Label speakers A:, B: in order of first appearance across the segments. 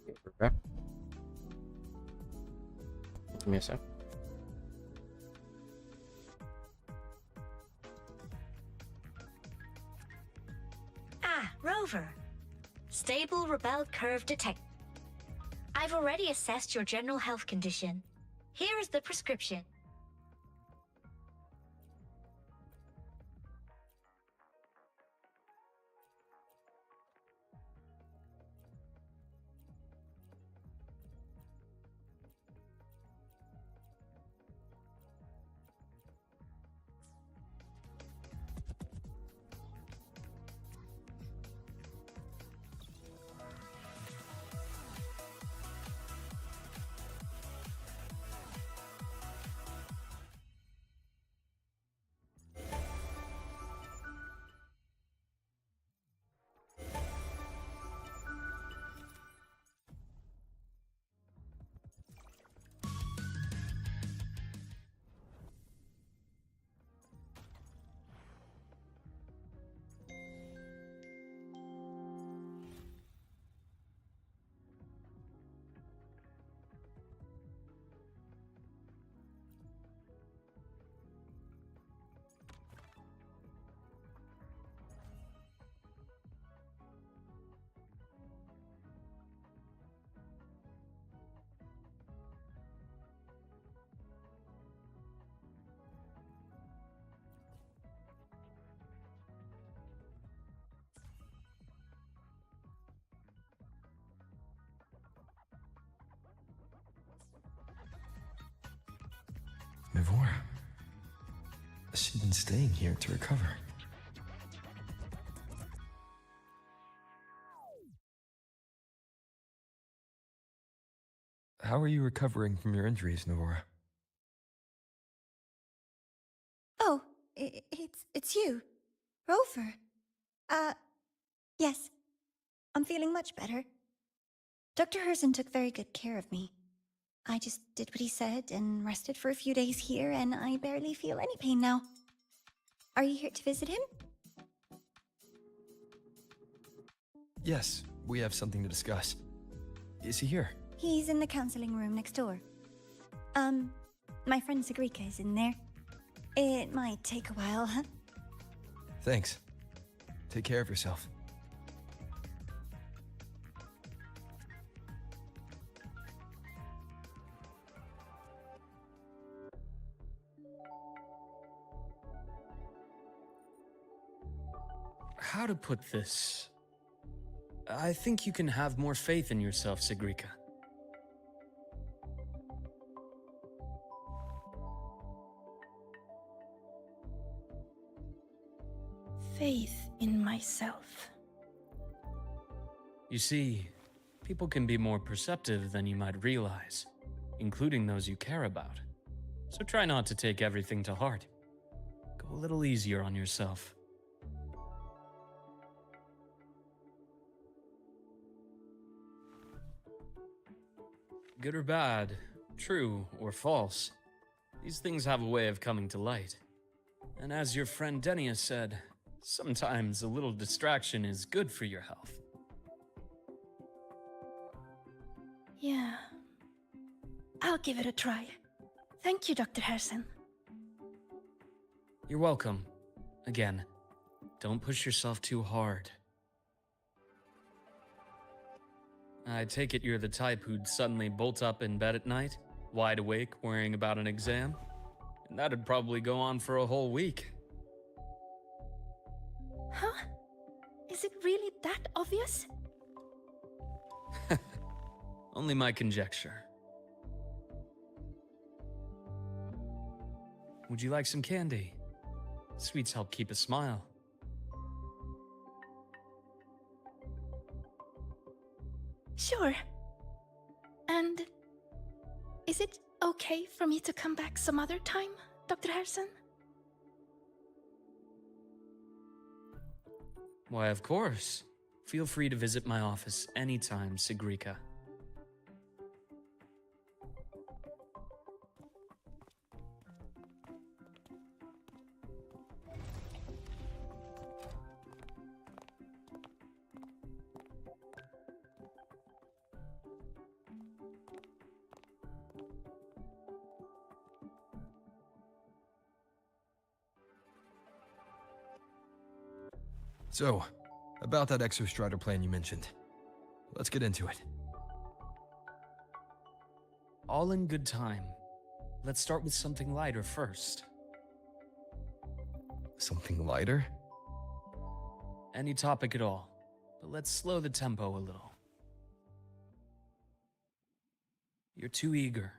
A: Okay, we're back. Give me a sec.
B: Ah, Rover. Stable rebel curve detect. I've already assessed your general health condition. Here is the prescription.
C: Mivora. She's been staying here to recover. How are you recovering from your injuries, Mivora?
D: Oh, it's you, Rover. Yes. I'm feeling much better. Dr. Herzen took very good care of me. I just did what he said and rested for a few days here, and I barely feel any pain now. Are you here to visit him?
C: Yes, we have something to discuss. Is he here?
D: He's in the counseling room next door. My friend Sigrika is in there. It might take a while, huh?
C: Thanks. Take care of yourself.
E: How to put this? I think you can have more faith in yourself, Sigrika.
F: Faith in myself.
E: You see, people can be more perceptive than you might realize, including those you care about. So try not to take everything to heart. Go a little easier on yourself. Good or bad, true or false, these things have a way of coming to light. And as your friend Denia said, sometimes a little distraction is good for your health.
F: Yeah. I'll give it a try. Thank you, Dr. Herzen.
E: You're welcome. Again, don't push yourself too hard. I take it you're the type who'd suddenly bolt up in bed at night, wide awake, worrying about an exam? And that'd probably go on for a whole week.
F: Huh? Is it really that obvious?
E: Only my conjecture. Would you like some candy? Sweets help keep a smile.
F: Sure. And is it okay for me to come back some other time, Dr. Herzen?
E: Why, of course. Feel free to visit my office anytime, Sigrika.
C: So, about that Exostrider plan you mentioned. Let's get into it.
E: All in good time. Let's start with something lighter first.
C: Something lighter?
E: Any topic at all, but let's slow the tempo a little. You're too eager.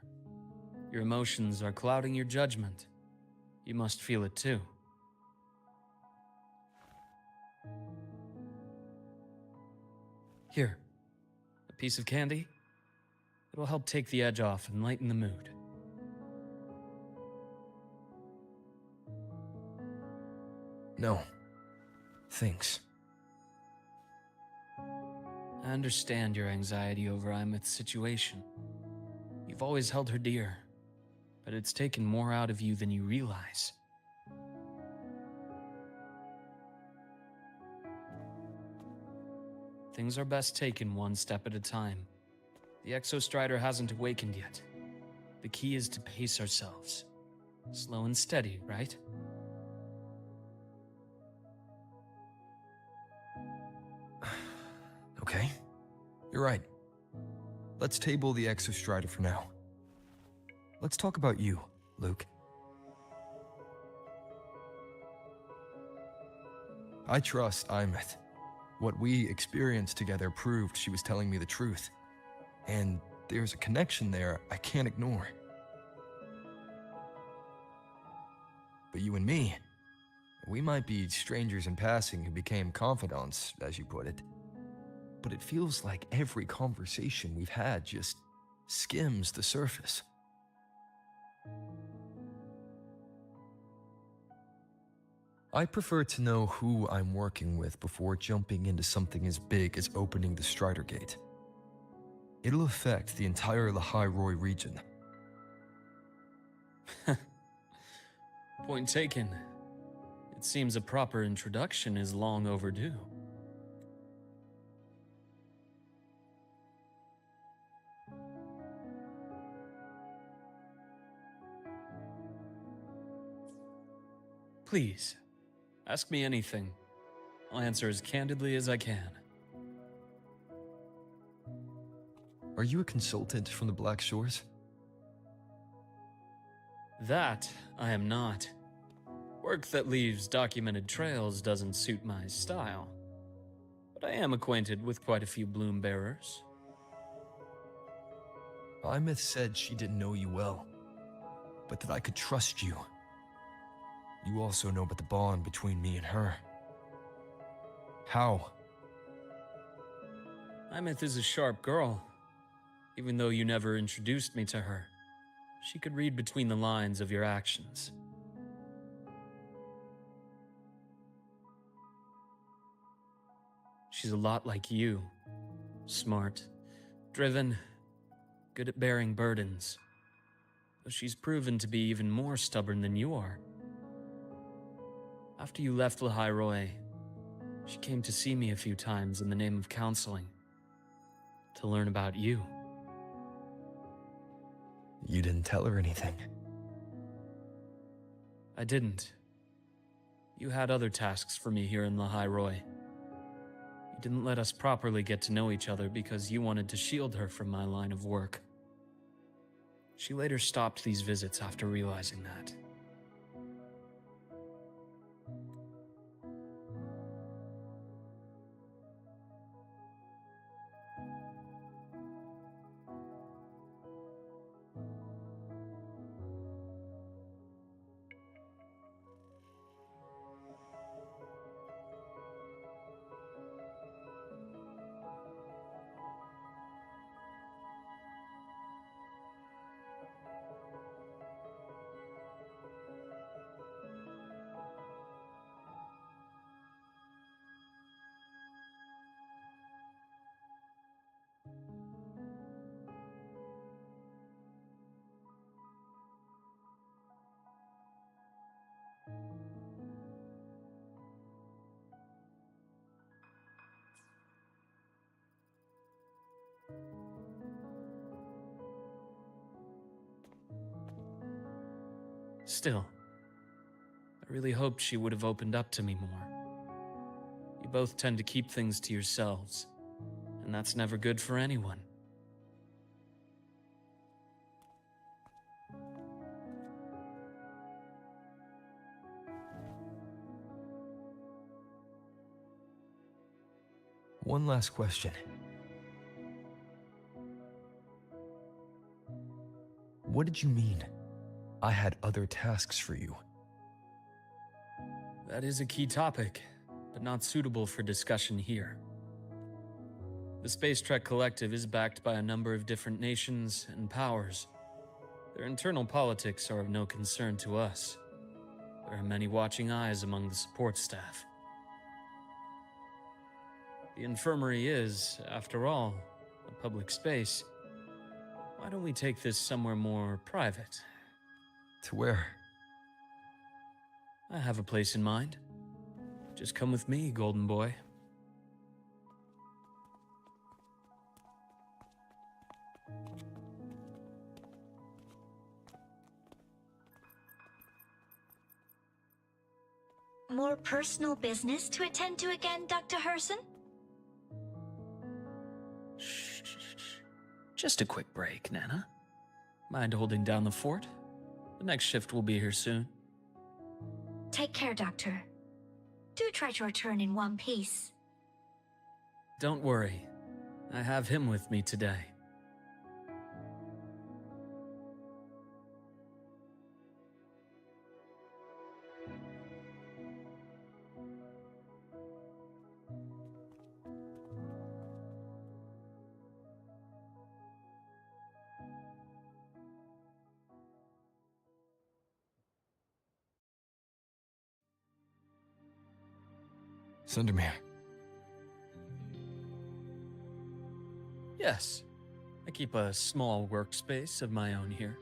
E: Your emotions are clouding your judgment. You must feel it too. Here, a piece of candy. It'll help take the edge off and lighten the mood.
C: No. Thanks.
E: I understand your anxiety over Aemeath's situation. You've always held her dear, but it's taken more out of you than you realize. Things are best taken one step at a time. The Exostrider hasn't awakened yet. The key is to pace ourselves. Slow and steady, right?
C: Okay. You're right. Let's table the Exostrider for now. Let's talk about you, Luke. I trust Aemeath. What we experienced together proved she was telling me the truth. And there's a connection there I can't ignore. But you and me, we might be strangers in passing who became confidants, as you put it. But it feels like every conversation we've had just skims the surface. I prefer to know who I'm working with before jumping into something as big as opening the Strider Gate. It'll affect the entire Lahai-Roi region.
E: Point taken. It seems a proper introduction is long overdue. Please, ask me anything. I'll answer as candidly as I can.
C: Are you a consultant from the Black Shores?
E: That I am not. Work that leaves documented trails doesn't suit my style. But I am acquainted with quite a few bloom bearers.
C: Aemeath said she didn't know you well, but that I could trust you. You also know about the bond between me and her. How?
E: Aemeath is a sharp girl. Even though you never introduced me to her, she could read between the lines of your actions. She's a lot like you. Smart, driven, good at bearing burdens. Though she's proven to be even more stubborn than you are. After you left Lahai-Roi, she came to see me a few times in the name of counseling. To learn about you.
C: You didn't tell her anything.
E: I didn't. You had other tasks for me here in Lahai-Roi. You didn't let us properly get to know each other because you wanted to shield her from my line of work. She later stopped these visits after realizing that. Still, I really hoped she would have opened up to me more. You both tend to keep things to yourselves, and that's never good for anyone.
C: One last question. What did you mean? I had other tasks for you.
E: That is a key topic, but not suitable for discussion here. The Space Trek Collective is backed by a number of different nations and powers. Their internal politics are of no concern to us. There are many watching eyes among the support staff. The infirmary is, after all, a public space. Why don't we take this somewhere more private?
C: To where?
E: I have a place in mind. Just come with me, Golden Boy.
B: More personal business to attend to again, Dr. Herson?
E: Shh. Just a quick break, Nana. Mind holding down the fort? The next shift will be here soon.
B: Take care, Doctor. Do try to return in one piece.
E: Don't worry. I have him with me today.
C: Sundermere.
E: Yes. I keep a small workspace of my own here.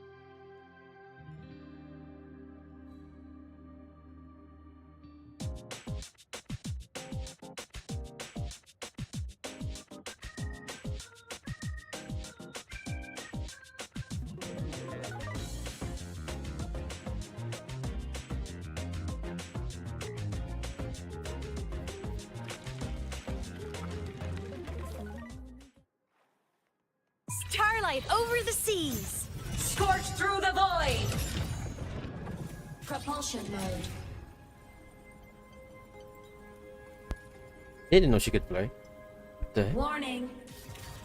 A: Starlight over the seas!
G: Scorch through the void! Propulsion mode.
H: They didn't know she could fly. What the heck?
G: Warning.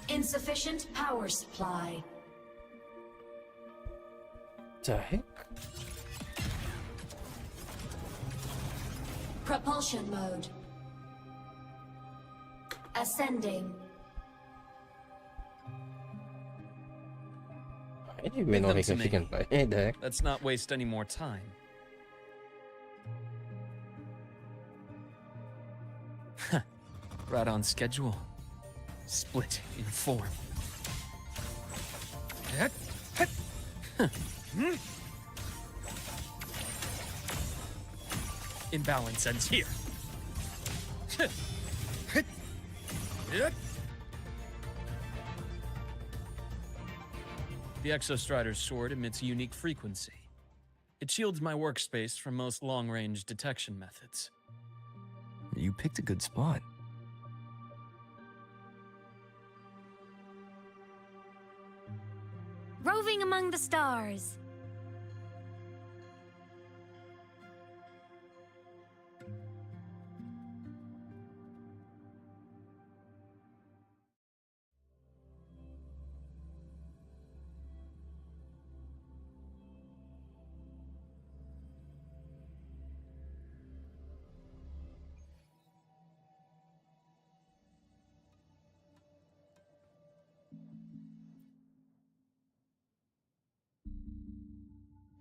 G: Insufficient power supply.
H: The heck?
G: Propulsion mode. Ascending.
H: I didn't even know
E: Leave them
H: she
E: to
H: can
E: me.
H: fly. Hey, the heck?
E: Let's not waste any more time. Right on schedule. Split in form. Imbalance ends here. The Exostrider's sword emits a unique frequency. It shields my workspace from most long-range detection methods.
C: You picked a good spot.
A: Roving among the stars.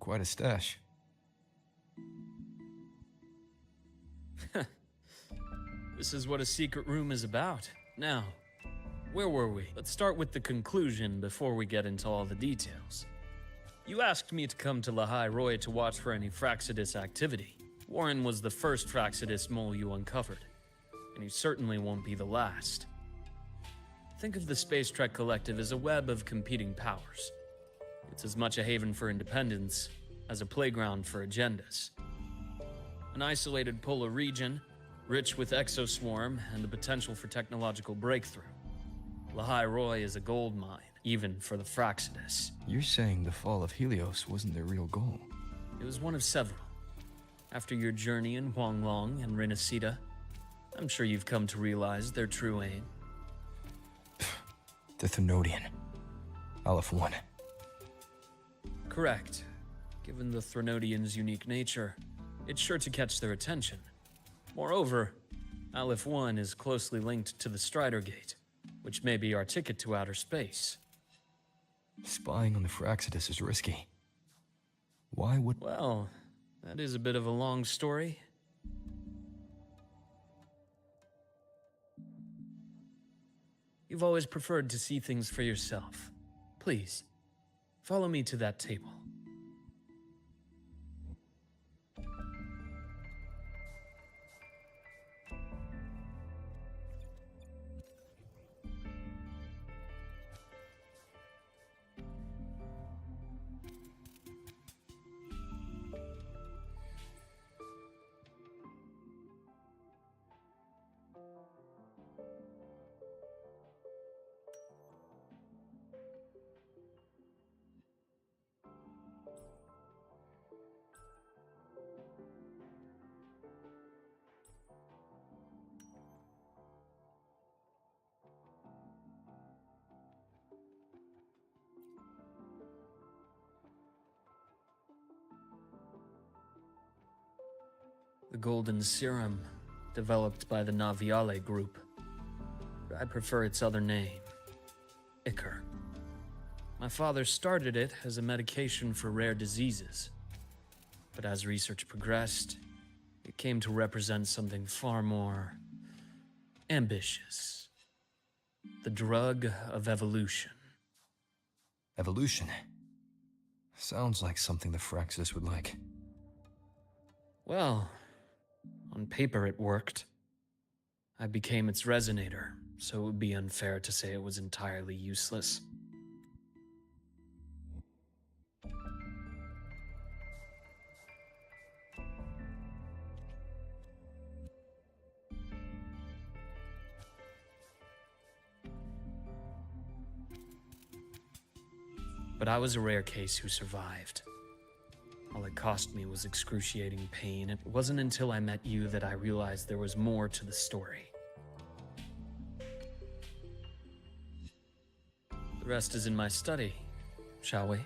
C: Quite a stash.
E: This is what a secret room is about. Now, where were we? Let's start with the conclusion before we get into all the details. You asked me to come to Lahai Roy to watch for any Fraxidus activity. Warren was the first Fraxidus mole you uncovered, and he certainly won't be the last. Think of the Space Trek Collective as a web of competing powers. It's as much a haven for independence as a playground for agendas. An isolated polar region rich with exoswarm and the potential for technological breakthrough. Lahai Roy is a gold mine, even for the Fraxidus.
C: You're saying the fall of Helios wasn't their real goal?
E: It was one of several. After your journey in Huanglong and Renacida, I'm sure you've come to realize their true aim.
C: The Thenodian. Aleph 1.
E: Correct. Given the Thenodian's unique nature, it's sure to catch their attention. Moreover, Aleph 1 is closely linked to the Strider Gate, which may be our ticket to outer space.
C: Spying on the Fraxidus is risky. Why would...
E: Well, that is a bit of a long story. You've always preferred to see things for yourself. Please, follow me to that table. The golden serum, developed by the Naviale group. I prefer its other name, Ichor. My father started it as a medication for rare diseases. But as research progressed, it came to represent something far more ambitious. The drug of evolution.
C: Evolution? Sounds like something the Fraxis would like.
E: Well, on paper it worked. I became its resonator, so it would be unfair to say it was entirely useless. But I was a rare case who survived. All it cost me was excruciating pain. It wasn't until I met you that I realized there was more to the story. The rest is in my study, shall we?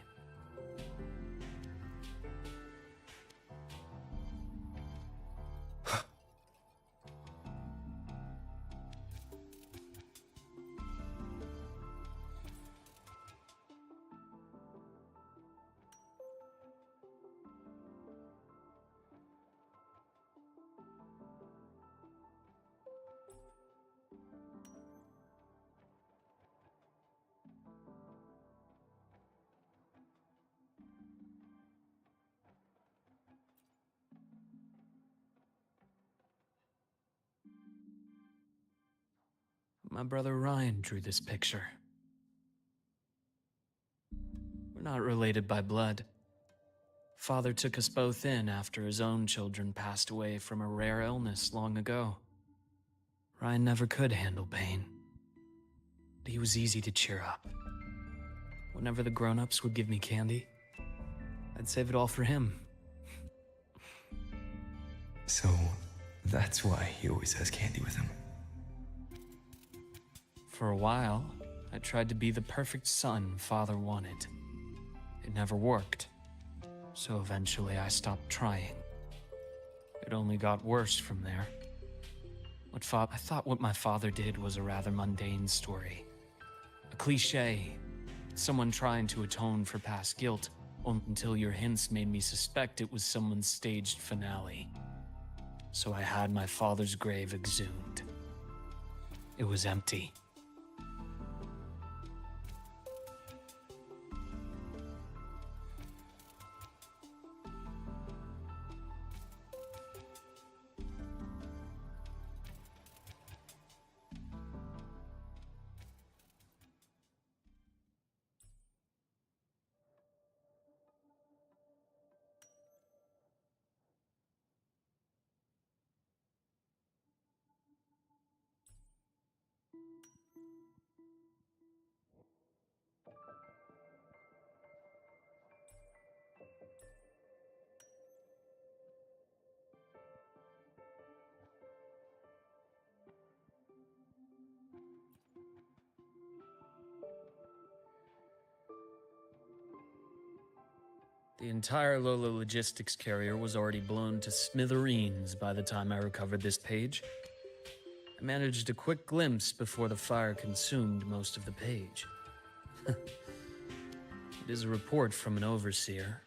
E: My brother Ryan drew this picture. We're not related by blood. Father took us both in after his own children passed away from a rare illness long ago. Ryan never could handle pain. But he was easy to cheer up. Whenever the grown-ups would give me candy, I'd save it all for him.
C: So, that's why he always has candy with him.
E: For a while, I tried to be the perfect son Father wanted. It never worked, so eventually I stopped trying. It only got worse from there. I thought what my father did was a rather mundane story. A cliché, someone trying to atone for past guilt, until your hints made me suspect it was someone's staged finale. So I had my father's grave exhumed. It was empty. The entire Lola logistics carrier was already blown to smithereens by the time I recovered this page. I managed a quick glimpse before the fire consumed most of the page. It is a report from an overseer.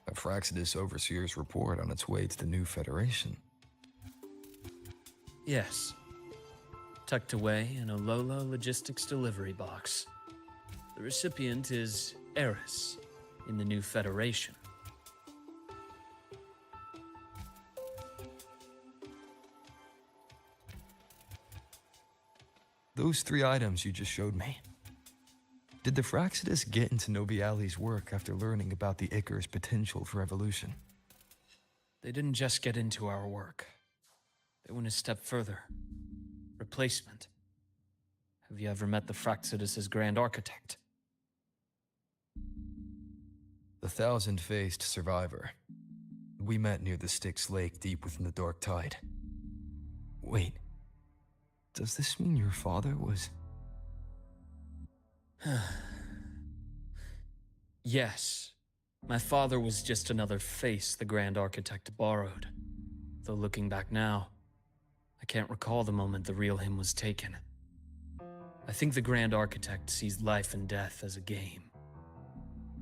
C: A Fraxidus Overseer's report on its way to the new Federation.
E: Yes. Tucked away in a Lola logistics delivery box. The recipient is Eris in the new Federation.
C: Those 3 items you just showed me. Did the Fraxidus get into Noviali's work after learning about the Icar's potential for evolution?
E: They didn't just get into our work. They went a step further. Replacement. Have you ever met the Fraxidus' Grand Architect?
C: The thousand-faced survivor. We met near the Styx Lake deep within the Dark Tide. Wait. Does this mean your father was...
E: Yes. My father was just another face the Grand Architect borrowed. Though looking back now, I can't recall the moment the real him was taken. I think the Grand Architect sees life and death as a game.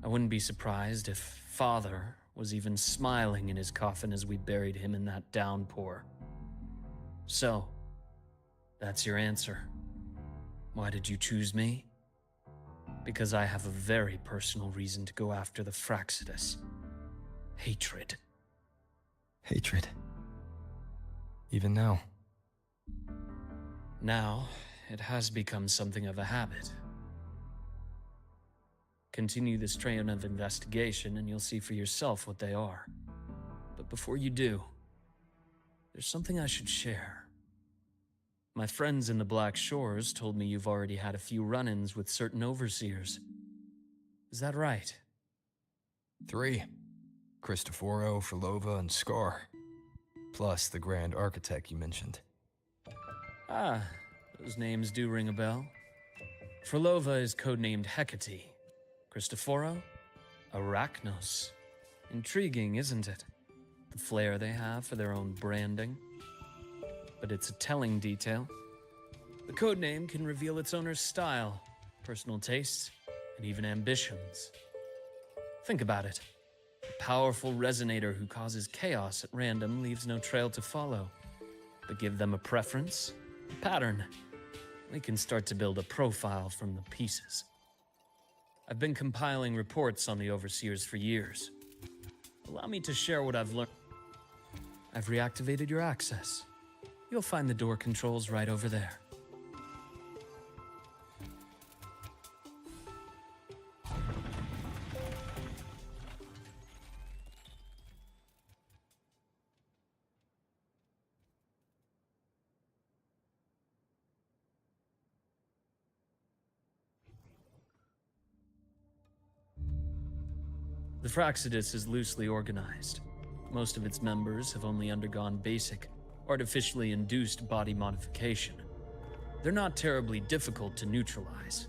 E: I wouldn't be surprised if Father was even smiling in his coffin as we buried him in that downpour. So, that's your answer. Why did you choose me? Because I have a very personal reason to go after the Fraxidus. Hatred.
C: Hatred. Even now.
E: Now, it has become something of a habit. Continue this train of investigation and you'll see for yourself what they are. But before you do, there's something I should share. My friends in the Black Shores told me you've already had a few run-ins with certain overseers. Is that right?
C: 3. Cristoforo, Filova, and Scar. Plus the Grand Architect you mentioned.
E: Ah, those names do ring a bell. Filova is codenamed Hecate. Cristoforo? Arachnos. Intriguing, isn't it? The flair they have for their own branding. But it's a telling detail. The codename can reveal its owner's style, personal tastes, and even ambitions. Think about it. A powerful resonator who causes chaos at random leaves no trail to follow. But give them a preference, a pattern. We can start to build a profile from the pieces. I've been compiling reports on the Overseers for years. Allow me to share what I've learned. I've reactivated your access. You'll find the door controls right over there. The Fraxidus is loosely organized. Most of its members have only undergone basic, artificially induced body modification. They're not terribly difficult to neutralize.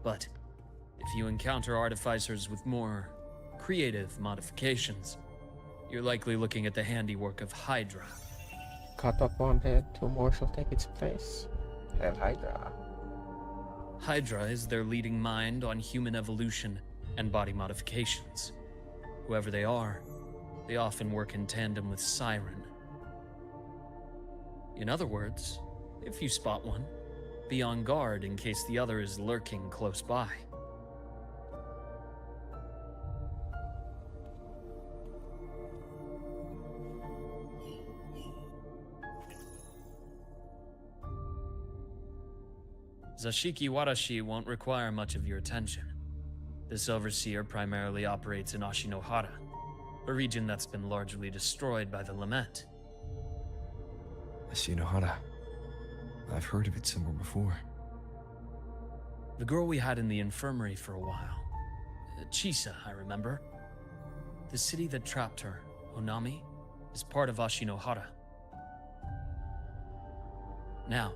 E: But if you encounter artificers with more creative modifications, you're likely looking at the handiwork of Hydra.
H: Cut off one head, 2 more shall take its place. Hail Hydra.
E: Hydra is their leading mind on human evolution and body modifications. Whoever they are, they often work in tandem with Siren. In other words, if you spot one, be on guard in case the other is lurking close by. Zashiki Warashi won't require much of your attention. This overseer primarily operates in Ashinohara, a region that's been largely destroyed by the Lament.
C: Ashinohara. I've heard of it somewhere before.
E: The girl we had in the infirmary for a while. Chisa, I remember. The city that trapped her, Onami, is part of Ashinohara. Now,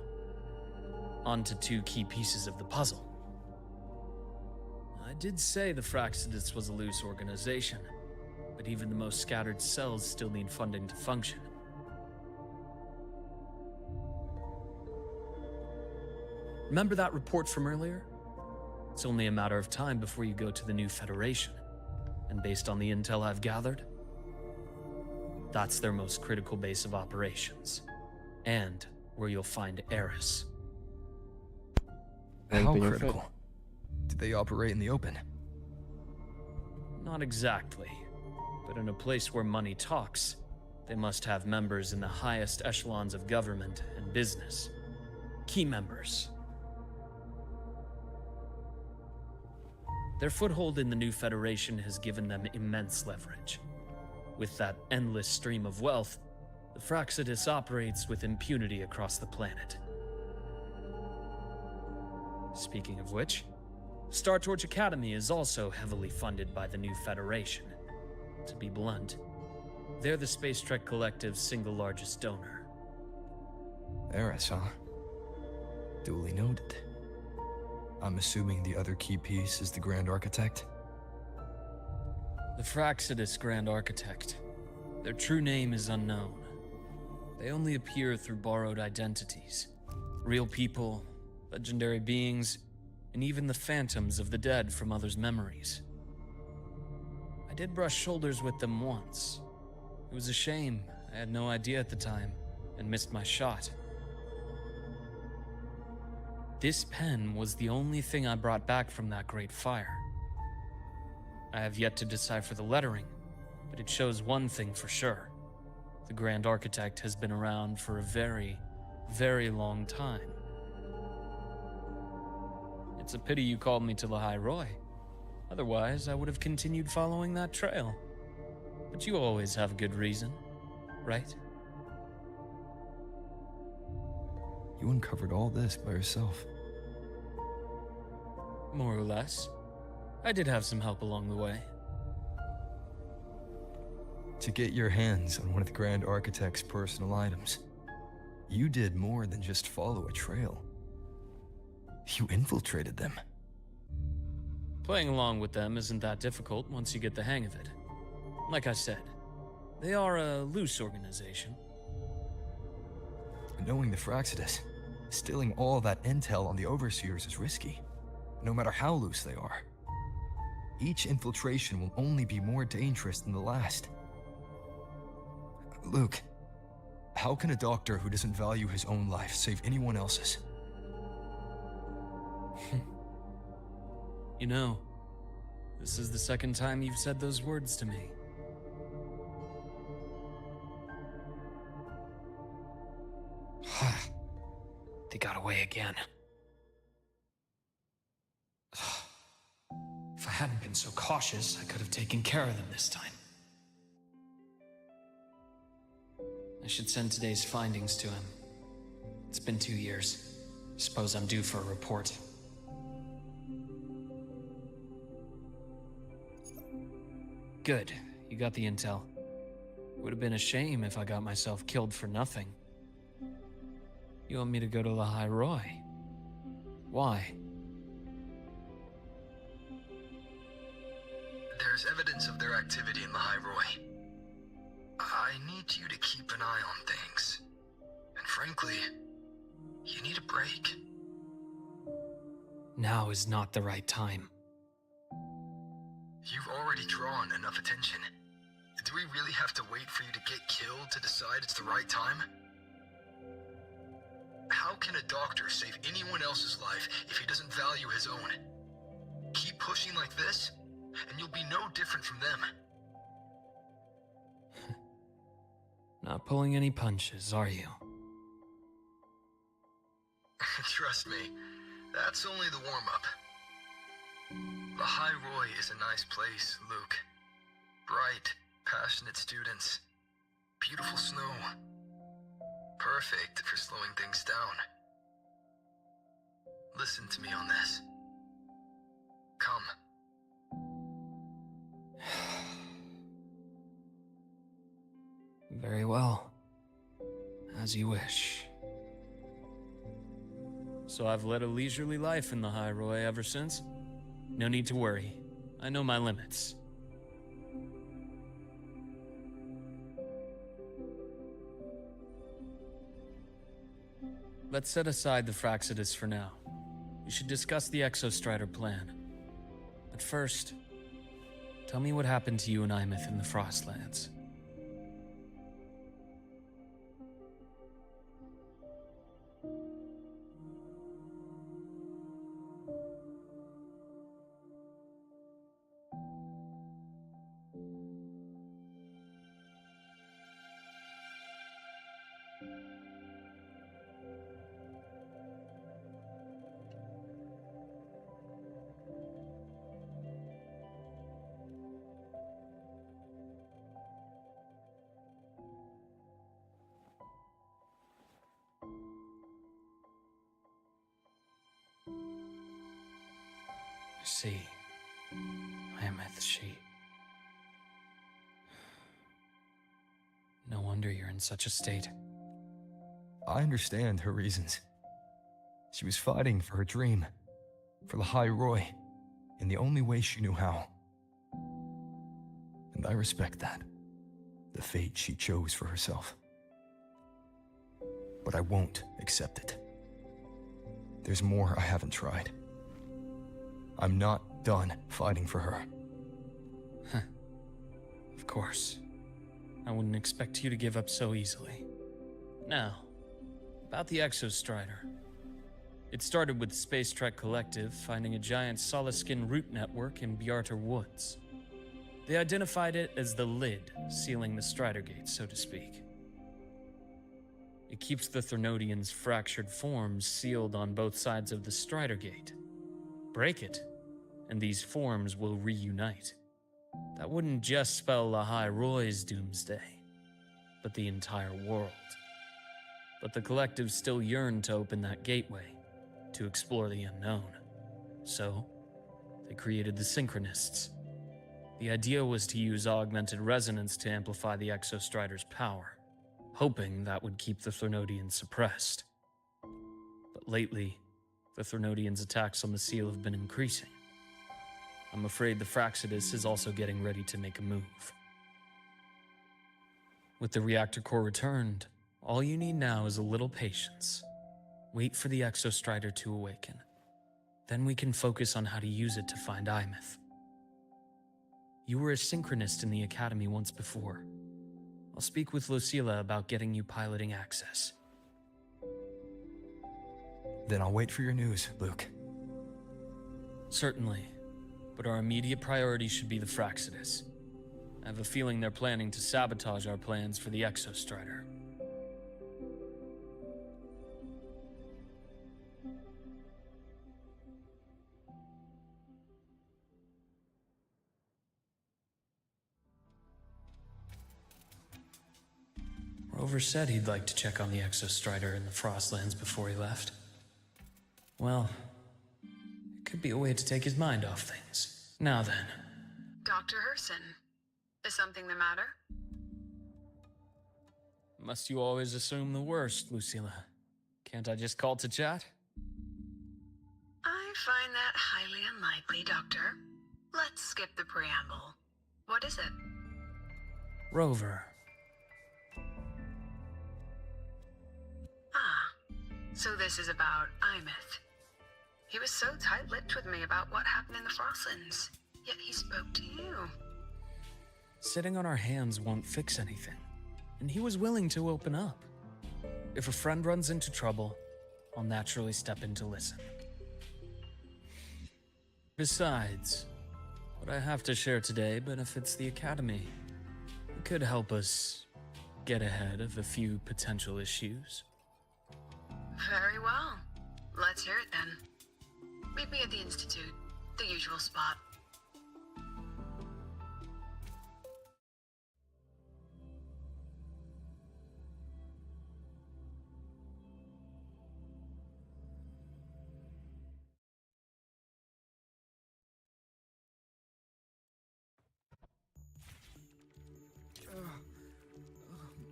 E: on to 2 key pieces of the puzzle. I did say the Fraxidus was a loose organization, but even the most scattered cells still need funding to function. Remember that report from earlier? It's only a matter of time before you go to the new Federation. And based on the intel I've gathered, that's their most critical base of operations. And where you'll find Eris.
C: How
H: Anything you're
C: critical? Do they operate in the open?
E: Not exactly. But in a place where money talks, they must have members in the highest echelons of government and business. Key members. Their foothold in the new Federation has given them immense leverage. With that endless stream of wealth, the Fraxidus operates with impunity across the planet. Speaking of which, Star Torch Academy is also heavily funded by the new Federation. To be blunt, they're the Space Trek Collective's single largest donor.
C: Eris, huh? Duly noted. I'm assuming the other key piece is the Grand Architect?
E: The Fraxidus Grand Architect. Their true name is unknown. They only appear through borrowed identities. Real people, legendary beings, and even the phantoms of the dead from others' memories. I did brush shoulders with them once. It was a shame. I had no idea at the time, and missed my shot. This pen was the only thing I brought back from that great fire. I have yet to decipher the lettering, but it shows one thing for sure. The Grand Architect has been around for a very, very long time. It's a pity you called me to the High Roy. Otherwise, I would have continued following that trail. But you always have a good reason, right?
C: You uncovered all this by yourself.
E: More or less. I did have some help along the way.
C: To get your hands on one of the Grand Architect's personal items, you did more than just follow a trail. You infiltrated them.
E: Playing along with them isn't that difficult once you get the hang of it. Like I said, they are a loose organization.
C: Knowing the Fraxidus, stealing all that intel on the Overseers is risky, no matter how loose they are. Each infiltration will only be more dangerous than the last. Luke, how can a doctor who doesn't value his own life save anyone else's?
E: You know, this is the second time you've said those words to me.
I: They got away again. If I hadn't been so cautious, I could have taken care of them this time.
E: I should send today's findings to him. It's been 2 years.
I: Suppose I'm due for a report.
E: Good. You got the intel. Would have been a shame if I got myself killed for nothing. You want me to go to the High Roy? Why?
C: There's evidence of their activity in the High Roy. I need you to keep an eye on things. And frankly, you need a break.
I: Now is not the right time.
C: You've already drawn enough attention. Do we really have to wait for you to get killed to decide it's the right time? How can a doctor save anyone else's life if he doesn't value his own? Keep pushing like this, and you'll be no different from them.
E: Not pulling any punches, are you?
C: Trust me, that's only the warm-up. The High Roy is a nice place, Luke. Bright, passionate students. Beautiful snow. Perfect for slowing things down. Listen to me on this. Come.
E: Very well. As you wish. So I've led a leisurely life in the High Roy ever since? No need to worry. I know my limits. Let's set aside the Fraxidus for now. We should discuss the Exostrider plan. But first, tell me what happened to you and Aemeath in the Frostlands. I see. Aemeath, she... No wonder you're in such a state.
C: I understand her reasons. She was fighting for her dream, for the High Roy, in the only way she knew how. And I respect that, the fate she chose for herself. But I won't accept it. There's more I haven't tried. I'm not done fighting for her.
E: Of course. I wouldn't expect you to give up so easily. Now, about the Exostrider. It started with the Space Trek Collective finding a giant Solaskin root network in Bjartar Woods. They identified it as the lid, sealing the Strider Gate, so to speak. It keeps the Threnodians' fractured forms sealed on both sides of the Strider Gate. Break it, and these forms will reunite. That wouldn't just spell the High Roy's doomsday, but the entire world. But the Collective still yearned to open that gateway, to explore the unknown. So, they created the Synchronists. The idea was to use augmented resonance to amplify the Exostrider's power, hoping that would keep the Threnodians suppressed. But lately, the Threnodians' attacks on the seal have been increasing. I'm afraid the Fraxidus is also getting ready to make a move. With the reactor core returned, all you need now is a little patience. Wait for the Exostrider to awaken. Then we can focus on how to use it to find Aemeath. You were a synchronist in the Academy once before. I'll speak with Lucilla about getting you piloting access.
C: Then I'll wait for your news, Luke.
E: Certainly. But our immediate priority should be the Fraxidus. I have a feeling they're planning to sabotage our plans for the Exostrider. Rover said he'd like to check on the Exostrider in the Frostlands before he left. Well, it could be a way to take his mind off things. Now then.
J: Dr. Herson, is something the matter?
E: Must you always assume the worst, Lucilla? Can't I just call to chat?
J: I find that highly unlikely, Doctor. Let's skip the preamble. What is it?
E: Rover.
J: So this is about Aemeath. He was so tight-lipped with me about what happened in the Frostlands, yet he spoke to you.
E: Sitting on our hands won't fix anything, and he was willing to open up. If a friend runs into trouble, I'll naturally step in to listen. Besides, what I have to share today benefits the Academy. It could help us get ahead of a few potential issues.
J: Very well. Let's hear it then. Meet me at the Institute, the usual spot.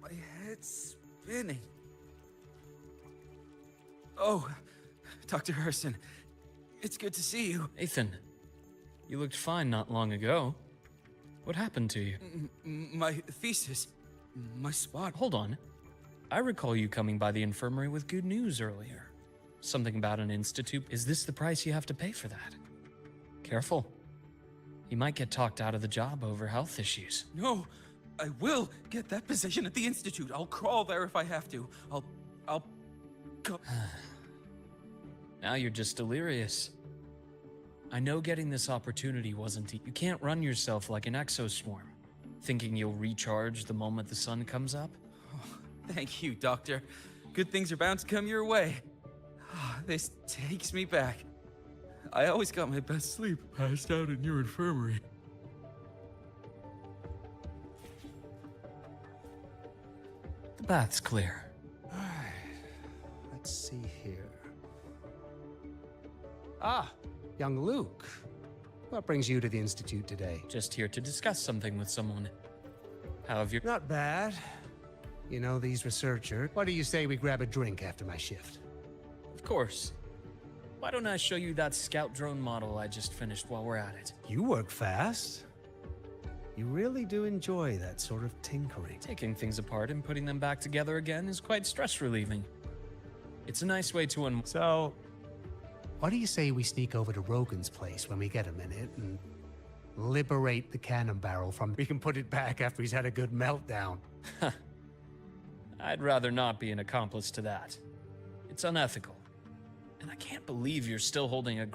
K: My head's spinning. Oh, Dr. Herson, it's good to see you.
E: Nathan, You looked fine not long ago. What happened to you?
K: My thesis. My spot.
E: Hold on. I recall you coming by the infirmary with good news earlier. Something about an institute. Is this the price you have to pay for that? Careful. You might get talked out of the job over health issues.
K: No, I will get that position at the institute. I'll crawl there if I have to. I'll go.
E: Now you're just delirious. I know getting this opportunity wasn't You can't run yourself like an exoswarm, thinking you'll recharge the moment the sun comes up.
K: Oh, thank you, Doctor. Good things are bound to come your way. This takes me back. I always got my best sleep passed out in your infirmary.
E: The bath's clear.
L: Let's see here. Ah, young Luke. What brings you to the Institute today?
E: Just here to discuss something with someone. How have you...
L: Not bad. You know these researchers. What do you say we grab a drink after my shift?
E: Of course. Why don't I show you that scout drone model I just finished while we're at it?
L: You work fast. You really do enjoy that sort of tinkering.
E: Taking things apart and putting them back together again is quite stress-relieving. It's a nice way to
L: So, what do you say we sneak over to Rogan's place when we get a minute and liberate the cannon barrel from... We can put it back after he's had a good meltdown.
E: I'd rather not be an accomplice to that. It's unethical. And I can't believe you're still holding a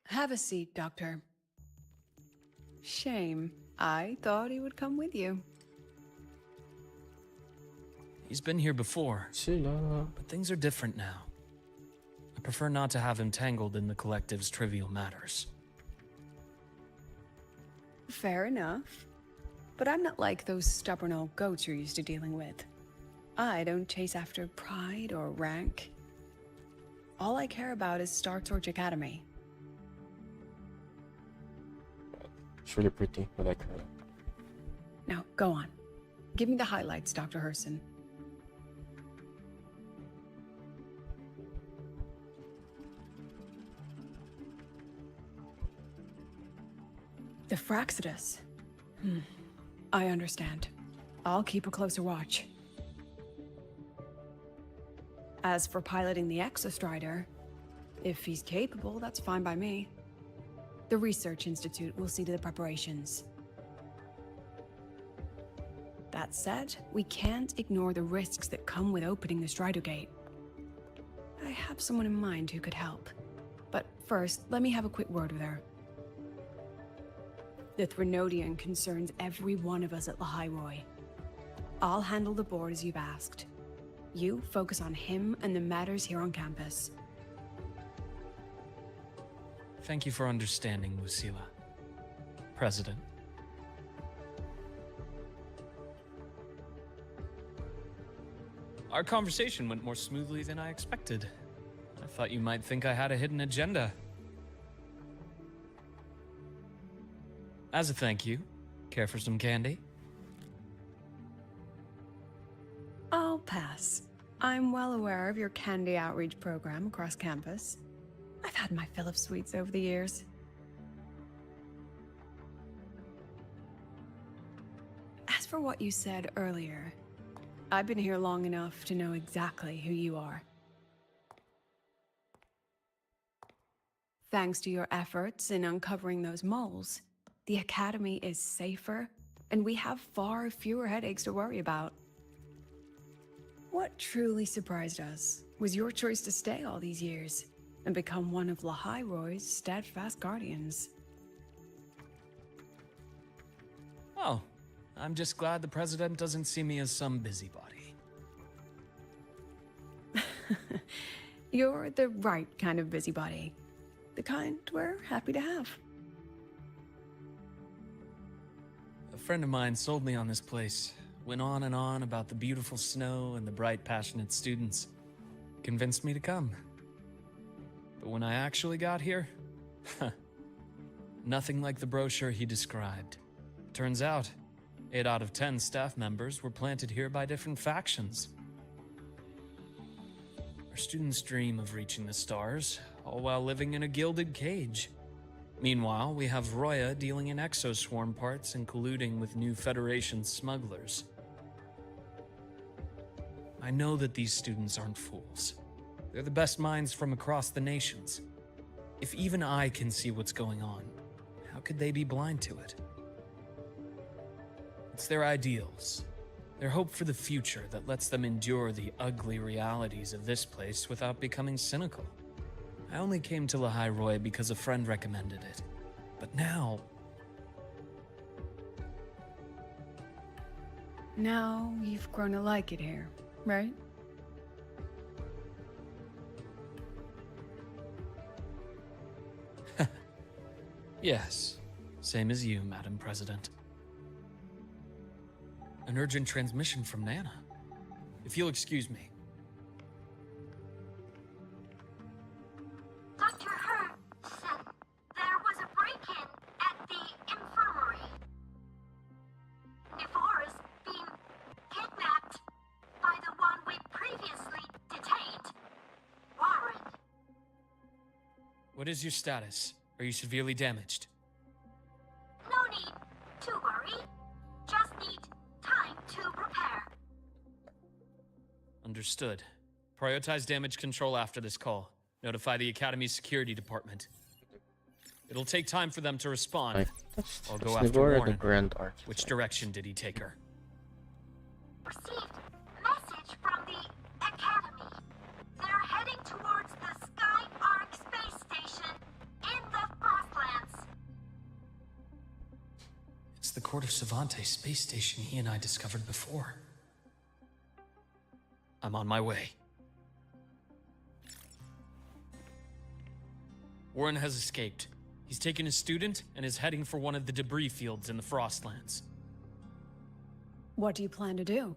M: Have a seat, Doctor. Shame. I thought he would come with you.
E: He's been here before,
H: Lucilla.
E: but things are different now. I prefer not to have him tangled in the collective's trivial matters.
M: Fair enough. But I'm not like those stubborn old goats you're used to dealing with. I don't chase after pride or rank. All I care about is Star Torch Academy.
H: It's really pretty. I like her.
M: Now, go on. Give me the highlights, Dr. Herson. The Fraxidus. I understand. I'll keep a closer watch. As for piloting the Exostrider, if he's capable, that's fine by me. The Research Institute will see to the preparations. That said, we can't ignore the risks that come with opening the Strider Gate. I have someone in mind who could help. But first, let me have a quick word with her. The Threnodian concerns every one of us at Lahairoi. I'll handle the board as you've asked. You focus on him and the matters here on campus.
E: Thank you for understanding, Lucilla. President. Our conversation went more smoothly than I expected. I thought you might think I had a hidden agenda. As a thank you, care for some candy?
M: I'll pass. I'm well aware of your candy outreach program across campus. I've had my fill of sweets over the years. As for what you said earlier, I've been here long enough to know exactly who you are. Thanks to your efforts in uncovering those moles, the Academy is safer, and we have far fewer headaches to worry about. What truly surprised us was your choice to stay all these years and become one of Lahairoi's steadfast guardians.
E: Oh, I'm just glad the President doesn't see me as some busybody.
M: You're the right kind of busybody. The kind we're happy to have.
E: A friend of mine sold me on this place. Went on and on about the beautiful snow and the bright, passionate students. convinced me to come. But when I actually got here, nothing like the brochure he described. Turns out, 8 out of 10 staff members were planted here by different factions. Our students dream of reaching the stars, all while living in a gilded cage. Meanwhile, we have Roya dealing in exoswarm parts and colluding with new Federation smugglers. I know that these students aren't fools. They're the best minds from across the nations. If even I can see what's going on, how could they be blind to it? It's their ideals, their hope for the future that lets them endure the ugly realities of this place without becoming cynical. I only came to Lehigh Roy because a friend recommended it. But now...
M: Now you've grown to like it here, right?
E: Yes, same as you, Madam President. An urgent transmission from Nana. If you'll excuse me.
B: Dr. Hur said there was a break-in at the infirmary. Nevora's being kidnapped by the one we previously detained, Warren.
E: What is your status? Are you severely damaged?
B: No need to worry. Just need time to repair.
E: Understood. Prioritize damage control after this call. Notify the Academy's security department. It'll take time for them to respond. I'll go after Warren. Which direction did he take her?
B: Received message from the Academy. They're heading towards the Sky Arc space station in the Frostlands.
E: It's the Court of Savante space station he and I discovered before. I'm on my way. Warren has escaped. He's taken a student and is heading for one of the debris fields in the Frostlands.
M: What do you plan to do?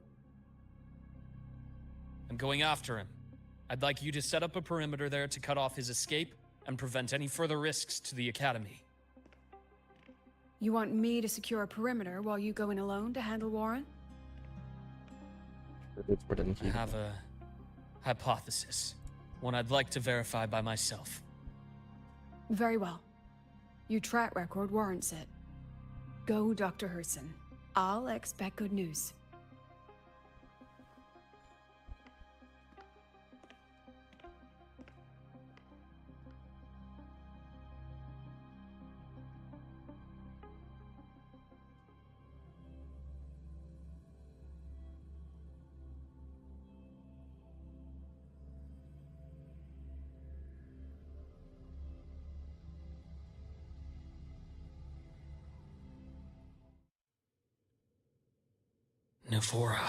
E: I'm going after him. I'd like you to set up a perimeter there to cut off his escape and prevent any further risks to the Academy.
M: You want me to secure a perimeter while you go in alone to handle Warren?
E: I have a hypothesis. One I'd like to verify by myself.
M: Very well. Your track record warrants it. Go, Dr. Herson. I'll expect good news.
E: Nevora.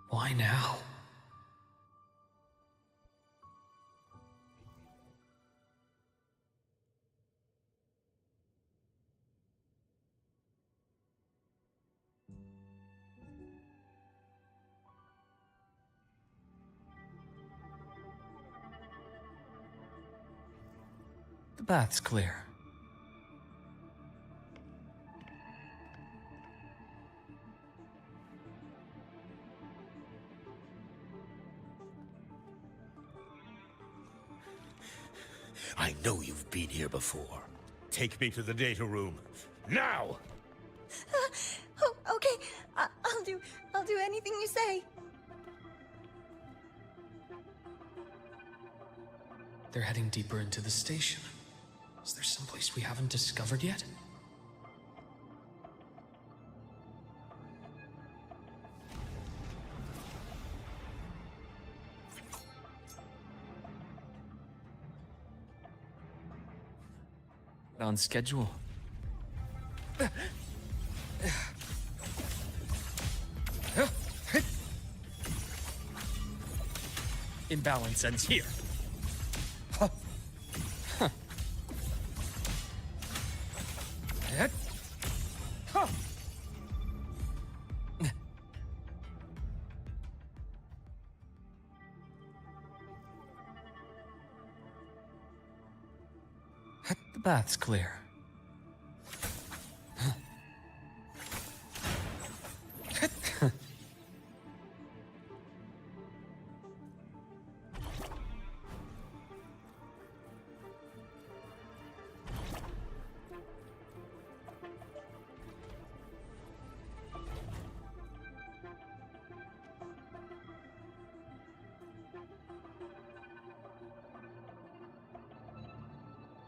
E: Why now? The bath's clear.
N: I know you've been here before. Take me to the data room. Now!
D: Oh, okay. I'll do anything you say.
E: They're heading deeper into the station. Is there someplace we haven't discovered yet? On schedule. Imbalance ends here. path's clear.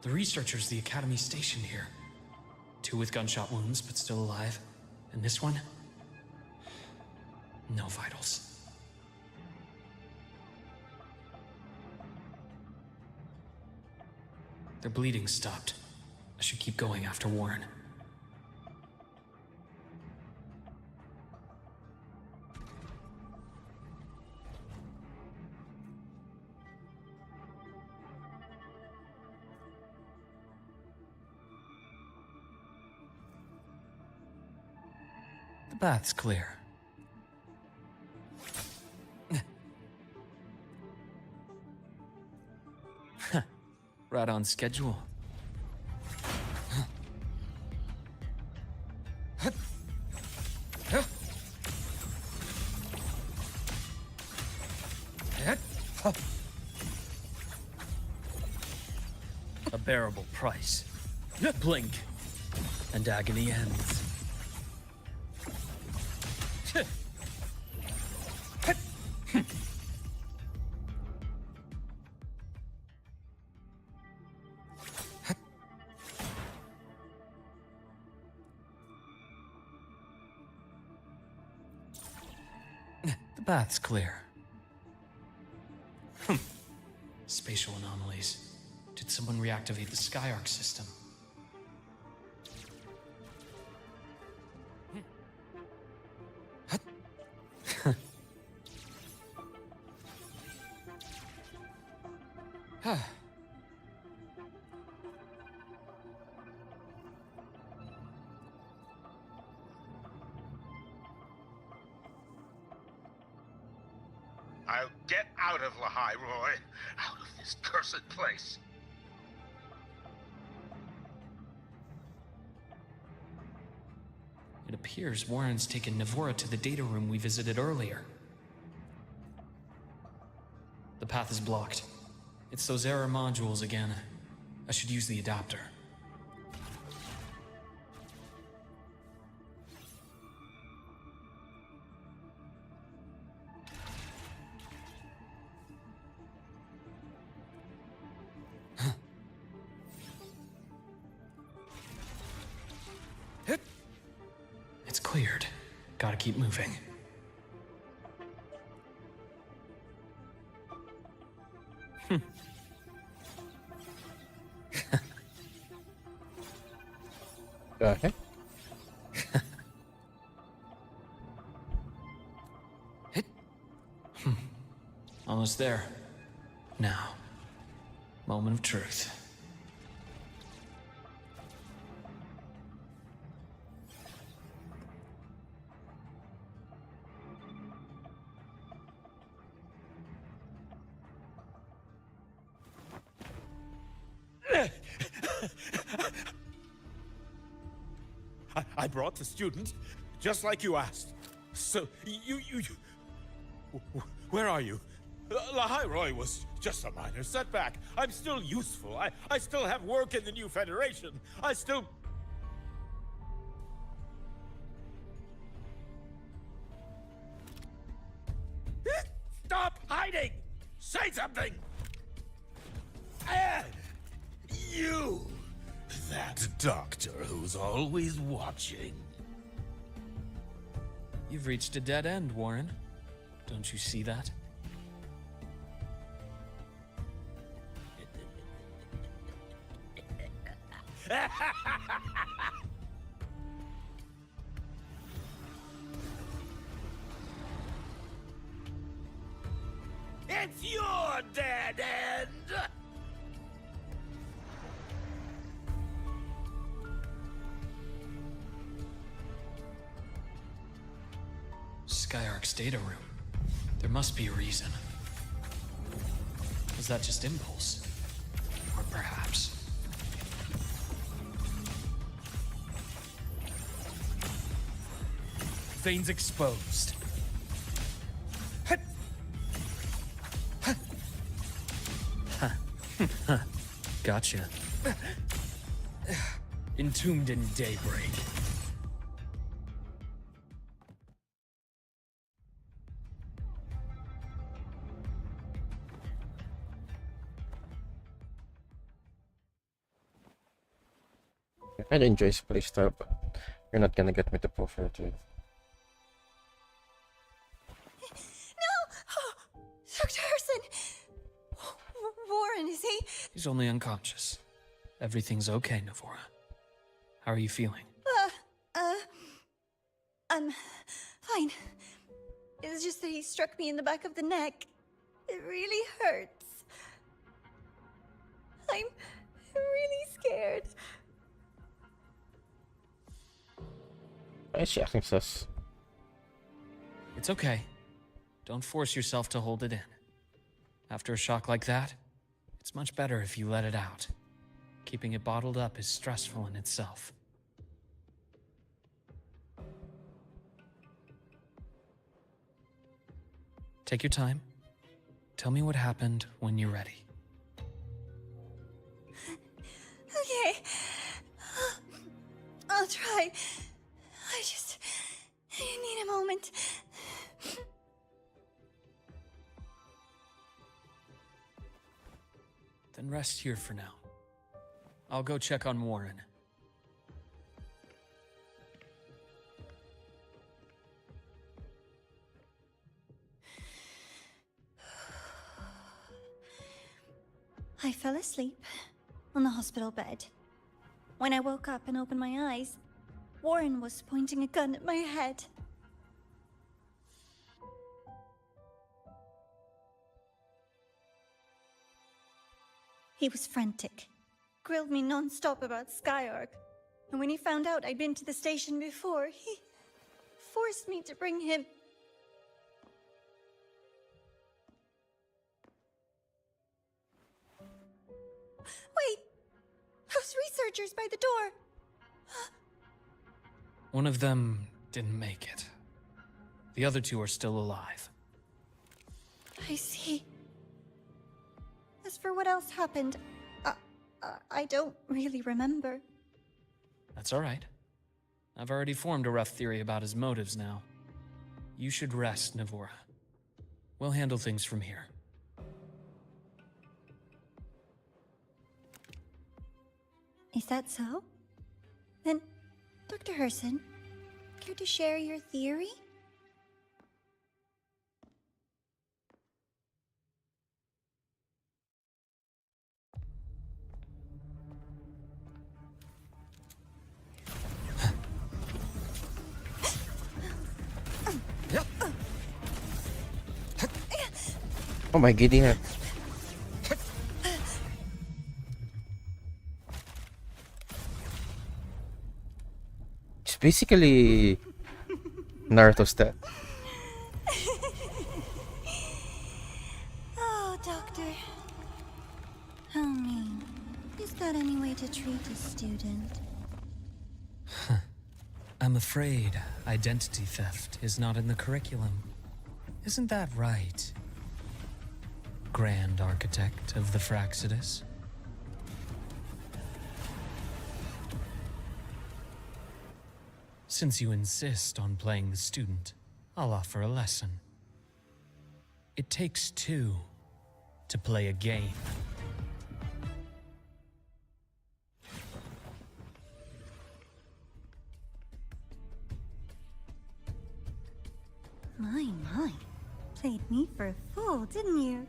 I: The researchers the Academy stationed here. 2 with gunshot wounds, but still alive. And this one? No vitals. Their bleeding stopped. I should keep going after Warren.
E: The path's clear. Right on schedule. A bearable price. Blink, and agony ends. The path's clear.
I: Spatial anomalies. Did someone reactivate the Skyark system?
N: I'll get out of Lahai, Roy. Out of this cursed place.
I: It appears Warren's taken Navora to the data room we visited earlier. The path is blocked. It's those error modules again. I should use the adapter. It's cleared. Gotta keep moving.
H: Go ahead.
I: Almost there. Now, moment of truth.
N: I brought the student, just like you asked. So, you... Where are you? Lahai Roy was just a minor setback. I'm still useful. I still have work in the new Federation. I still... Stop hiding! Say something! You! That doctor who's always watching.
E: You've reached a dead end, Warren. Don't you see that?
N: It's your dead end!
I: Skyark's data room. There must be a reason. Was that just impulse? Or perhaps...
E: veins exposed. Gotcha. Entombed in daybreak.
H: I'd enjoy his playstyle, but you're not gonna get me to prefer to it.
D: No! Dr. Herson! Warren, is he?
E: He's only unconscious. Everything's okay, Navora. How are you feeling?
D: I'm fine. It's just that he struck me in the back of the neck. It really hurts. I'm really scared.
H: Why is she acting sus?
E: It's okay. Don't force yourself to hold it in. After a shock like that, it's much better if you let it out. Keeping it bottled up is stressful in itself. Take your time. Tell me what happened when you're ready.
D: Okay. I'll try. I need a moment.
E: Then rest here for now. I'll go check on Warren.
D: I fell asleep on the hospital bed. When I woke up and opened my eyes, Warren was pointing a gun at my head. He was frantic, grilled me non-stop about Skyark, and when he found out I'd been to the station before, he forced me to bring him. Wait! Those researchers by the door!
E: One of them didn't make it. The other two are still alive.
D: I see. As for what else happened, I don't really remember.
E: That's all right. I've already formed a rough theory about his motives now. You should rest, Navora. We'll handle things from here.
D: Is that so? Then, Dr. Herson, care to share your theory?
H: Oh my giddy head. It's basically Naruto's death.
D: Oh, Doctor. How mean. Is that any way to treat a student?
E: I'm afraid identity theft is not in the curriculum. Isn't that right, Grand Architect of the Fraxidus? Since you insist on playing the student, I'll offer a lesson. It takes two to play a game.
D: My. Played me for a fool, didn't you?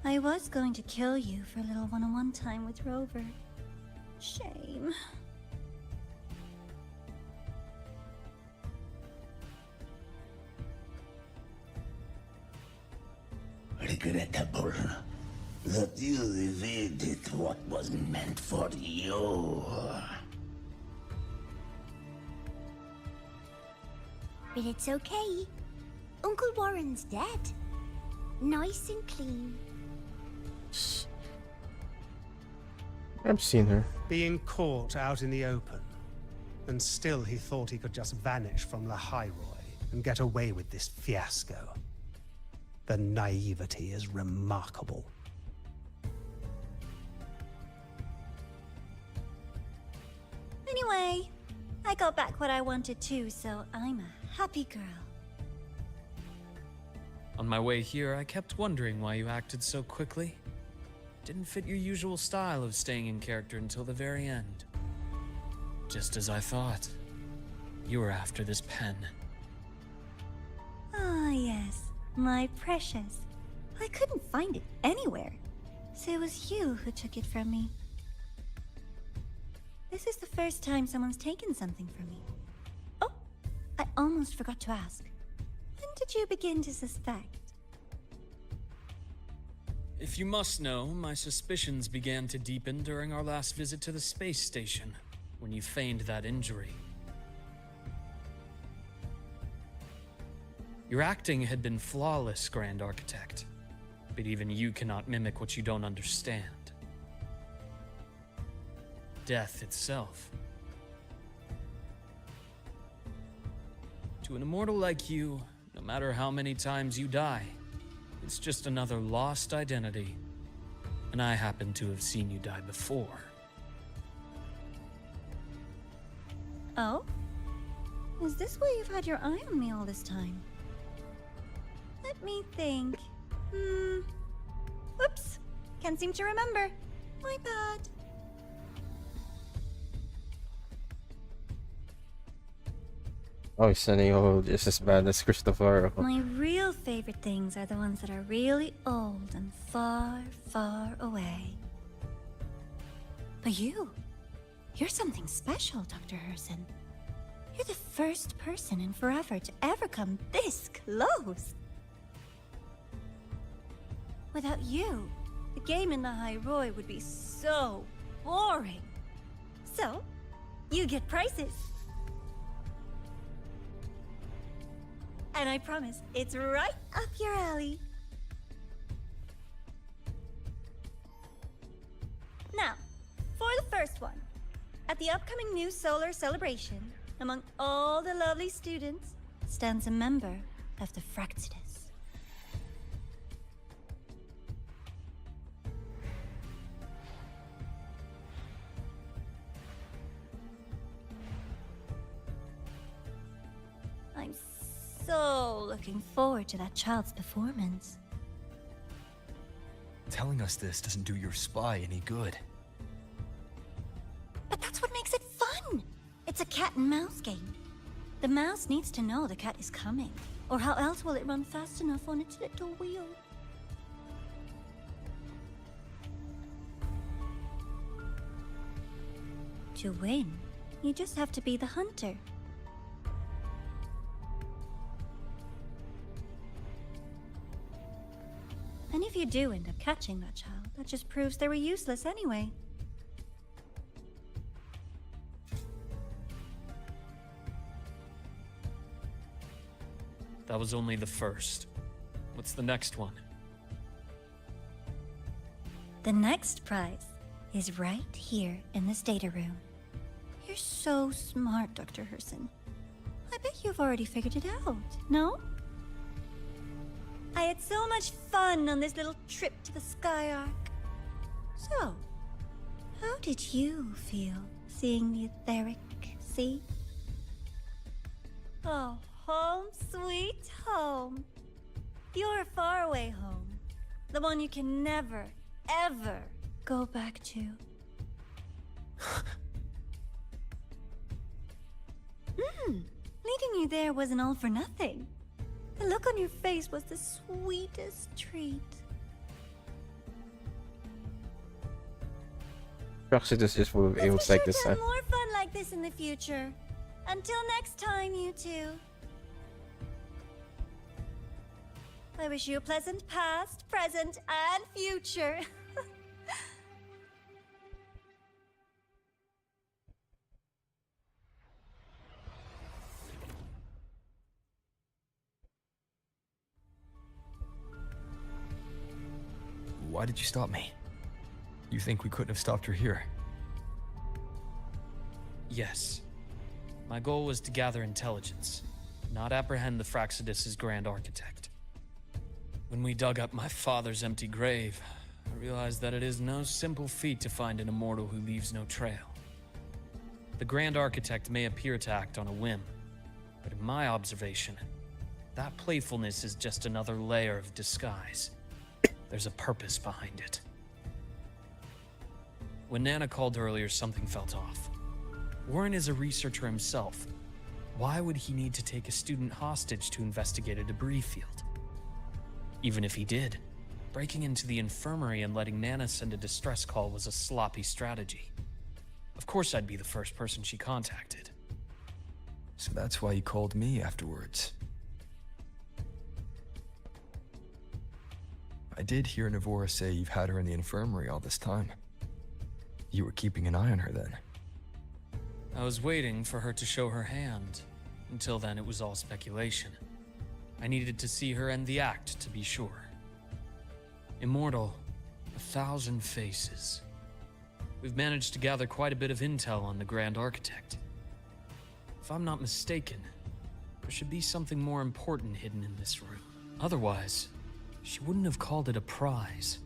D: I was going to kill you for a little one-on-one time with Rover. Shame.
O: Regrettable that you evaded what was meant for you.
P: But it's okay. Uncle Warren's dead. Nice and clean.
H: I've seen her.
L: Being caught out in the open. And still he thought he could just vanish from La Hyroi and get away with this fiasco. The naivety is remarkable.
D: Anyway, I got back what I wanted too, so I'm a happy girl.
E: On my way here, I kept wondering why you acted so quickly. Didn't fit your usual style of staying in character until the very end. Just as I thought. You were after this pen.
D: Ah, yes, my precious. I couldn't find it anywhere, so it was you who took it from me. This is the first time someone's taken something from me. Oh, I almost forgot to ask. When did you begin to suspect?
E: If you must know, my suspicions began to deepen during our last visit to the space station, when you feigned that injury. Your acting had been flawless, Grand Architect, but even you cannot mimic what you don't understand. Death itself. To an immortal like you, no matter how many times you die, it's just another lost identity. And I happen to have seen you die before.
D: Oh? Is this why you've had your eye on me all this time? Let me think. Whoops. Can't seem to remember. My bad.
H: Oh, Sunny, oh, just as bad as Christopher.
D: My real favorite things are the ones that are really old and far, far away. But you're something special, Dr. Herson. You're the first person in forever to ever come this close. Without you, the game in the Hyroi would be so boring. So, you get prizes. And I promise, it's right up your alley. Now, for the first one. At the upcoming new solar celebration, among all the lovely students, stands a member of the Fractidus. I'm so looking forward to that child's performance.
C: Telling us this doesn't do your spy any good.
D: But that's what makes it fun! It's a cat and mouse game. The mouse needs to know the cat is coming, or how else will it run fast enough on its little wheel? To win, you just have to be the hunter. And if you do end up catching that child, that just proves they were useless anyway.
E: That was only the first. What's the next one?
D: The next prize is right here in this data room. You're so smart, Dr. Herson. I bet you've already figured it out, no? I had so much fun on this little trip to the Sky Arc. So, how did you feel seeing the etheric sea? Oh, home sweet home. Your faraway home. The one you can never, ever go back to. Leading you there wasn't all for nothing. The look on your face was the sweetest treat.
H: Fractidus is full of aims like this, huh?
D: More fun like this in the future. Until next time, you two. I wish you a pleasant past, present, and future.
C: Why did you stop me? You think we couldn't have stopped her here?
E: Yes. My goal was to gather intelligence, not apprehend the Fraxidus' Grand Architect. When we dug up my father's empty grave, I realized that it is no simple feat to find an immortal who leaves no trail. The Grand Architect may appear to act on a whim, but in my observation, that playfulness is just another layer of disguise. There's a purpose behind it. When Nana called earlier, something felt off. Warren is a researcher himself. Why would he need to take a student hostage to investigate a debris field? Even if he did, breaking into the infirmary and letting Nana send a distress call was a sloppy strategy. Of course I'd be the first person she contacted.
C: So that's why you called me afterwards. I did hear Navora say you've had her in the infirmary all this time. You were keeping an eye on her then.
E: I was waiting for her to show her hand. Until then, it was all speculation. I needed to see her end the act to be sure. Immortal, 1,000 faces. We've managed to gather quite a bit of intel on the Grand Architect. If I'm not mistaken, there should be something more important hidden in this room. Otherwise, she wouldn't have called it a prize.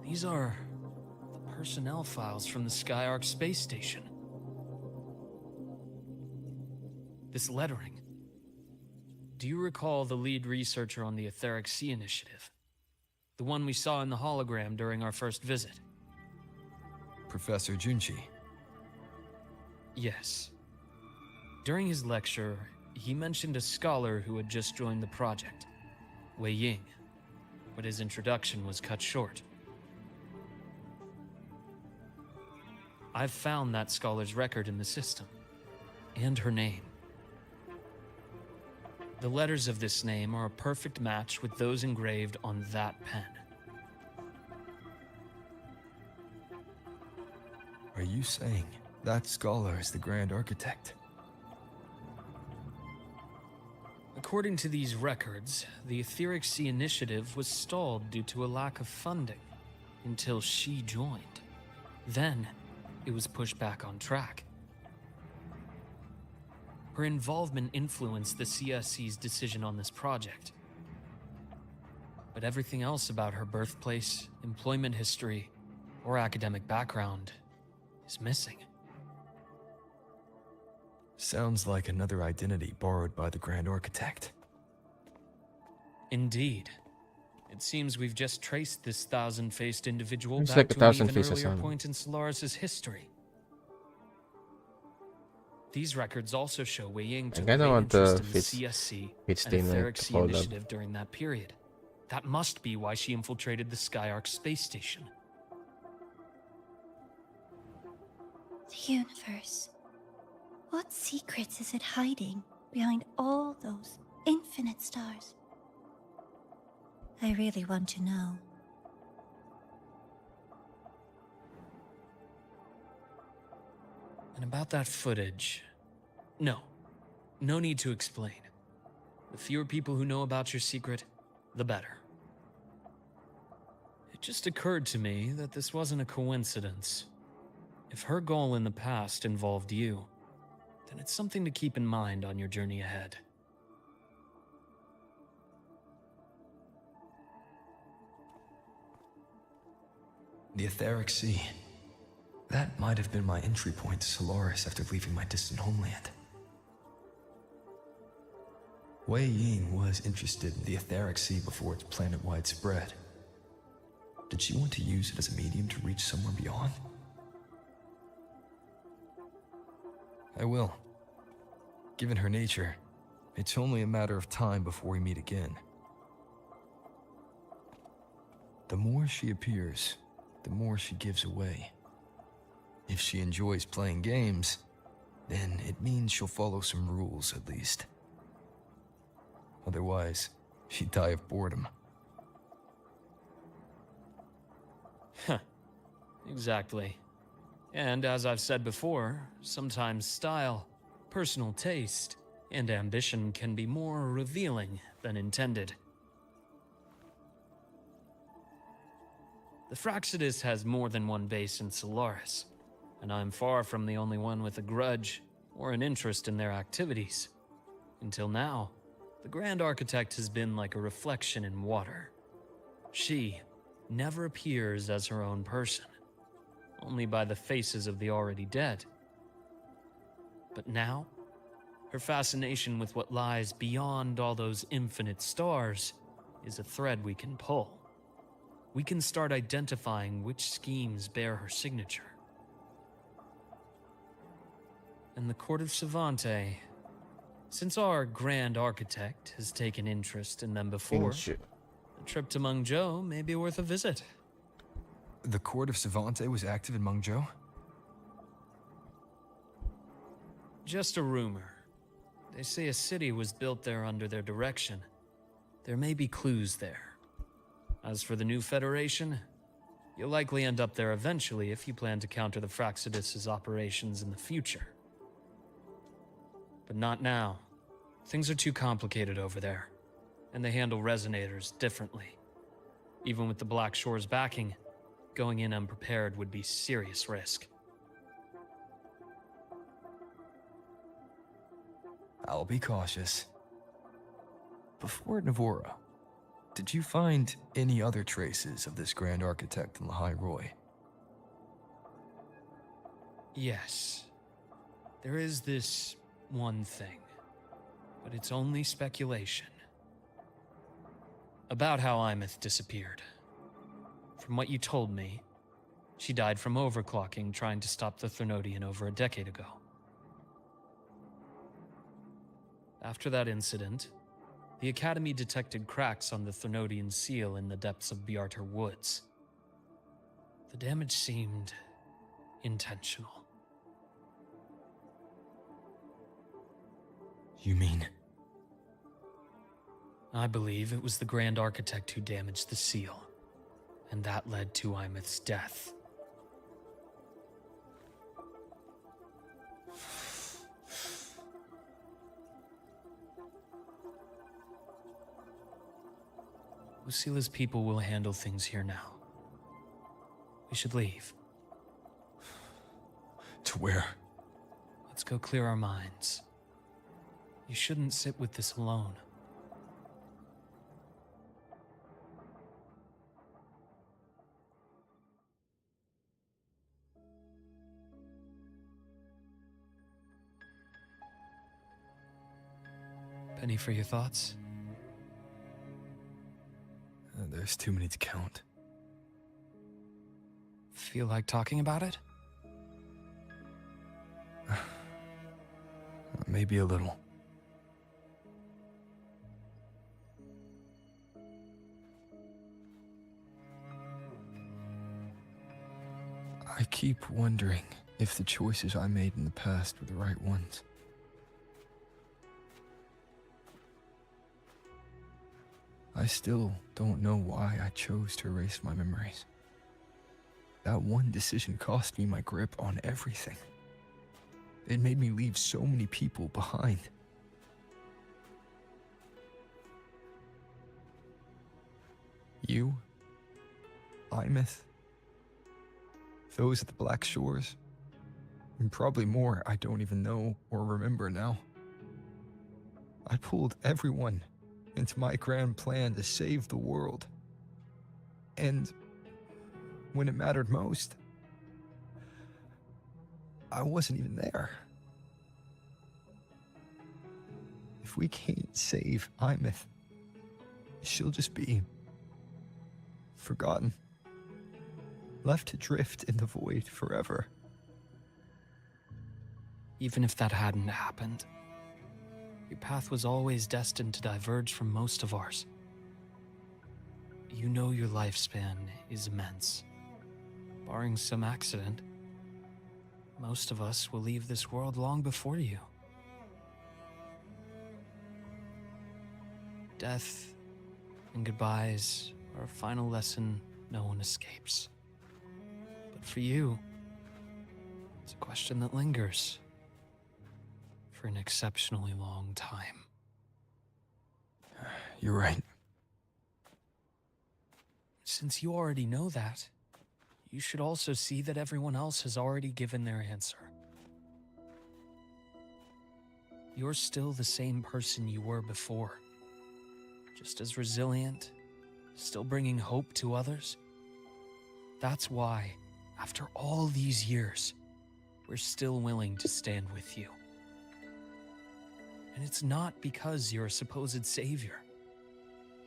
E: These are the personnel files from the Skyark space station. This lettering. Do you recall the lead researcher on the Etheric Sea Initiative? The one we saw in the hologram during our first visit?
C: Professor Junchi.
E: Yes. During his lecture, he mentioned a scholar who had just joined the project, Wei Ying, but his introduction was cut short. I've found that scholar's record in the system, and her name. The letters of this name are a perfect match with those engraved on that pen.
C: Are you saying that scholar is the Grand Architect?
E: According to these records, the Etheric Sea Initiative was stalled due to a lack of funding until she joined. Then, it was pushed back on track. Her involvement influenced the CSC's decision on this project. But everything else about her birthplace, employment history, or academic background is missing.
C: Sounds like another identity borrowed by the Grand Architect.
E: Indeed. It seems we've just traced this 1,000-faced individual
H: It's
E: back
H: like
E: to an
H: 1,000
E: even
H: faces
E: earlier
H: on.
E: point in Solaris' history. These records also show Wei Ying took
H: kinda
E: great
H: want the
E: interest in the
H: face-
E: CSC
H: face
E: and
H: statement
E: Etheric
H: to
E: Sea
H: follow up.
E: Initiative during that period. That must be why she infiltrated the Skyark space station.
D: The universe. What secrets is it hiding behind all those infinite stars? I really want to know.
E: And about that footage... No need to explain. The fewer people who know about your secret, the better. It just occurred to me that this wasn't a coincidence. If her goal in the past involved you, then it's something to keep in mind on your journey ahead.
C: The Etheric Sea. That might have been my entry point to Solaris after leaving my distant homeland. Wei Ying was interested in the Etheric Sea before its planet-wide spread. Did she want to use it as a medium to reach somewhere beyond? I will. Given her nature, it's only a matter of time before we meet again. The more she appears, the more she gives away. If she enjoys playing games, then it means she'll follow some rules at least. Otherwise, she'd die of boredom.
E: Huh. Exactly. And as I've said before, sometimes style, personal taste, and ambition can be more revealing than intended. The Fractsidus has more than one base in Solaris, and I'm far from the only one with a grudge or an interest in their activities. Until now, the Grand Architect has been like a reflection in water. She never appears as her own person, only by the faces of the already dead. But now, her fascination with what lies beyond all those infinite stars is a thread we can pull. We can start identifying which schemes bear her signature. And the Court of Savante, since our Grand Architect has taken interest in them before, a trip to Mengzhou may be worth a visit.
C: The Court of Savante was active in Mengzhou?
E: Just a rumor. They say a city was built there under their direction. There may be clues there. As for the new Federation, you'll likely end up there eventually if you plan to counter the Fractsidus' operations in the future. But not now. Things are too complicated over there, and they handle resonators differently. Even with the Black Shore's backing, going in unprepared would be serious risk.
C: I'll be cautious. Before Navora, did you find any other traces of this Grand Architect in Lahai Roy?
E: Yes. There is this one thing, but it's only speculation. About how Aemeath disappeared. From what you told me, she died from overclocking trying to stop the Threnodian over a decade ago. After that incident, the Academy detected cracks on the Threnodian seal in the depths of Biarter Woods. The damage seemed intentional.
C: You mean?
E: I believe it was the Grand Architect who damaged the seal, and that led to Aemeath's death. Lucilla's people will handle things here now. We should leave.
C: To where?
E: Let's go clear our minds. You shouldn't sit with this alone. Penny for your thoughts?
C: There's too many to count.
E: Feel like talking about it?
C: Maybe a little. I keep wondering if the choices I made in the past were the right ones. I still don't know why I chose to erase my memories. That one decision cost me my grip on everything. It made me leave so many people behind. You, Aemeath, those at the Black Shores, and probably more I don't even know or remember now. I pulled everyone into my grand plan to save the world. And when it mattered most, I wasn't even there. If we can't save Aemeath, she'll just be forgotten, left to drift in the void forever.
E: Even if that hadn't happened, your path was always destined to diverge from most of ours. You know your lifespan is immense.
I: barring some accident, most of us will leave this world long before you. Death and goodbyes are a final lesson no one escapes. But for you, it's a question that lingers for an exceptionally long time.
C: You're right.
I: Since you already know that, you should also see that everyone else has already given their answer. You're still the same person you were before. Just as resilient, still bringing hope to others. That's why, after all these years, we're still willing to stand with you. And it's not because you're a supposed savior.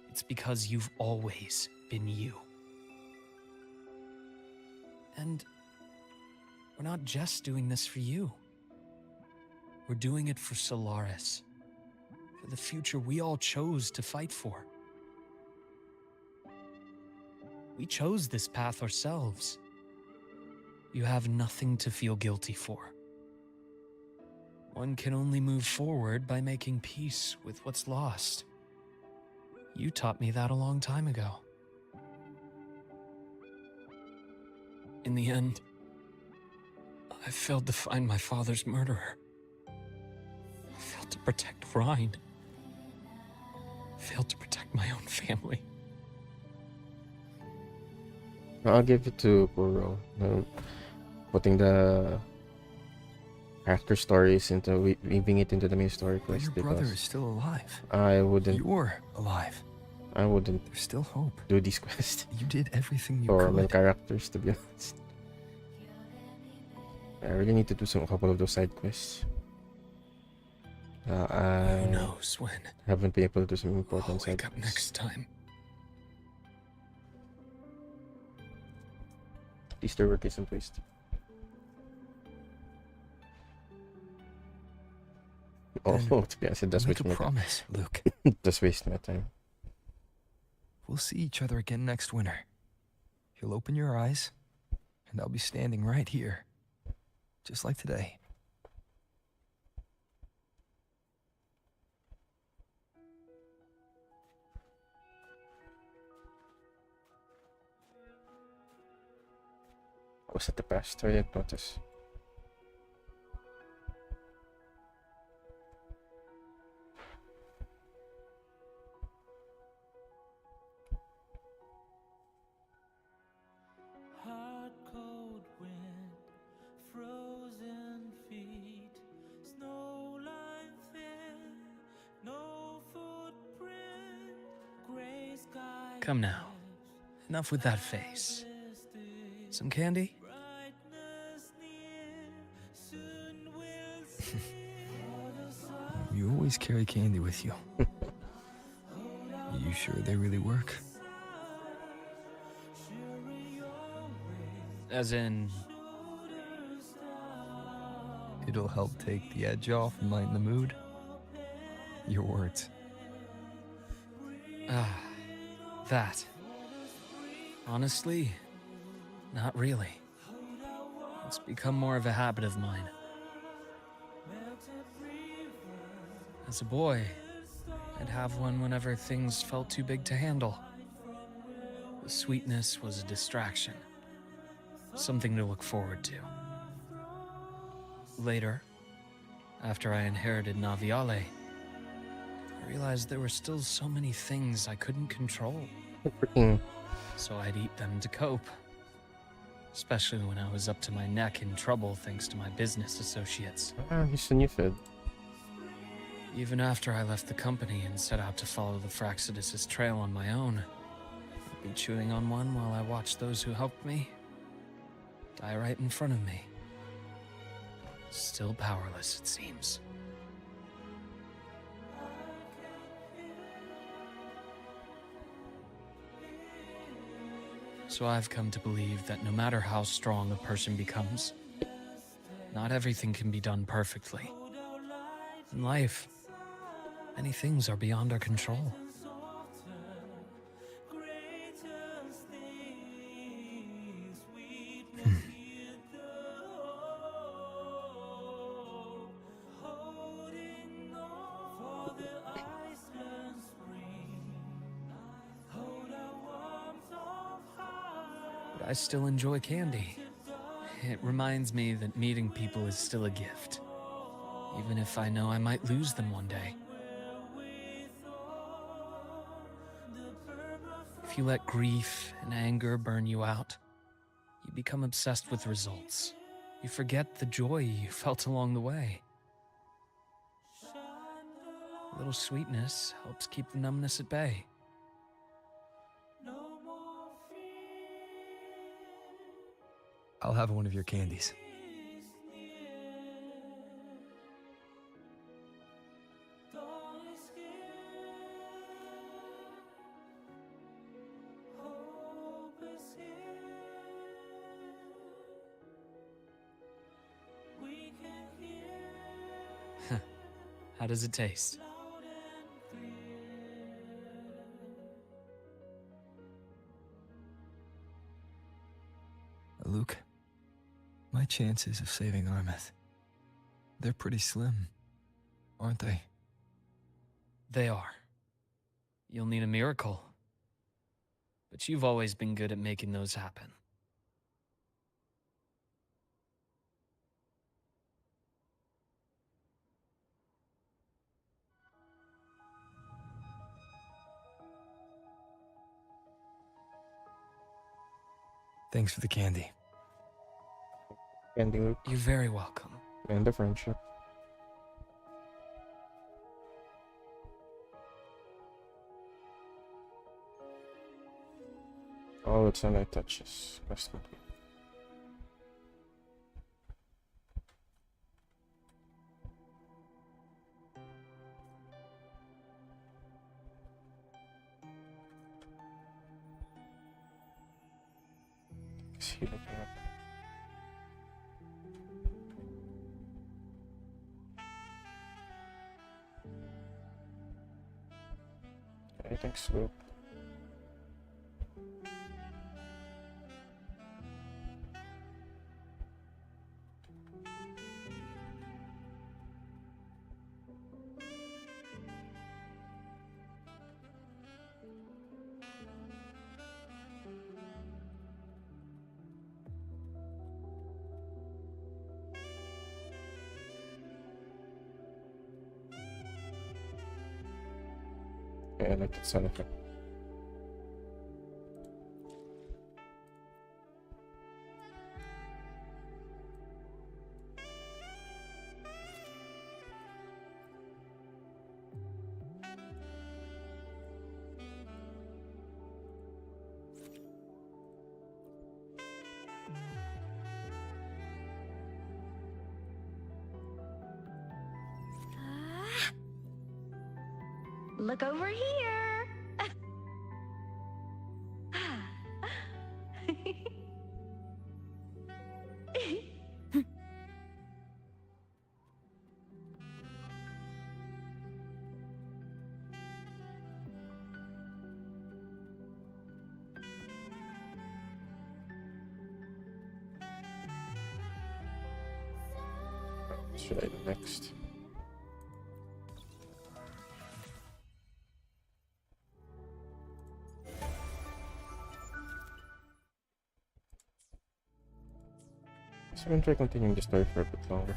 I: It's because you've always been you. And we're not just doing this for you. We're doing it for Solaris. For the future we all chose to fight for. We chose this path ourselves. You have nothing to feel guilty for. One can only move forward by making peace with what's lost. You taught me that a long time ago. In the end, I failed to find my father's murderer. I failed to protect Rhine. Failed to protect my own family.
H: I'll give it to Kuro. Putting the character stories into weaving it into the main story quest.
C: Your brother is still alive.
H: I wouldn't.
C: You're alive.
H: I wouldn't.
C: There's still hope.
H: Do these quests.
C: You did everything you
H: for
C: could.
H: main characters, to be honest. I really need to do a couple of those side quests.
I: Who knows when?
H: Haven't been able to do some important
I: I'll wake
H: side
I: up
H: quests.
I: next time.
H: At least there were some twist. Oh, to be honest, it does waste my time.
C: Promise, Luke.
H: It does waste my time.
C: We'll see each other again next winter. You'll open your eyes, and I'll be standing right here. Just like today.
H: Was it the past? I didn't notice.
Q: Hard cold wind, frozen feet, snowline thin, no footprint, gray sky.
I: Come now. Enough with that face. Some candy?
C: You always carry candy with you. You sure they really work?
I: As in...
C: It'll help take the edge off and lighten the mood? Your words.
I: That. Honestly, not really. It's become more of a habit of mine. As a boy, I'd have one whenever things felt too big to handle. The sweetness was a distraction. Something to look forward to. Later, after I inherited Naviale, I realized there were still so many things I couldn't control. So I'd eat them to cope. Especially when I was up to my neck in trouble thanks to my business associates.
H: He's a new fed.
I: Even after I left the company and set out to follow the Fraxidus' trail on my own, I'd be chewing on one while I watched those who helped me die right in front of me. Still powerless, it seems. So I've come to believe that no matter how strong a person becomes, not everything can be done perfectly. In life, many things are beyond our control. But I still enjoy candy. It reminds me that meeting people is still a gift, even if I know I might lose them one day. If you let grief and anger burn you out, you become obsessed with results. You forget the joy you felt along the way. A little sweetness helps keep the numbness at bay.
C: I'll have one of your candies.
I: How does it taste?
C: Luke, my chances of saving Aemeath, they're pretty slim, aren't they?
I: They are. You'll need a miracle. But you've always been good at making those happen.
C: Thanks for the candy.
H: Candy, Luke.
I: You're very welcome.
H: And the friendship. Oh, it's a light touches. Quest complete. Is he looking up? Okay, thanks, Luke. Okay, I like that sound effect.
P: Look over here.
H: What should I do next? So I'm gonna try continuing the story for a bit longer.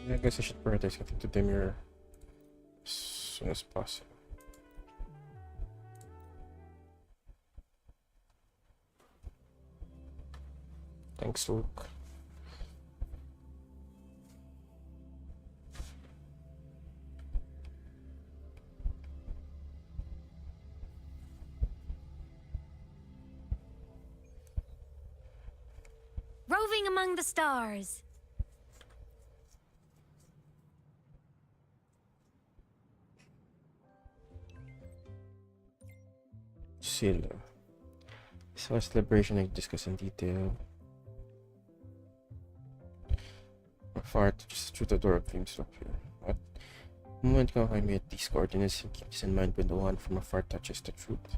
H: I guess I should prioritize getting to Dimmr as soon as possible. Thanks, Luke.
A: Roving among the stars.
H: Lucilla. This was liberation I discussed in detail. Far to just through the door of dreams up here. What? The moment you find me at these coordinates and keep this in mind when the one from afar touches the truth.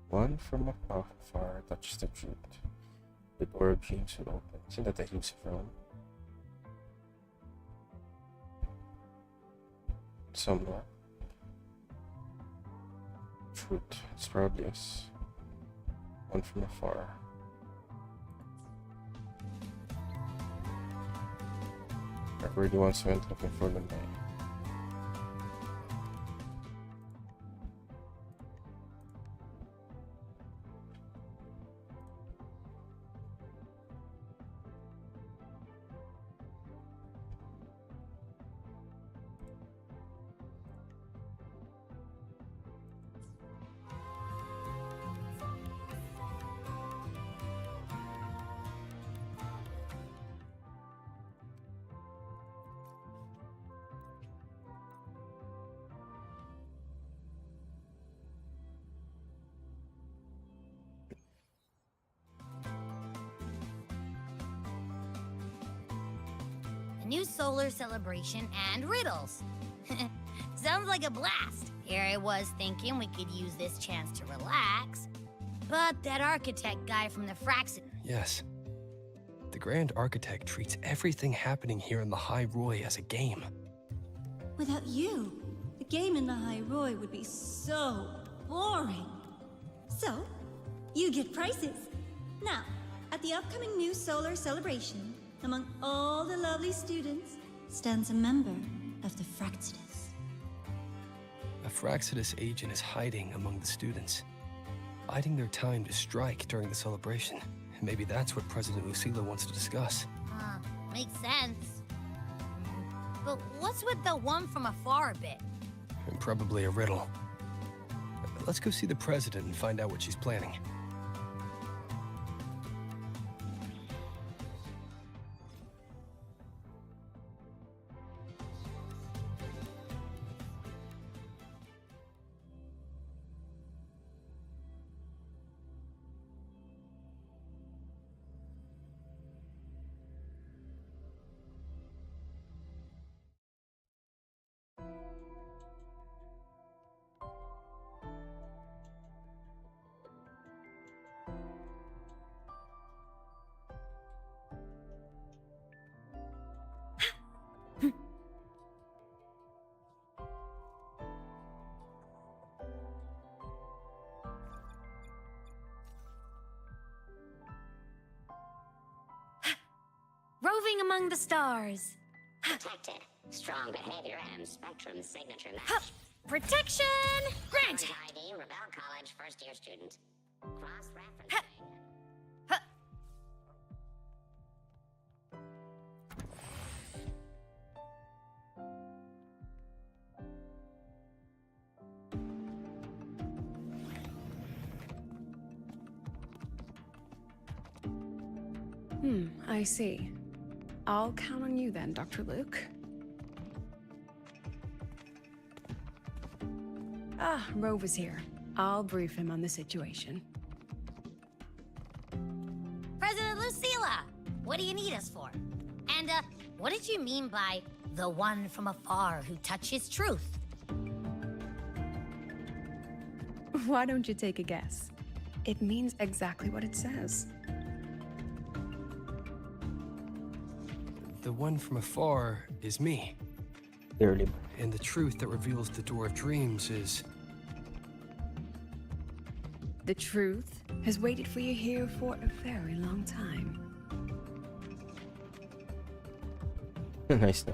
H: One from afar touches the truth. The door of dreams will open. Isn't that the Illusive Realm? Somewhere. Truth. It's probably us. One from afar. I really once went looking for the night.
P: New solar celebration and riddles. Sounds like a blast. Here I was thinking we could use this chance to relax. But that architect guy from the Fraxit...
C: Yes. The Grand Architect treats everything happening here in the High Roy as a game.
D: Without you, the game in the High Roy would be so boring. So, you get prizes. Now, at the upcoming new solar celebration, among all the lovely students, stands a member of the Fraxidus.
C: A Fraxidus agent is hiding among the students, biding their time to strike during the celebration. Maybe that's what President Lucilla wants to discuss.
P: Makes sense. But what's with the one from afar bit?
C: And probably a riddle. Let's go see the president and find out what she's planning.
A: Roving among the stars.
R: Detected. Strong behavior and spectrum signature match.
A: Protection granted.
R: ID, Rebel College, first-year student. Cross-referencing.
M: I see. I'll count on you then, Dr. Luke. Rover's here. I'll brief him on the situation.
P: President Lucilla! What do you need us for? And, what did you mean by the one from afar who touches truth?
M: Why don't you take a guess? It means exactly what it says.
C: The one from afar is me.
H: Clearly.
C: And the truth that reveals the Door of Dreams is...
M: The truth has waited for you here for a very long time.
H: Nice na.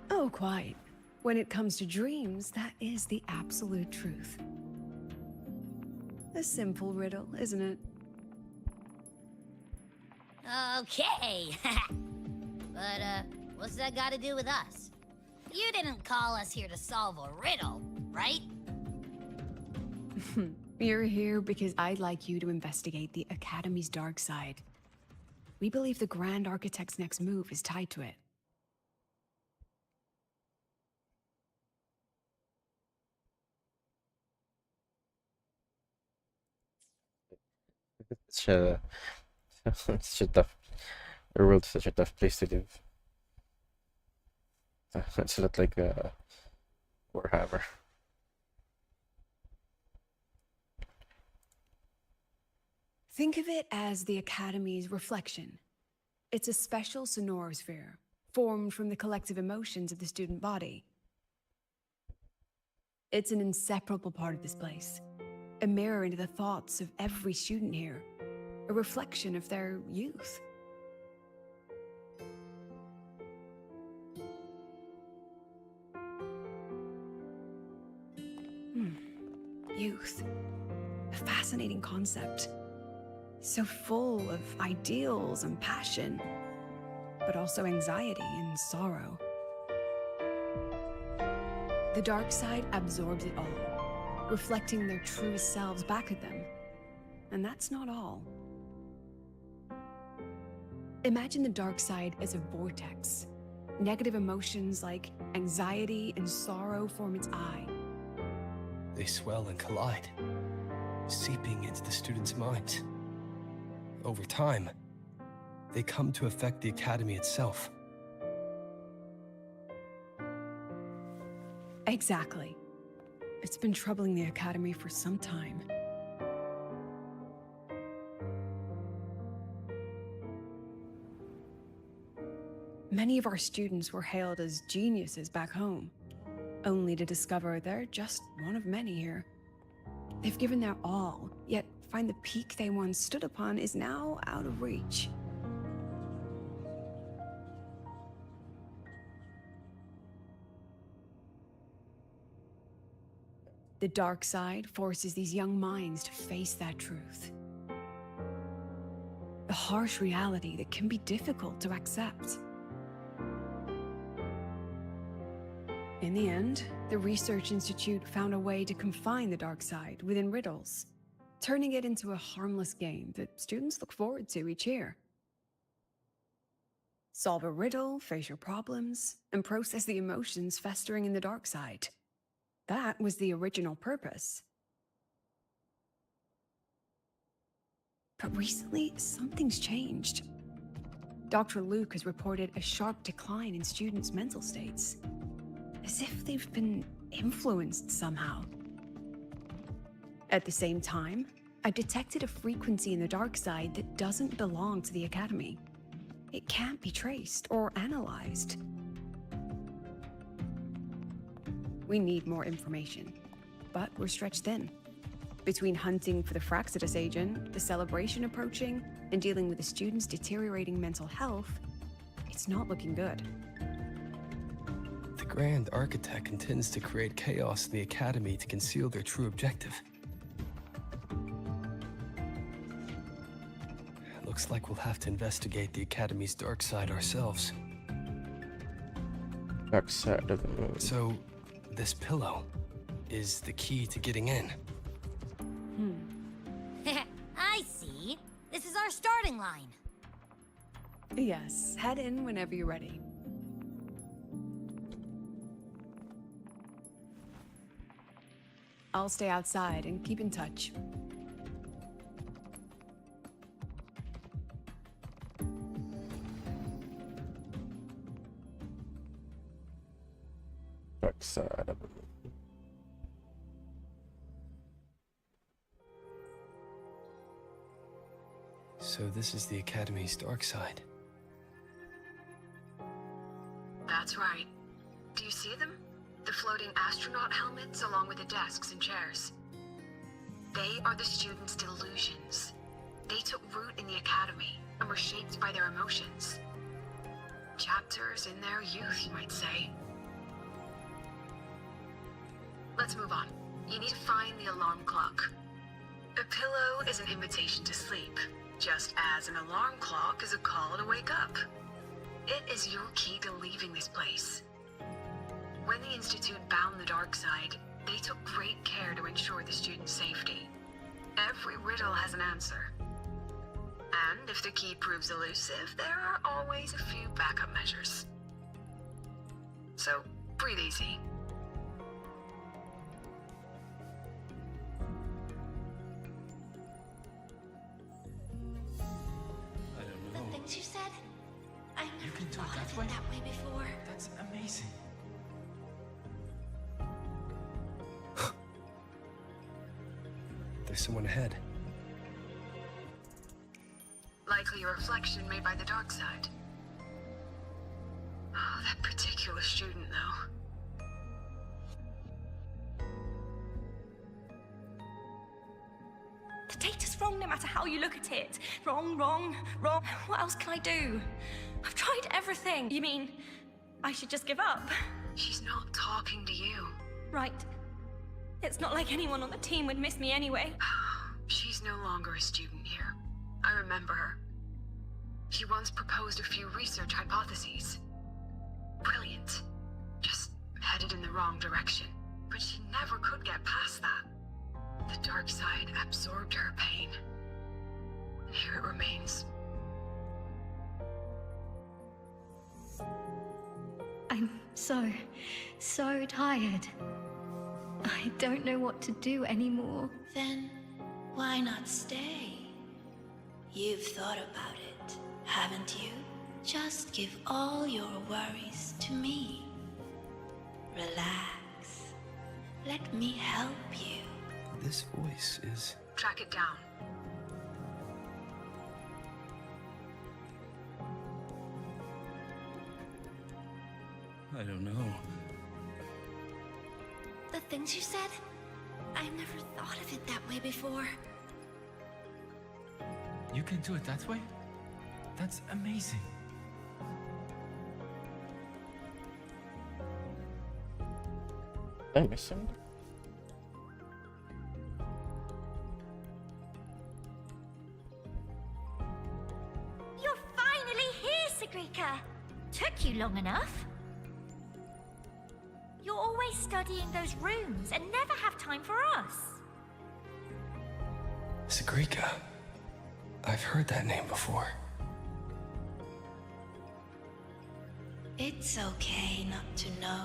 M: Oh, quite. When it comes to dreams, that is the absolute truth. A simple riddle, isn't it?
P: Okay. But, what's that got to do with us? You didn't call us here to solve a riddle, right?
M: You're here because I'd like you to investigate the Academy's dark side. We believe the Grand Architect's next move is tied to it.
H: Such a such a tough. The world's such a tough place to live. It's not like Warhammer.
M: Think of it as the Academy's reflection. It's a special sonorosphere, formed from the collective emotions of the student body. It's an inseparable part of this place, a mirror into the thoughts of every student here, a reflection of their youth. Youth. A fascinating concept. So full of ideals and passion, but also anxiety and sorrow. The dark side absorbs it all, reflecting their truest selves back at them. And that's not all. Imagine the dark side as a vortex. Negative emotions like anxiety and sorrow form its eye.
C: They swell and collide, seeping into the students' minds. Over time, they come to affect the Academy itself.
M: Exactly. It's been troubling the Academy for some time. Many of our students were hailed as geniuses back home, only to discover they're just one of many here. They've given their all, yet find the peak they once stood upon is now out of reach. The dark side forces these young minds to face that truth. A harsh reality that can be difficult to accept. In the end, the Research Institute found a way to confine the dark side within riddles, turning it into a harmless game that students look forward to each year. Solve a riddle, face your problems, and process the emotions festering in the dark side. That was the original purpose. But recently, something's changed. Dr. Luke has reported a sharp decline in students' mental states, as if they've been influenced somehow. At the same time, I've detected a frequency in the dark side that doesn't belong to the Academy. It can't be traced or analyzed. We need more information, but we're stretched thin. Between hunting for the Fraxidus agent, the celebration approaching, and dealing with the students' deteriorating mental health, it's not looking good.
C: The Grand Architect intends to create chaos in the Academy to conceal their true objective. Looks like we'll have to investigate the Academy's dark side ourselves.
H: Dark side of the moon.
C: So, this pillow is the key to getting in.
P: I see. This is our starting line.
M: Yes, head in whenever you're ready. I'll stay outside and keep in touch.
H: Dark side of the moon.
C: So this is the Academy's dark side.
J: That's right. Do you see them? The floating astronaut helmets along with the desks and chairs. They are the students' delusions. They took root in the Academy, and were shaped by their emotions. Chapters in their youth, you might say. Let's move on. You need to find the alarm clock. A pillow is an invitation to sleep, just as an alarm clock is a call to wake up. It is your key to leaving this place. When the Institute bound the dark side, they took great care to ensure the student's safety. Every riddle has an answer. And if the key proves elusive, there are always a few backup measures. So, breathe easy.
K: I don't know.
F: The things you said, I
K: You
F: never
K: can do it
F: thought
K: that
F: of
K: way?
F: it that way before.
K: That's amazing.
C: There's someone ahead.
J: Likely a reflection made by the dark side. Oh, that particular student, though.
F: The data's wrong no matter how you look at it. Wrong, wrong, wrong. What else can I do? I've tried everything. You mean I should just give up?
J: She's not talking to you.
F: Right. It's not like anyone on the team would miss me anyway.
J: She's no longer a student here. I remember her. She once proposed a few research hypotheses. Brilliant. Just headed in the wrong direction. But she never could get past that. The dark side absorbed her pain. And here it remains.
S: I'm so tired. I don't know what to do anymore.
F: Then why not stay? You've thought about it, haven't you? Just give all your worries to me. Relax. Let me help you.
C: This voice is...
J: Track it down.
K: I don't know.
F: The things you said, I never thought of it that way before.
K: You can do it that way? That's amazing.
H: Did I miss him?
P: You're finally here, Sagrika! Took you long enough. You're always studying those runes and never have time for us.
C: Sagrika. I've heard that name before.
F: It's okay not to know.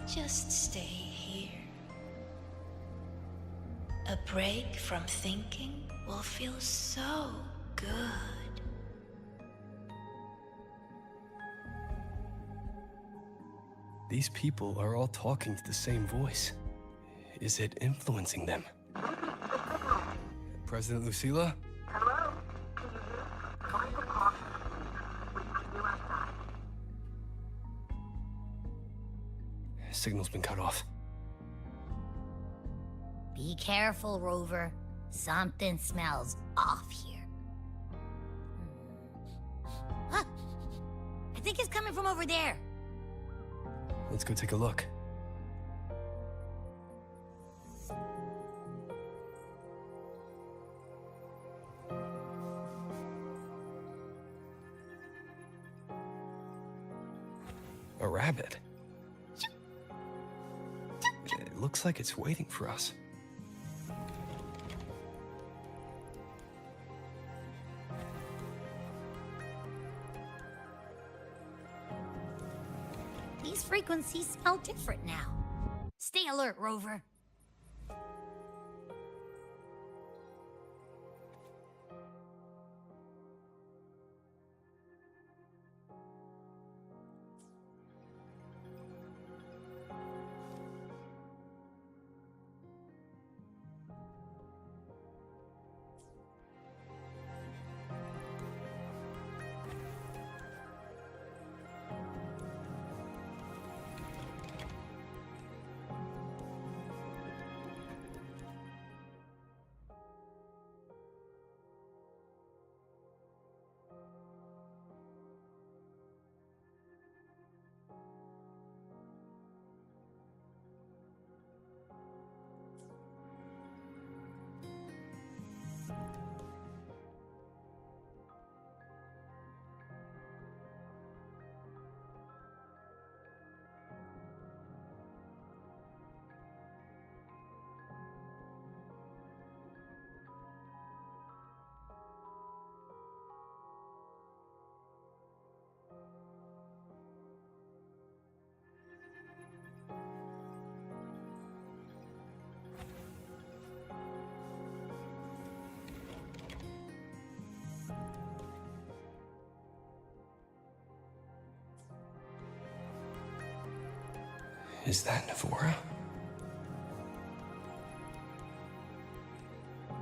F: Just stay here. A break from thinking will feel so good.
C: These people are all talking to the same voice. Is it influencing them? President Lucilla?
B: Hello? Can you hear? Find the clock. We can you outside.
C: Signal's been cut off.
P: Be careful, Rover. Something smells off here. Huh. I think it's coming from over there.
C: Let's go take a look. A rabbit. It looks like it's waiting for us.
P: These frequencies smell different now. Stay alert, Rover.
C: Is that Navora?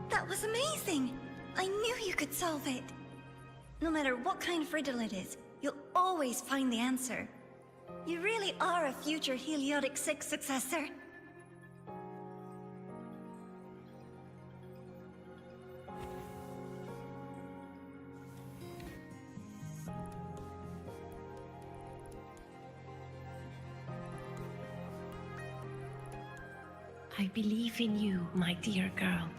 D: That was amazing! I knew you could solve it. No matter what kind of riddle it is, you'll always find the answer. You really are a future Heliotic 6 successor.
F: I believe in you, my dear girl.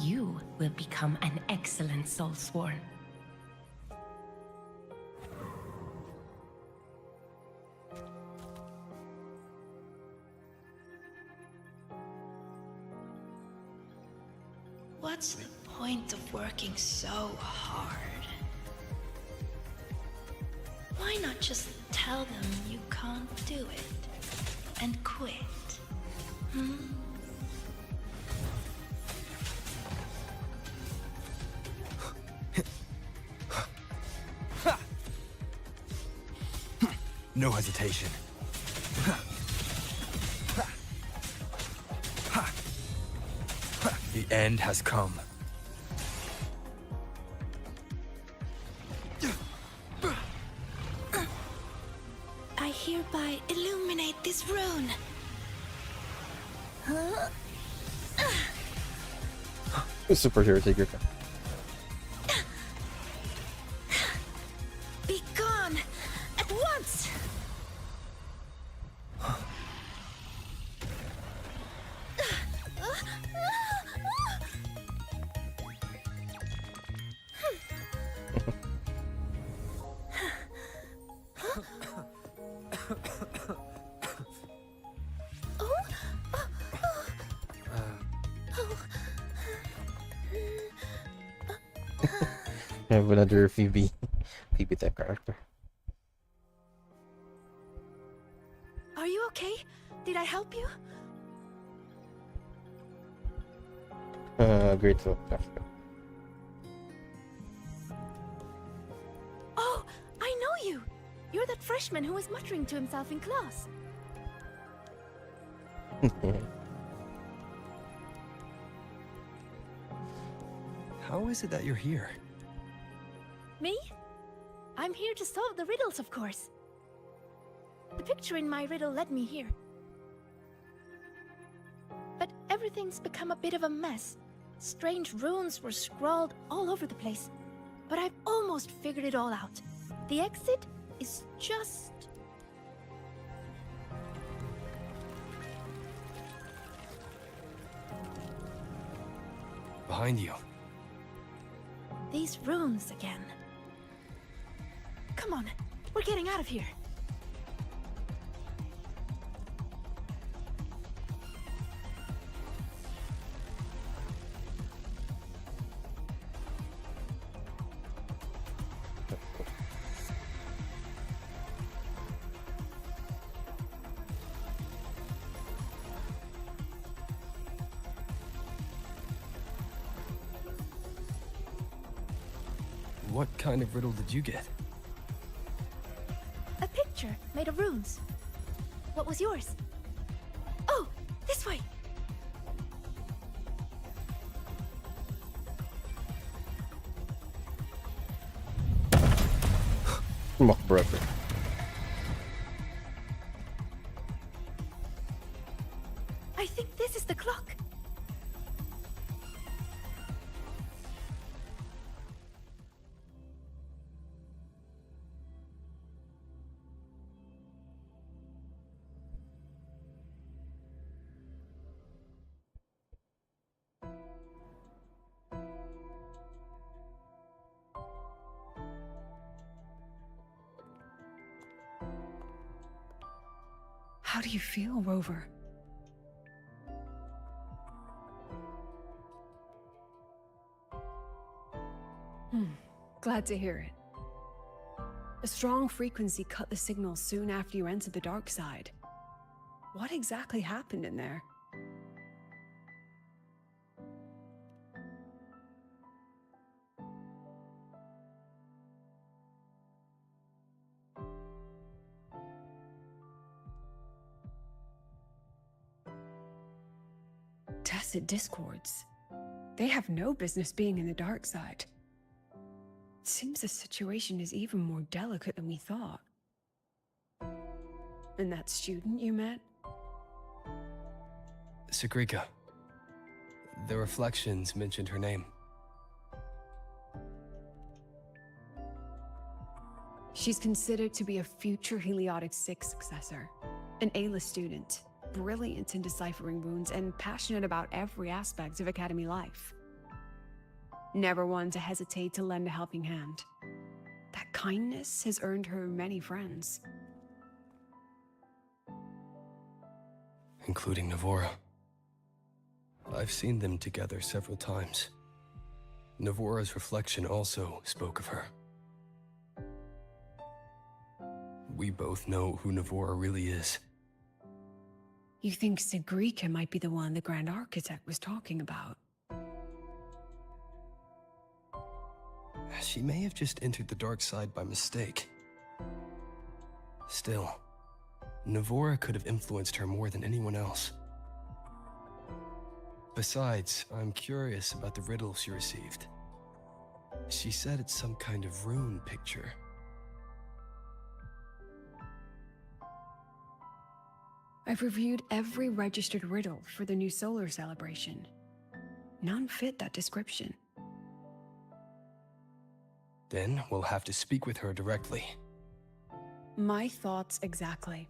F: You will become an excellent soulsworn.
T: What's the point of working so hard? Why not just tell them you can't do it and quit? Hmm?
C: No hesitation. The end has come.
T: I hereby illuminate this rune.
H: Superhero, take your time.
T: Be gone at once.
H: I have another Phoebe type character.
F: Are you okay? Did I help you?
H: Great to Africa.
F: Oh, I know you! You're that freshman who was muttering to himself in class.
C: How is it that you're here?
F: Me? I'm here to solve the riddles, of course. The picture in my riddle led me here. But everything's become a bit of a mess. Strange runes were scrawled all over the place. But I've almost figured it all out. The exit is just...
C: Behind you.
F: These runes again. Come on, we're getting out of here.
C: What kind of riddle did you get?
F: A picture made of runes. What was yours? Oh, this way!
H: Mock brother.
F: I think this is the clock.
M: How do you feel, Rover? Glad to hear it. A strong frequency cut the signal soon after you entered the dark side. What exactly happened in there? illicit discords. They have no business being in the dark side. It seems the situation is even more delicate than we thought. And that student you met?
I: Sigrika. The reflections mentioned her name.
M: She's considered to be a future Heliotic 6 successor. An A-list student, brilliant in deciphering runes and passionate about every aspect of Academy life. Never one to hesitate to lend a helping hand. That kindness has earned her many friends.
I: Including Navora. I've seen them together several times. Navora's reflection also spoke of her. We both know who Navora really is.
M: You think Sigrika might be the one the Grand Architect was talking about?
I: She may have just entered the dark side by mistake. Still, Navora could have influenced her more than anyone else. Besides, I'm curious about the riddle she received. She said it's some kind of rune picture.
M: I've reviewed every registered riddle for the new solar celebration. None fit that description.
I: Then we'll have to speak with her directly.
M: My thoughts exactly.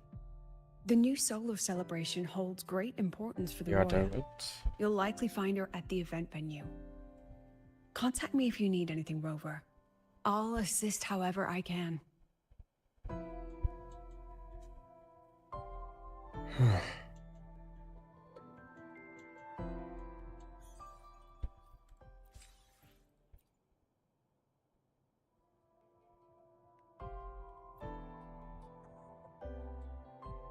M: The new solar celebration holds great importance for the
H: You are
M: Royal.
H: right.
M: You'll likely find her at the event venue. Contact me if you need anything, Rover. I'll assist however I can.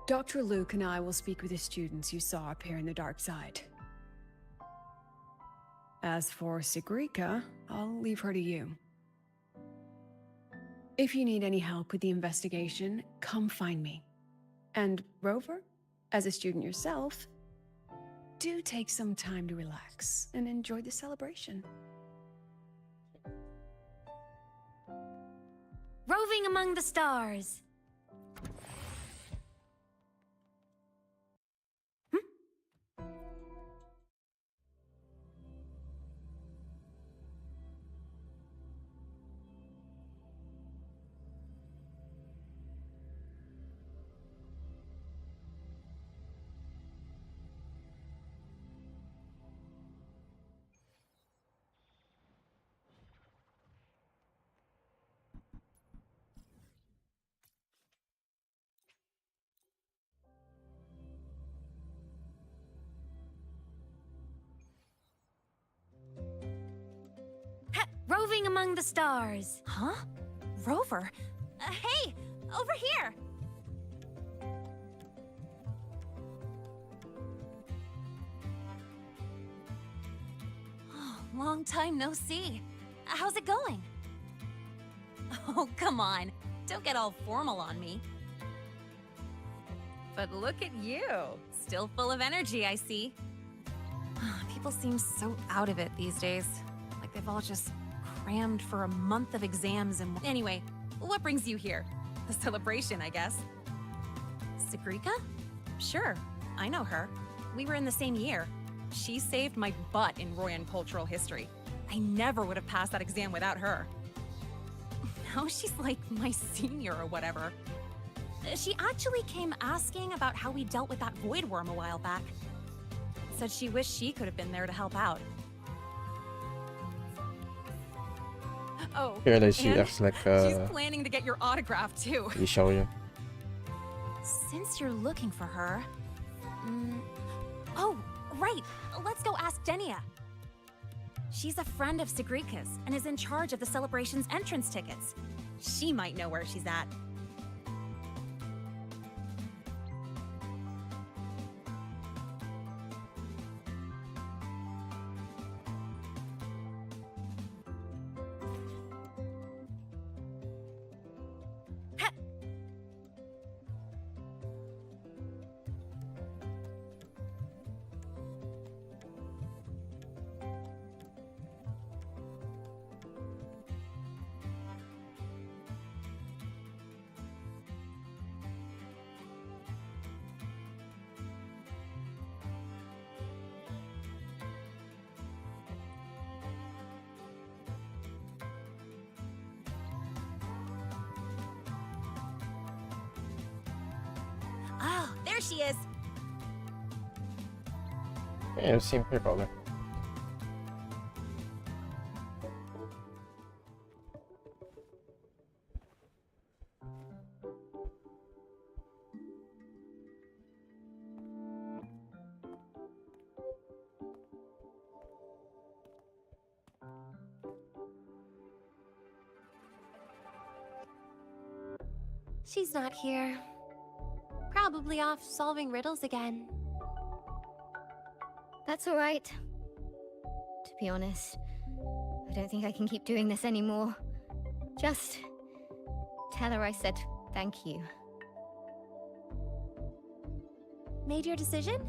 M: Dr. Luke and I will speak with the students you saw appear in the dark side. As for Sigrika, I'll leave her to you. If you need any help with the investigation, come find me. And Rover, as a student yourself, do take some time to relax and enjoy the celebration.
A: Roving among the stars. Roving among the stars.
U: Huh? Rover? Hey! Over here! Long time no see. How's it going? Oh, come on. Don't get all formal on me. But look at you. Still full of energy, I see. People seem so out of it these days. Like they've all just crammed for a month of exams and... Anyway, what brings you here? The celebration, I guess. Sigrika? Sure, I know her. We were in the same year. She saved my butt in Royan cultural history. I never would have passed that exam without her. Now she's like my senior or whatever. She actually came asking about how we dealt with that void worm a while back. Said she wished she could have been there to help out. Oh,
H: Here that she
U: and
H: acts like
U: she's planning to get your autograph too.
H: you show you.
U: Since you're looking for her... Oh, right! Let's go ask Denia. She's a friend of Sigrika's and is in charge of the celebration's entrance tickets. She might know where she's at. There she is.
H: Yeah, same here, brother.
G: She's not here. Probably off solving riddles again.
S: That's all right. To be honest, I don't think I can keep doing this anymore. Just tell her I said thank you.
G: Made your decision?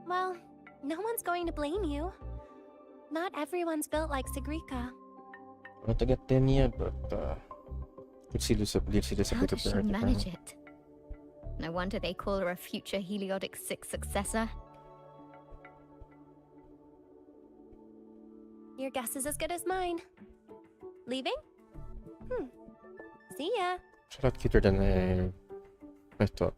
G: Well, no one's going to blame you. Not everyone's built like Sigrika.
H: I want to get Denia, but Lucilla's a
S: How
H: bit
S: does
H: of
S: she manage it? No wonder they call her a future Heliodic 6 successor.
G: Your guess is as good as mine. Leaving? See ya.
H: She's a lot cuter than I thought.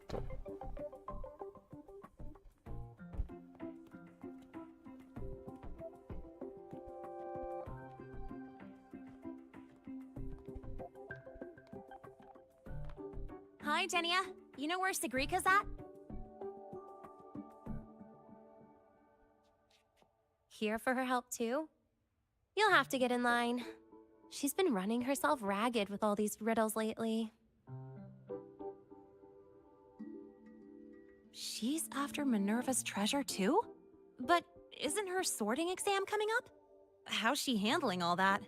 U: Hi, Denia. You know where Sigrika's at?
G: Here for her help too? You'll have to get in line. She's been running herself ragged with all these riddles lately.
U: She's after Minerva's treasure too? But isn't her sorting exam coming up? How's she handling all that?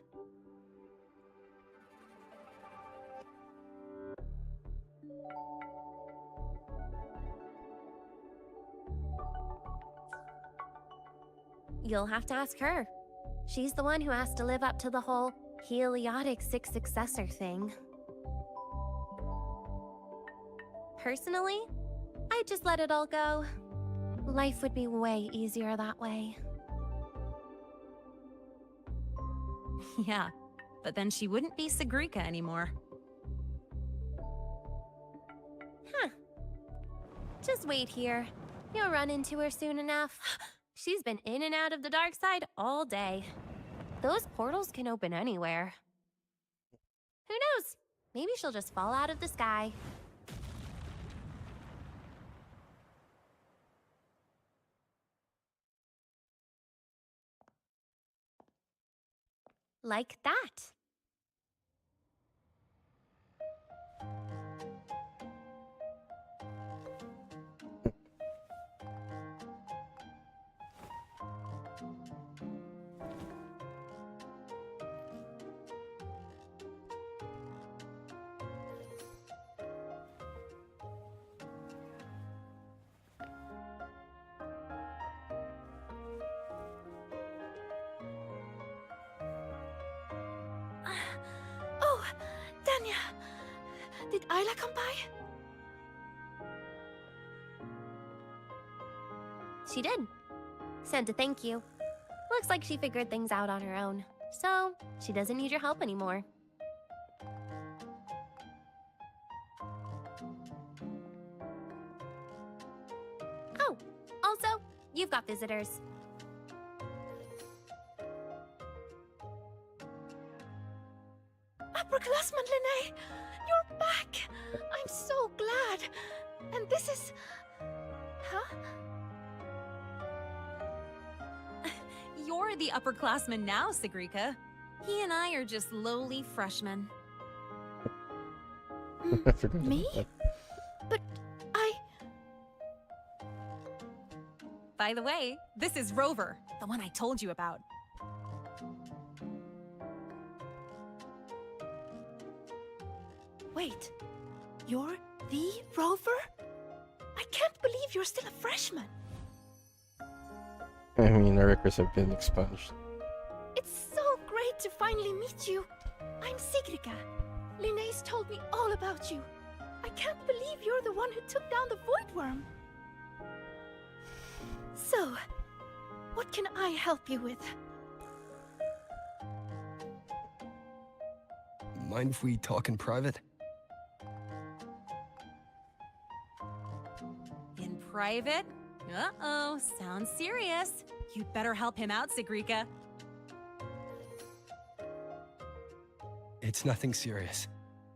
G: You'll have to ask her. She's the one who has to live up to the whole Heliodic 6 successor thing. Personally, I'd just let it all go. Life would be way easier that way.
U: Yeah, but then she wouldn't be Sigrika anymore.
G: Huh. Just wait here. You'll run into her soon enough. She's been in and out of the dark side all day. Those portals can open anywhere. Who knows? Maybe she'll just fall out of the sky. Like that.
F: Oh, Denia! Did Isla come by?
G: She did. Sent a thank you. Looks like she figured things out on her own. So, she doesn't need your help anymore. Oh, also, you've got visitors.
F: Upperclassman Linnae! You're back! I'm so glad! And this is... Huh?
U: You're the upperclassman now, Sigrika. He and I are just lowly freshmen.
H: I forgot
F: Me?
H: about that.
F: But I...
U: By the way, this is Rover, the one I told you about.
F: Wait, you're the Rover? I can't believe you're still a freshman.
H: I mean, our records have been expunged.
F: It's so great to finally meet you. I'm Sigrika. Linnaeus told me all about you. I can't believe you're the one who took down the Void Worm. So, what can I help you with?
C: Mind if we talk in private?
U: You private? Uh-oh, sounds serious. You'd better help him out, Sigrika.
C: It's nothing serious.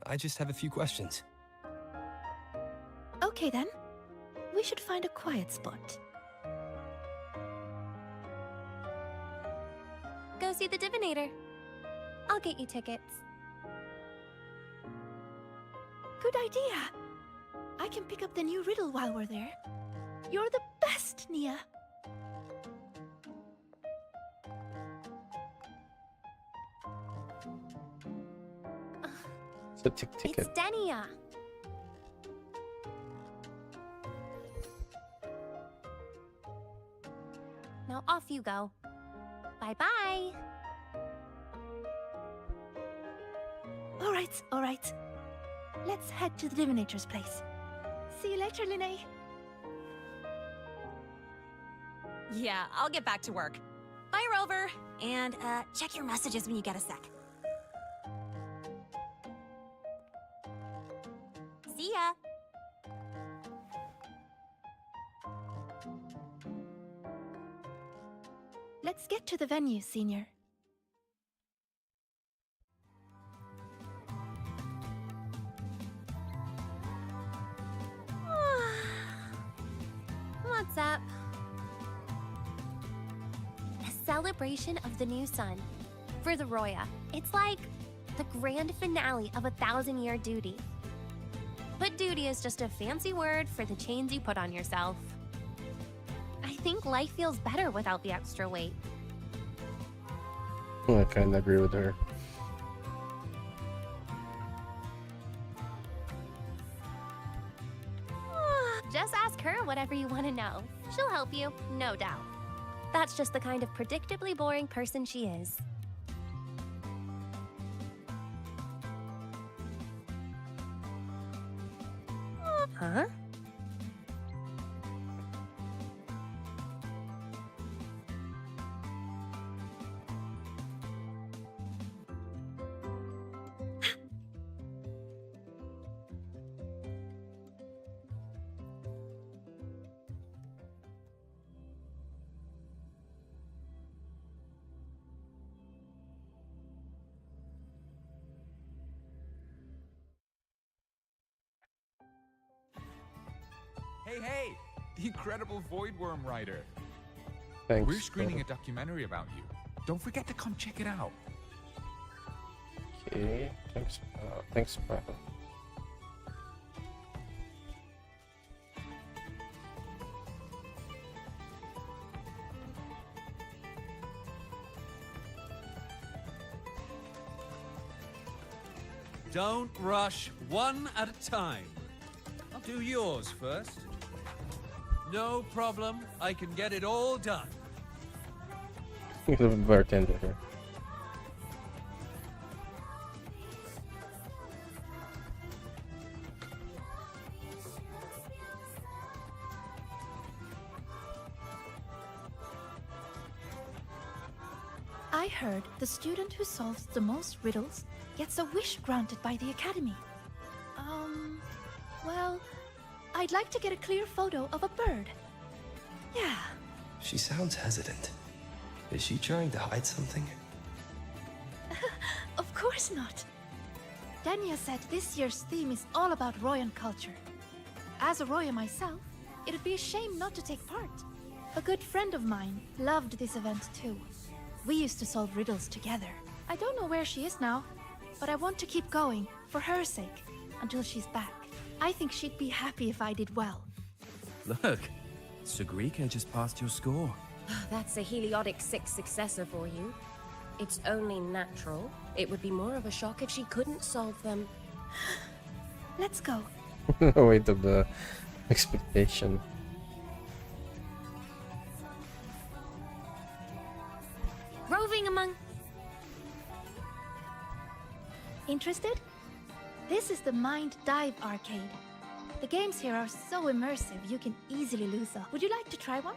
C: I just have a few questions.
F: Okay then. We should find a quiet spot.
G: Go see the divinator. I'll get you tickets.
F: Good idea. I can pick up the new riddle while we're there. You're the best, Nia.
H: It's a ticket.
G: It's Denia. Now off you go. Bye-bye.
F: All right. Let's head to the divinator's place. See you later, Linnae.
U: Yeah, I'll get back to work. Bye, Rover. And, check your messages when you get a sec.
G: See ya.
F: Let's get to the venue, Senior.
G: What's up? A celebration of the new sun. For the Roya. It's like the grand finale of a 1,000-year duty. But duty is just a fancy word for the chains you put on yourself. I think life feels better without the extra weight.
H: I kinda agree with her.
G: Just ask her whatever you want to know. She'll help you, no doubt. That's just the kind of predictably boring person she is. Huh?
N: Hey! The incredible Voidworm writer.
H: Thanks.
N: We're screening a documentary about you. Don't forget to come check it out.
H: Okay, thanks, brother.
K: Don't rush, one at a time. I'll do yours first. No problem, I can get it all done.
H: The bartender here.
F: I heard the student who solves the most riddles gets a wish granted by the Academy. Well, I'd like to get a clear photo of a bird. Yeah.
C: She sounds hesitant. Is she trying to hide something?
F: Of course not. Denia said this year's theme is all about Royan culture. As a Roya myself, it'd be a shame not to take part. A good friend of mine loved this event too. We used to solve riddles together. I don't know where she is now, but I want to keep going, for her sake, until she's back. I think she'd be happy if I did well.
K: Look, Sigrika just passed your score.
V: That's a Heliotic 6 successor for you. It's only natural. It would be more of a shock if she couldn't solve them.
F: Let's go.
H: Weight of the expectation.
G: Roving among...
F: Interested? This is the Mind Dive arcade. The games here are so immersive you can easily lose up. Would you like to try one?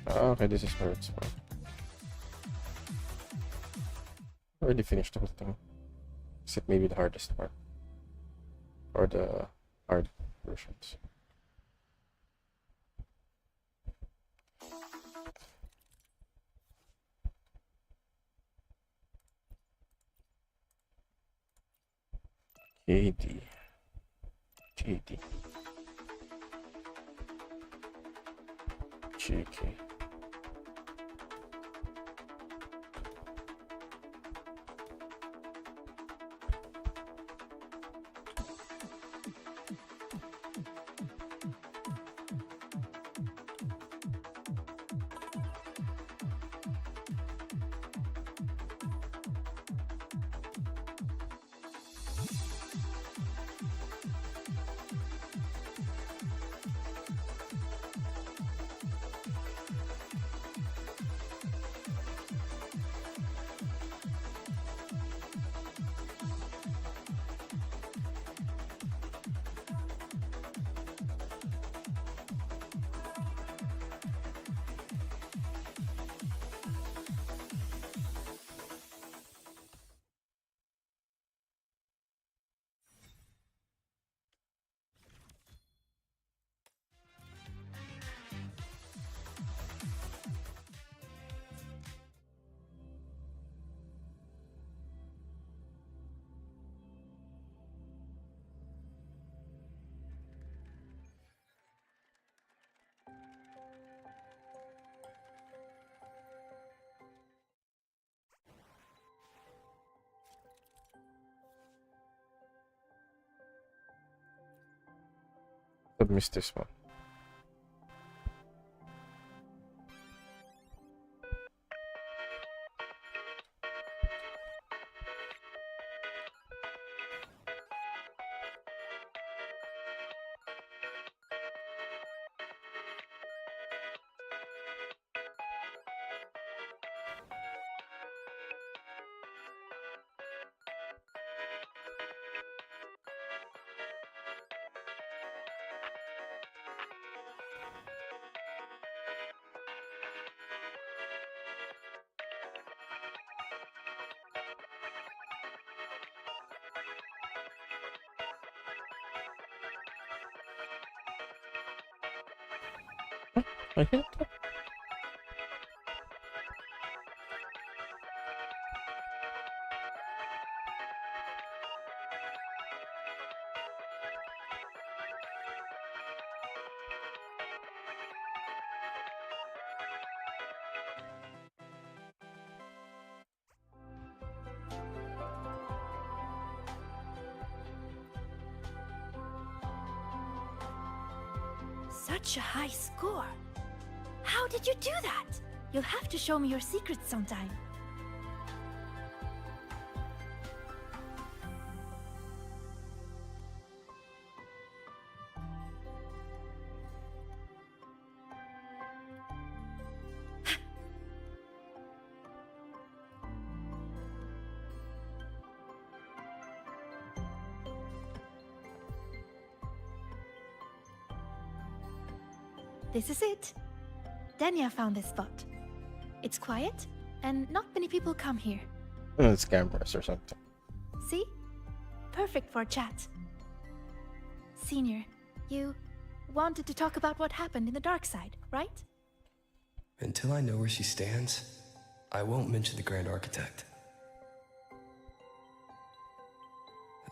H: Oh, okay, this is where it's from. Already finished the whole thing. Except maybe the hardest part. Or the hard versions. JD. JK. I've missed this one. I hit that.
F: Such a high score. How did you do that? You'll have to show me your secrets sometime. This is it. Denia found this spot. It's quiet, and not many people come here.
H: It's cameras or something.
F: See? Perfect for a chat. Senior, you wanted to talk about what happened in the dark side, right?
C: Until I know where she stands, I won't mention the Grand Architect.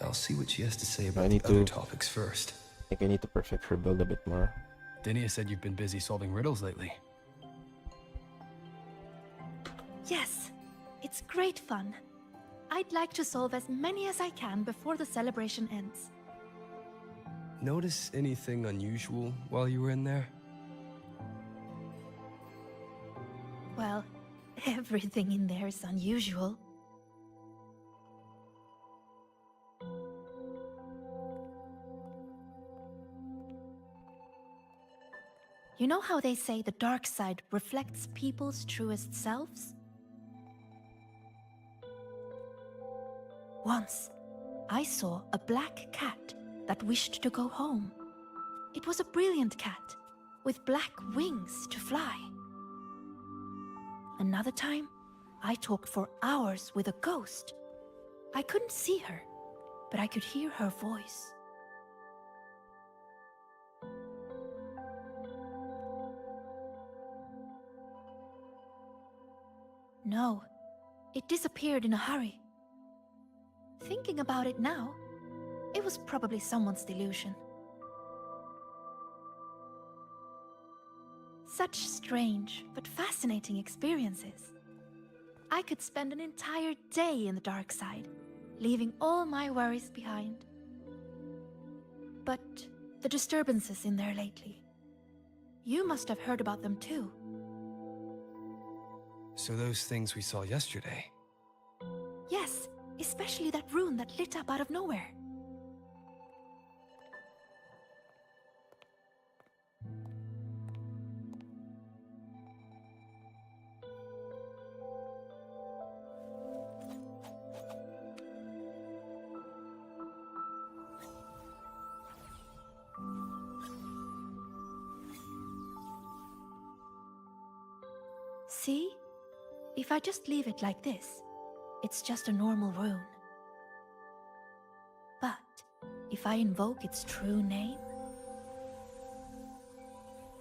C: I'll see what she has to say about the other topics first.
H: I think I need to perfect her build a bit more.
I: Denia said you've been busy solving riddles lately.
F: Yes, it's great fun. I'd like to solve as many as I can before the celebration ends.
C: Notice anything unusual while you were in there?
F: Well, everything in there is unusual. You know how they say the dark side reflects people's truest selves? Once, I saw a black cat that wished to go home. It was a brilliant cat, with black wings to fly. Another time, I talked for hours with a ghost. I couldn't see her, but I could hear her voice. No, it disappeared in a hurry. Thinking about it now, it was probably someone's delusion. Such strange but fascinating experiences. I could spend an entire day in the dark side, leaving all my worries behind. But the disturbances in there lately, you must have heard about them too.
C: So those things we saw yesterday.
F: Yes, especially that rune that lit up out of nowhere. See? If I just leave it like this, it's just a normal rune. But if I invoke its true name,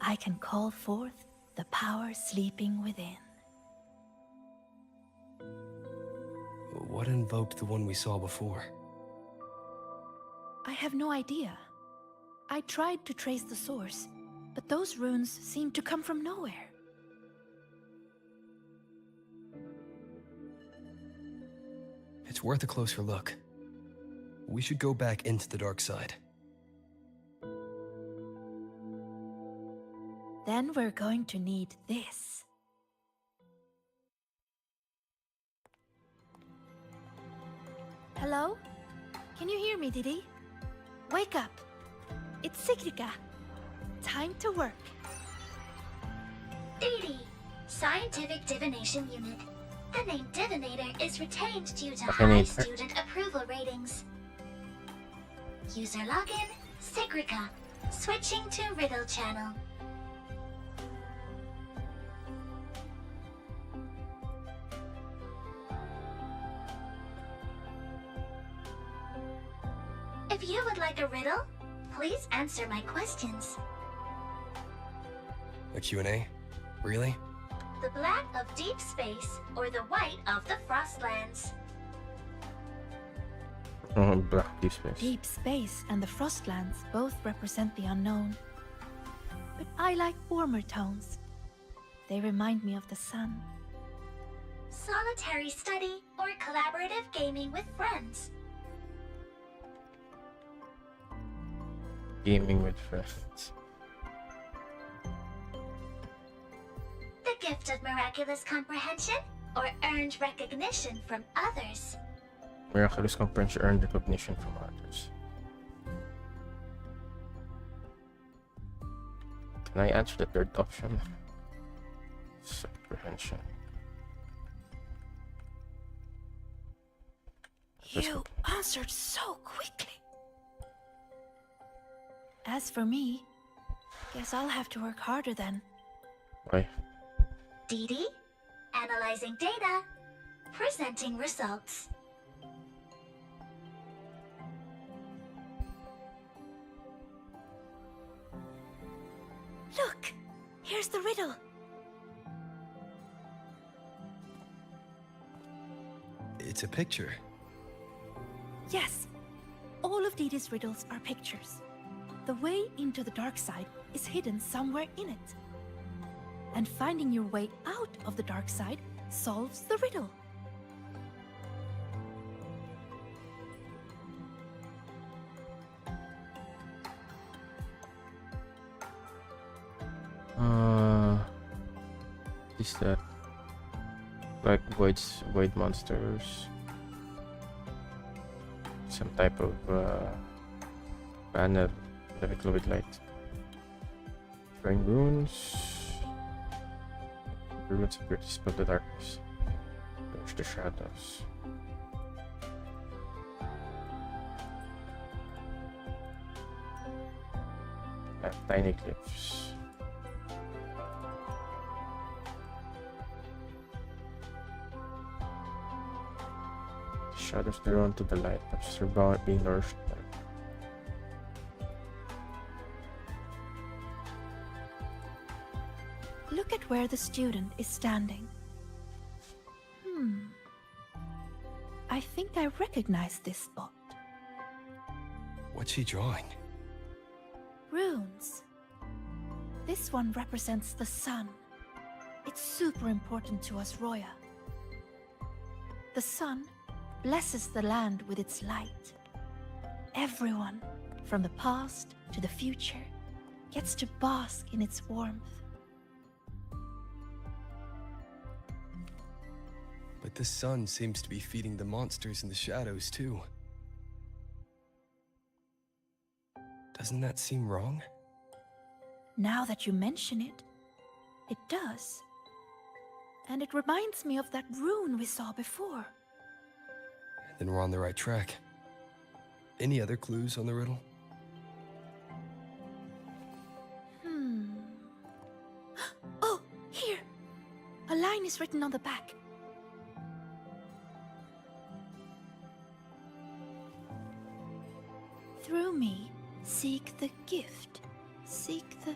F: I can call forth the power sleeping within.
C: What invoked the one we saw before?
F: I have no idea. I tried to trace the source, but those runes seemed to come from nowhere.
C: It's worth a closer look. We should go back into the dark side.
F: Then we're going to need this. Hello? Can you hear me, Didi? Wake up! It's Sigrika. Time to work.
B: Didi, Scientific Divination Unit. The name Divinator is retained due to high student approval ratings. User login, Sigrika. Switching to Riddle Channel. If you would like a riddle, please answer my questions.
C: A Q&A? Really?
B: The black of deep space or the white of the Frostlands?
H: Oh, black deep space.
F: Deep space and the Frostlands both represent the unknown. But I like warmer tones. They remind me of the sun.
B: Solitary study or collaborative gaming with friends?
H: Gaming with friends.
B: The gift of miraculous comprehension or earned recognition from others?
H: Miraculous comprehension, earned recognition from others. Can I answer the third option? Comprehension.
F: You answered so quickly. As for me, guess I'll have to work harder then.
H: Why?
B: Didi, analyzing data, presenting results.
F: Look! Here's the riddle.
C: It's a picture.
F: Yes. All of Didi's riddles are pictures. The way into the dark side is hidden somewhere in it. And finding your way out of the dark side solves the riddle.
H: Is that like void monsters? Some type of banner that glow with light. Throwing runes. The runes appear to spell the darkness. Push the shadows. And tiny cliffs. shadows drawn to the light as they're being nourished.
F: Look at where the student is standing. I think I recognize this spot.
C: What's she drawing?
F: Runes. This one represents the sun. It's super important to us, Roya. The sun blesses the land with its light. Everyone, from the past to the future, gets to bask in its warmth.
C: But the sun seems to be feeding the monsters in the shadows, too. Doesn't that seem wrong?
F: Now that you mention it, it does. And it reminds me of that rune we saw before.
C: Then we're on the right track. Any other clues on the riddle?
F: Oh, here! A line is written on the back. Through me, seek the gift. Seek the...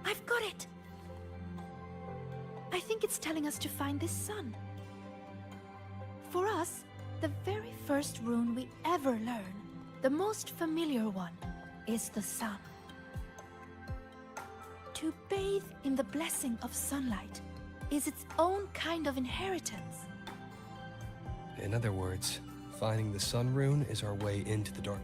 F: I've got it! I think it's telling us to find this sun. For us, the very first rune we ever learn, the most familiar one, is the sun. To bathe in the blessing of sunlight is its own kind of inheritance.
C: In other words, finding the sun rune is our way into the dark.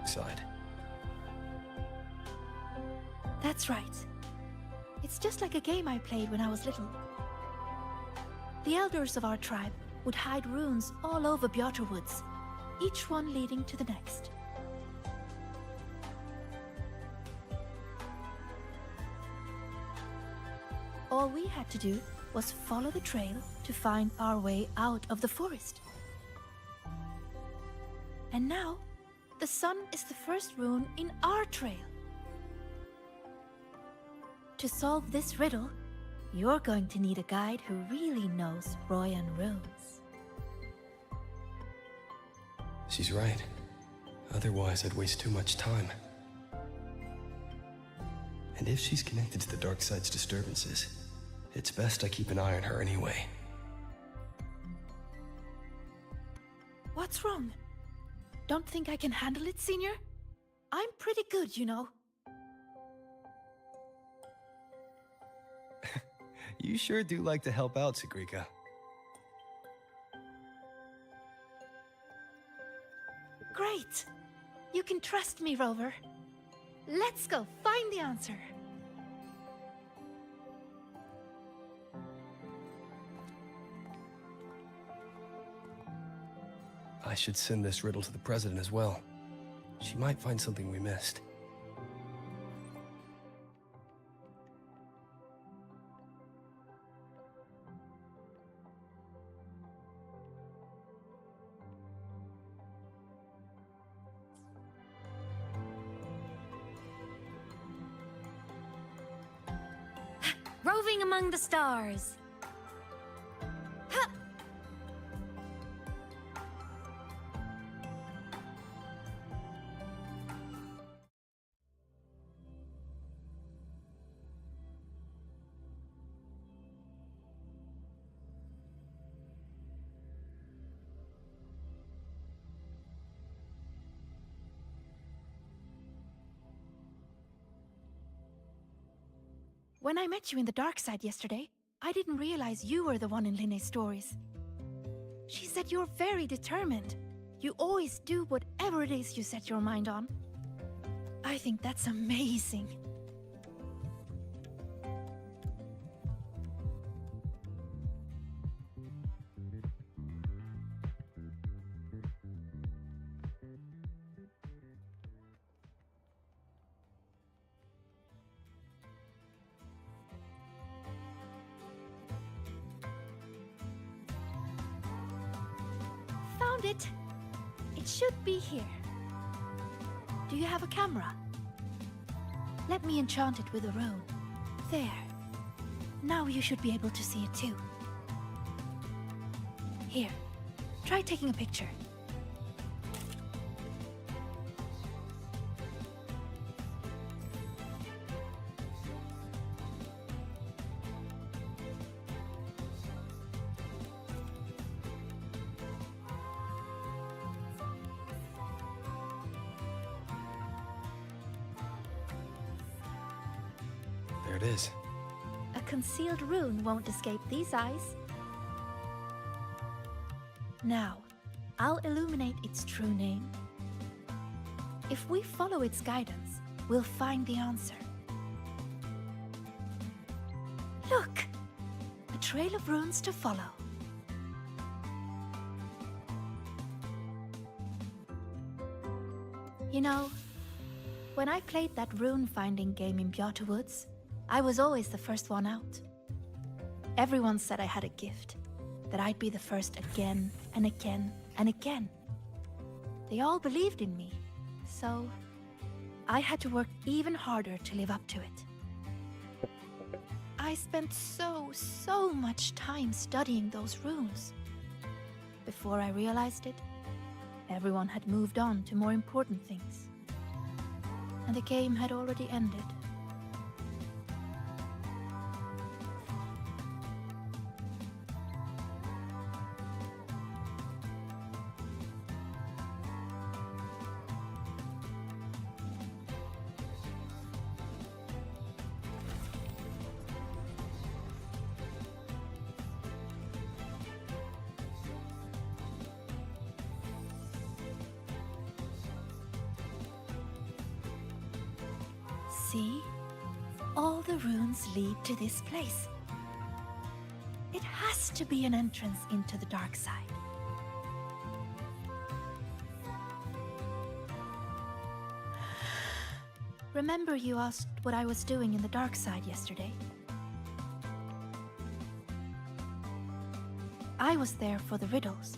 C: Side.
F: That's right. It's just like a game I played when I was little. The elders of our tribe would hide runes all over Bjorter Woods, each one leading to the next. All we had to do was follow the trail to find our way out of the forest. And now, the sun is the first rune in our trail. To solve this riddle, you're going to need a guide who really knows Royan runes.
C: She's right. Otherwise, I'd waste too much time. And if she's connected to the dark side's disturbances, it's best I keep an eye on her anyway.
F: What's wrong? Don't think I can handle it, Senior? I'm pretty good, you know.
C: You sure do like to help out, Sigrika.
F: Great! You can trust me, Rover. Let's go find the answer.
C: I should send this riddle to the president as well. She might find something we missed.
A: Roving among the stars.
F: When I met you in the dark side yesterday, I didn't realize you were the one in Linne's stories. She said you're very determined. You always do whatever it is you set your mind on. I think that's amazing. found it! It should be here. Do you have a camera? Let me enchant it with a rune. There. Now you should be able to see it too. Here, try taking a picture.
C: There it is.
F: A concealed rune won't escape these eyes. Now, I'll illuminate its true name. If we follow its guidance, we'll find the answer. Look! A trail of runes to follow. You know, when I played that rune-finding game in Bjata Woods, I was always the first one out. Everyone said I had a gift, that I'd be the first again and again and again. They all believed in me, so I had to work even harder to live up to it. I spent so much time studying those runes. Before I realized it, everyone had moved on to more important things. And the game had already ended. See? All the runes lead to this place. It has to be an entrance into the dark side. Remember you asked what I was doing in the dark side yesterday? I was there for the riddles.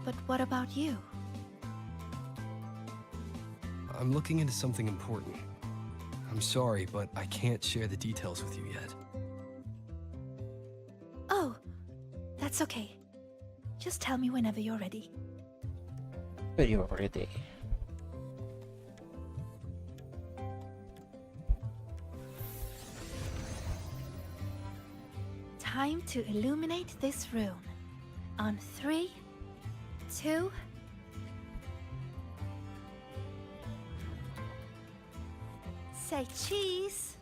F: But what about you?
C: I'm looking into something important. I'm sorry, but I can't share the details with you yet.
F: Oh, that's okay. Just tell me whenever you're ready.
H: You're ready.
F: Time to illuminate this rune. On 3, 2... Say cheese.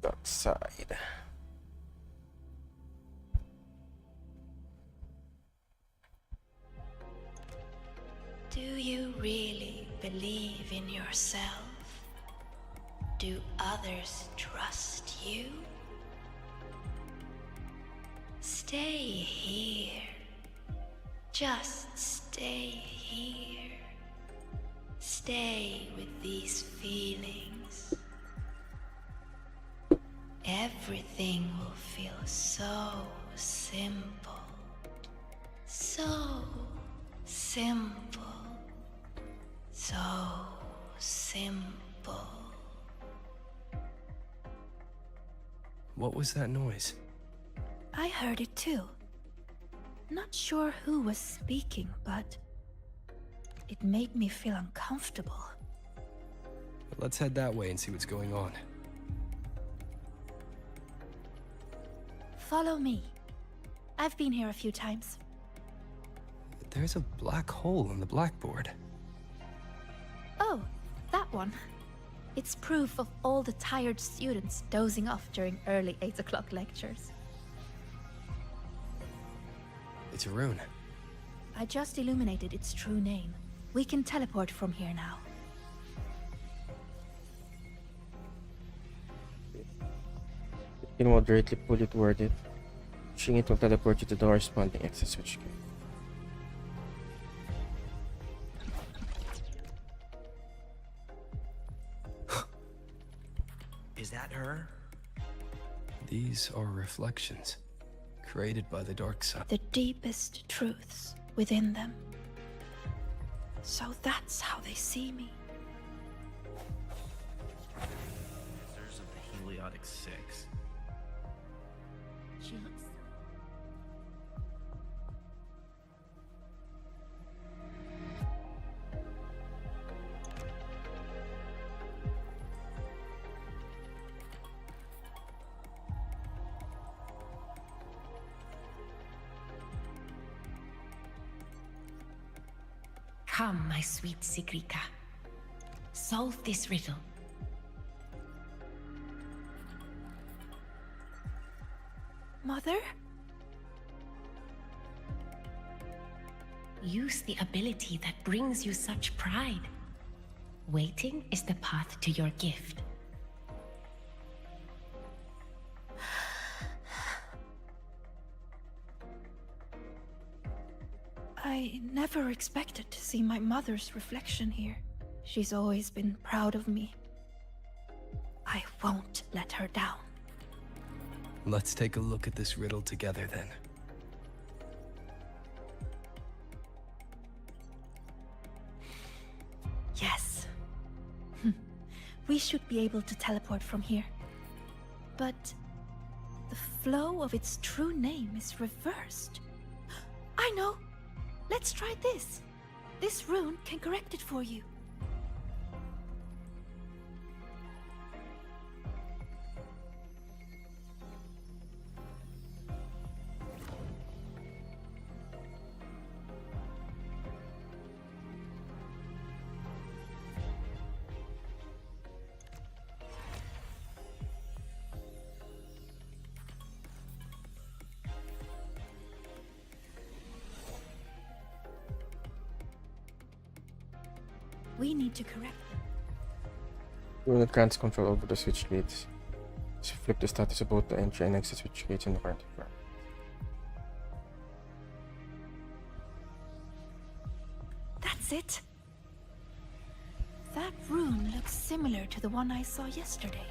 H: Dark side.
T: Do you really believe in yourself? Do others trust you? Stay here. Just stay here. Stay with these feelings. Everything will feel so simple. So simple. So simple.
C: What was that noise?
F: I heard it too. Not sure who was speaking, but it made me feel uncomfortable.
C: Let's head that way and see what's going on.
F: Follow me. I've been here a few times.
C: There's a black hole in the blackboard.
F: Oh, that one. It's proof of all the tired students dozing off during early 8 o'clock lectures.
C: It's a rune.
F: I just illuminated its true name. We can teleport from here now.
H: You can moderately pull it toward it. Pushing it will teleport you to the corresponding exit switch key.
L: Is that her?
C: These are reflections, created by the dark side.
T: The deepest truths within them. So that's how they see me.
L: Answers of the Heliotic Six.
P: She looks.
O: Come, my sweet Sigrika. Solve this riddle.
T: Mother?
O: Use the ability that brings you such pride. Waiting is the path to your gift.
T: I never expected to see my mother's reflection here. She's always been proud of me. I won't let her down.
C: Let's take a look at this riddle together then.
T: Yes. We should be able to teleport from here. But the flow of its true name is reversed. I know! Let's try this. This rune can correct it for you. We need to correct them.
H: Unit grants control over the switch gates. So flip the status of both the entry and exit switch gates in the current environment.
T: That's it. That rune looks similar to the one I saw yesterday.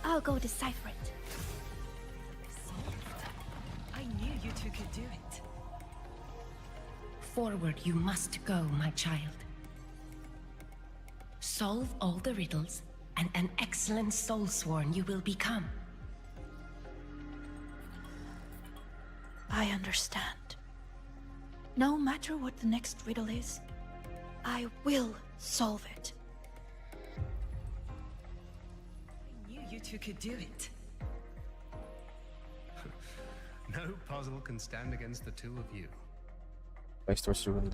T: I'll go decipher it.
O: I knew you two could do it. Forward you must go, my child. Solve all the riddles, and an excellent soulsworn you will become.
T: I understand. No matter what the next riddle is, I will solve it.
O: I knew you two could do it.
W: No puzzle can stand against the two of you.
H: Place towards the room.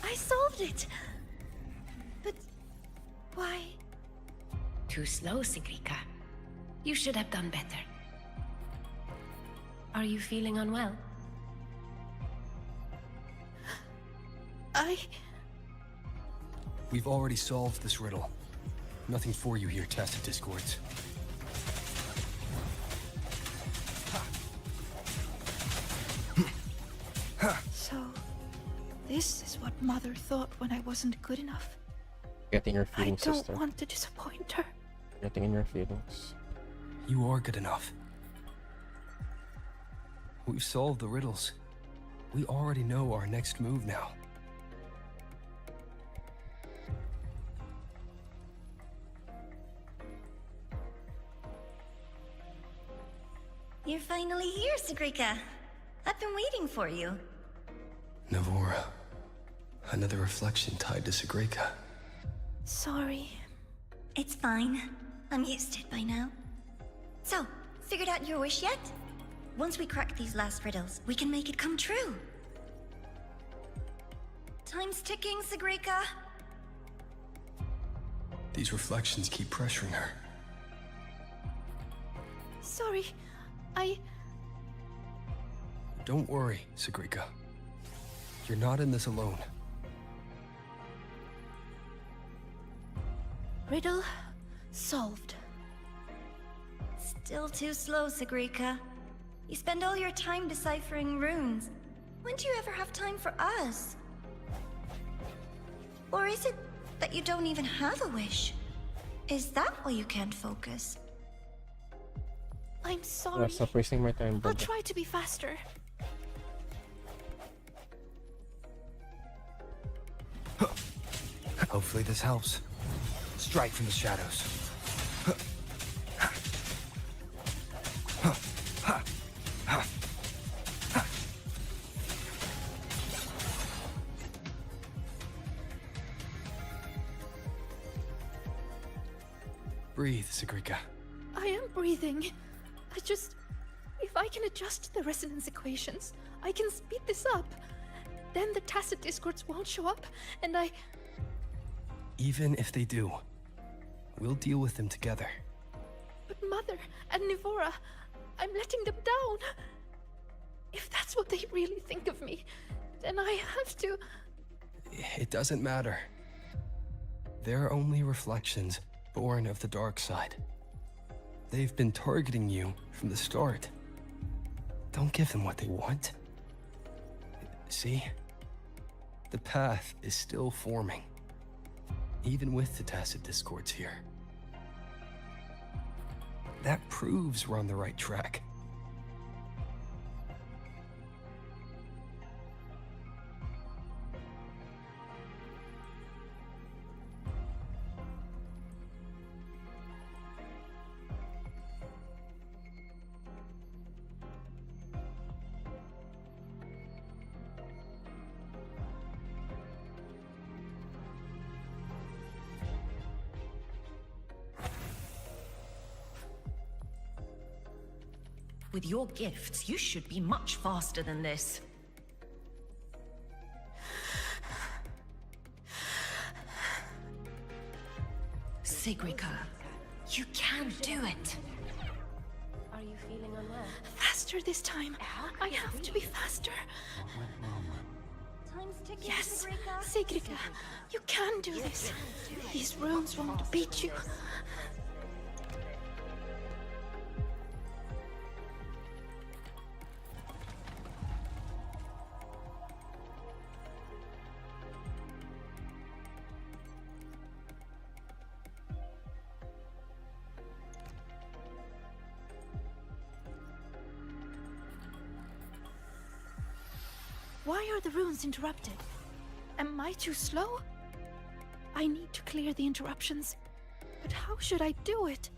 T: I solved it! But why?
O: Too slow, Sigrika. You should have done better. Are you feeling unwell?
C: We've already solved this riddle. Nothing for you here, Tacit Discords.
T: So, this is what Mother thought when I wasn't good enough.
H: Getting your feelings,
T: I don't
H: sister.
T: want to disappoint her.
H: Getting in your feelings.
C: You are good enough. We've solved the riddles. We already know our next move now.
D: You're finally here, Sigrika. I've been waiting for you.
C: Navora. Another reflection tied to Sigrika.
T: Sorry.
D: It's fine. I'm used to it by now. So, figured out your wish yet? Once we crack these last riddles, we can make it come true. Time's ticking, Sigrika.
C: These reflections keep pressuring her.
T: Sorry,
C: Don't worry, Sigrika. You're not in this alone.
T: Riddle solved.
D: Still too slow, Sigrika. You spend all your time deciphering runes. When do you ever have time for us? Or is it that you don't even have a wish? Is that why you can't focus?
T: I'm sorry.
H: Stop wasting my time,
T: I'll
H: brother.
T: try to be faster.
C: Hopefully this helps. Strike from the shadows. Breathe, Sigrika.
T: I am breathing. If I can adjust the resonance equations, I can speed this up. Then the tacit discords won't show up, and
C: Even if they do, we'll deal with them together.
T: But Mother and Nivora, I'm letting them down. If that's what they really think of me, then I have to...
C: It doesn't matter. They're only reflections born of the dark side. They've been targeting you from the start. Don't give them what they want. See? The path is still forming, even with the tacit discords here. That proves we're on the right track.
E: With your gifts, you should be much faster than this. Sigrika, you can do it.
V: Are you feeling unwell?
T: Faster this time. I have to be faster.
D: Time's ticking,
T: Yes, Sigrika, you can do this. These runes won't beat you. Why are the runes interrupted? Am I too slow? I need to clear the interruptions. But how should I do it?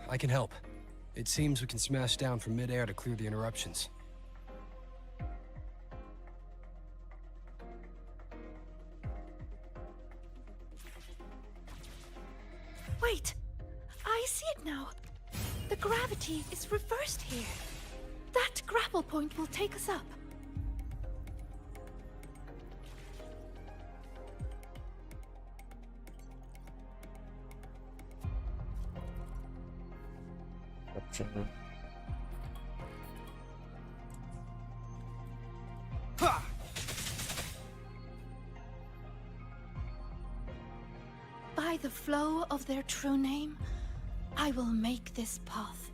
C: I can help. It seems we can smash down from mid-air to clear the interruptions.
T: Wait! I see it now! The gravity is reversed here. That grapple point will take us up. By the flow of their true name, I will make this path.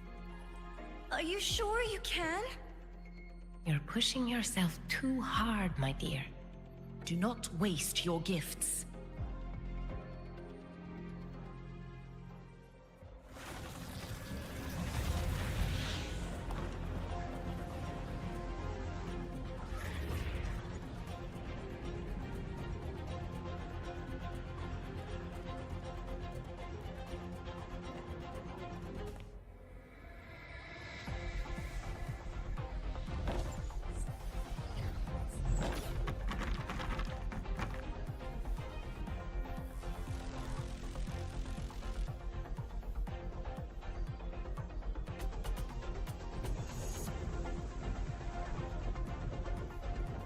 D: Are you sure you can?
O: You're pushing yourself too hard, my dear.
E: Do not waste your gifts.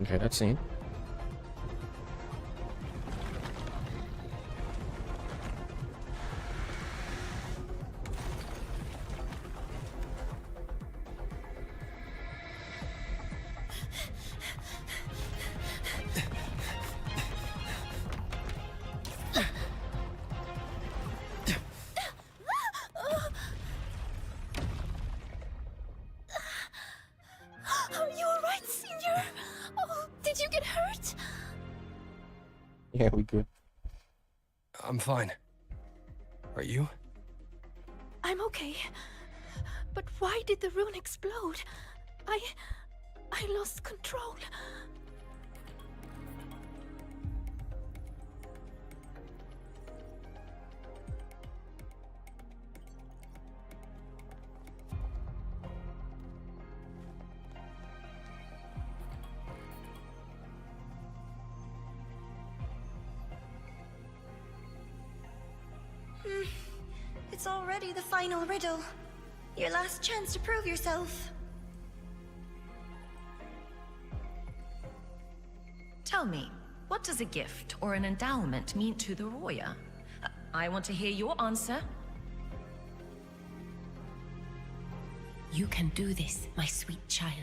H: Okay, that's seen. Yeah, we good.
C: I'm fine. Are you?
T: I'm okay. But why did the rune explode? I lost control.
D: It's already the final riddle. Your last chance to prove yourself.
E: Tell me, what does a gift or an endowment mean to the Roya? I want to hear your answer.
O: You can do this, my sweet child.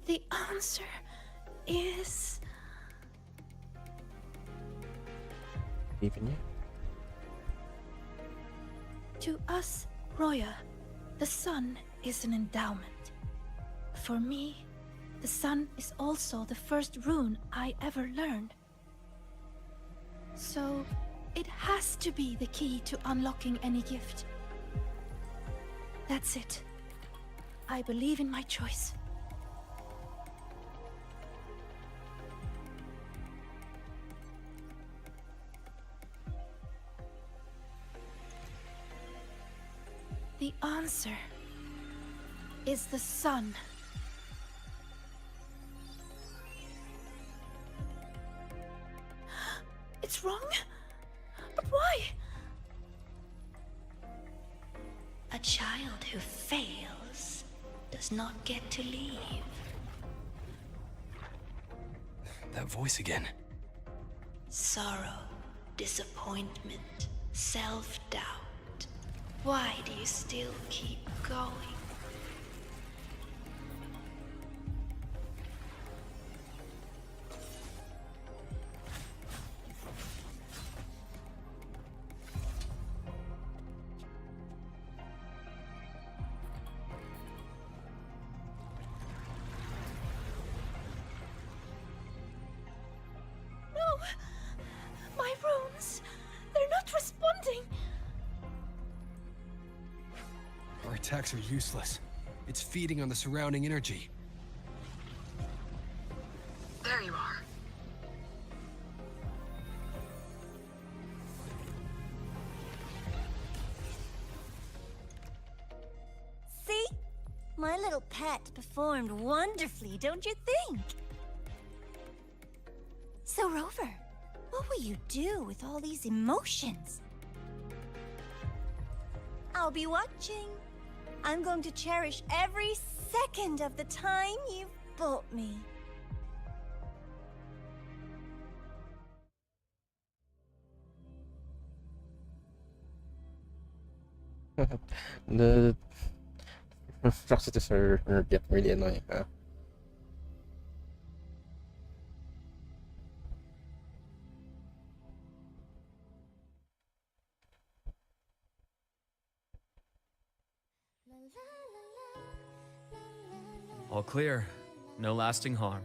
T: The answer is...
H: Even yet?
T: To us, Roya, the sun is an endowment. For me, the sun is also the first rune I ever learned. So, it has to be the key to unlocking any gift. That's it. I believe in my choice. The answer is the sun. It's wrong? But why?
D: A child who fails does not get to leave.
C: That voice again.
D: Sorrow, disappointment, self-doubt. Why do you still keep going?
T: No! My runes! They're not responding!
C: Our attacks are useless. It's feeding on the surrounding energy.
M: There you are.
A: See? My little pet performed wonderfully, don't you think? So, Rover, what will you do with all these emotions? I'll be watching. I'm going to cherish every second of the time you've bought me.
H: The Roxas are get really annoying, huh?
I: All clear. No lasting harm.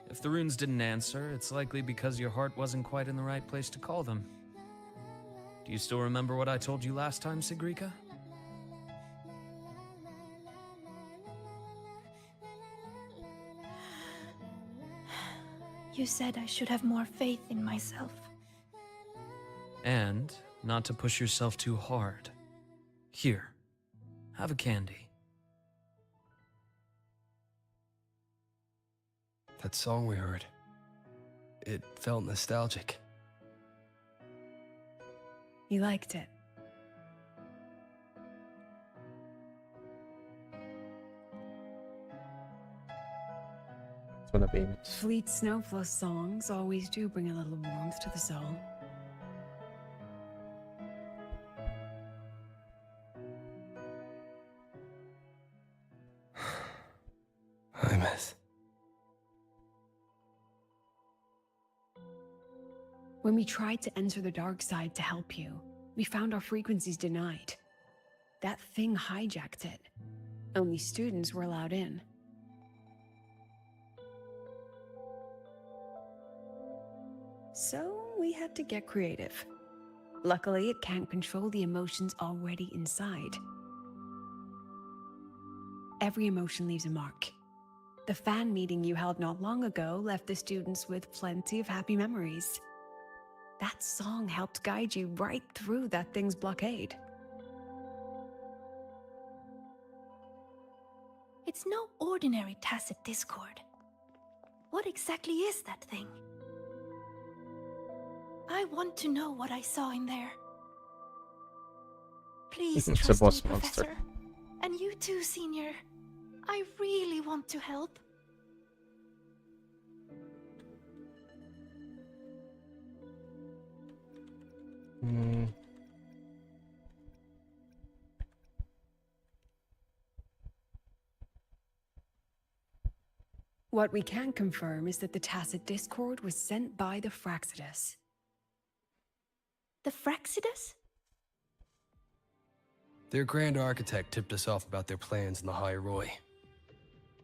I: If the runes didn't answer, it's likely because your heart wasn't quite in the right place to call them. Do you still remember what I told you last time, Sigrika?
T: You said I should have more faith in myself.
I: And not to push yourself too hard. Here, have a candy.
C: That song we heard. It felt nostalgic.
M: You liked it.
H: It's one of Aemeath's.
M: Fleet Snowflow songs always do bring a little warmth to the soul.
C: Aemeath.
M: When we tried to enter the dark side to help you, we found our frequencies denied. That thing hijacked it. Only students were allowed in. So we had to get creative. Luckily, it can't control the emotions already inside. Every emotion leaves a mark. The fan meeting you held not long ago left the students with plenty of happy memories. That song helped guide you right through that thing's blockade.
T: It's no ordinary tacit discord. What exactly is that thing? I want to know what I saw in there. Please
H: It's a
T: trust
H: boss
T: me,
H: monster.
T: Professor. And you too, Senior. I really want to help.
M: What we can confirm is that the tacit discord was sent by the Fraxidus.
T: The Fraxidus?
J: Their Grand Architect tipped us off about their plans in the High Roy.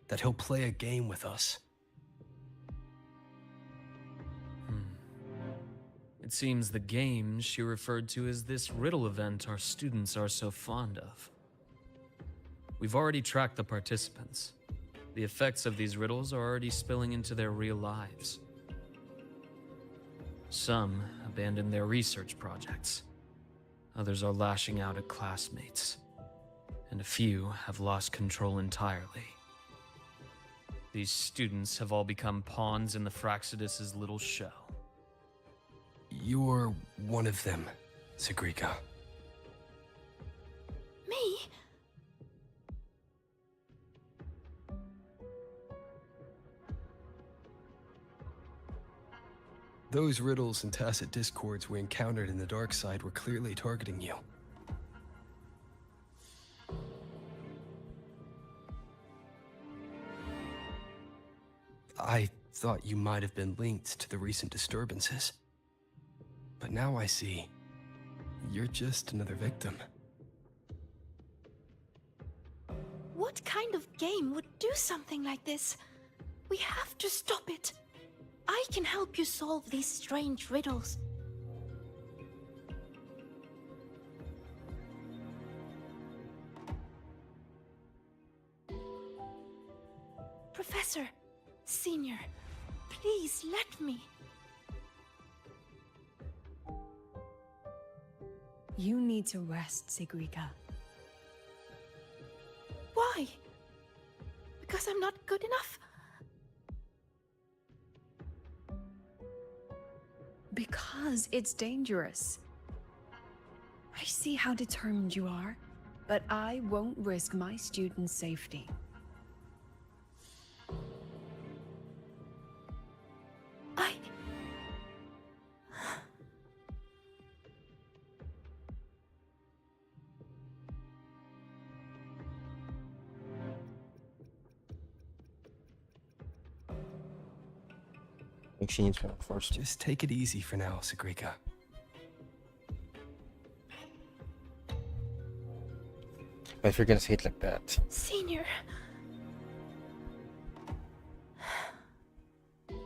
J: That he'll play a game with us.
I: It seems the game she referred to as this riddle event our students are so fond of. We've already tracked the participants. The effects of these riddles are already spilling into their real lives. Some abandoned their research projects. Others are lashing out at classmates. And a few have lost control entirely. These students have all become pawns in the Fraxidus' little show.
J: You're one of them, Sigrika.
T: Me?
J: Those riddles and tacit discords we encountered in the dark side were clearly targeting you. I thought you might have been linked to the recent disturbances. But now I see, you're just another victim.
T: What kind of game would do something like this? We have to stop it. I can help you solve these strange riddles. Professor, Senior, please let me.
M: You need to rest, Sigrika.
T: Why? Because I'm not good enough?
M: Because it's dangerous. I see how determined you are, but I won't risk my students' safety.
H: I think she needs to enforce.
J: Just take it easy for now, Sigrika.
H: But if you're gonna say it like that.
T: Senior.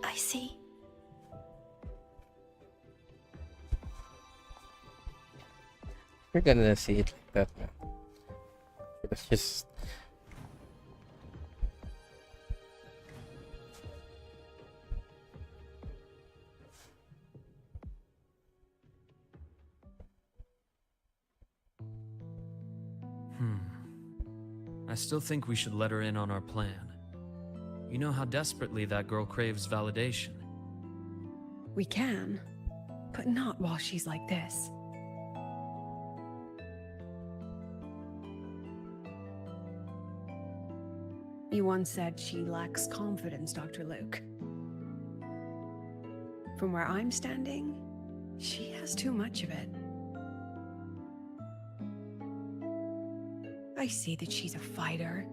T: I see.
H: You're gonna say it like that, man. It's just.
I: I still think we should let her in on our plan. You know how desperately that girl craves validation.
M: We can, but not while she's like this. You once said she lacks confidence, Dr. Luke. From where I'm standing, she has too much of it. I see that she's a fighter.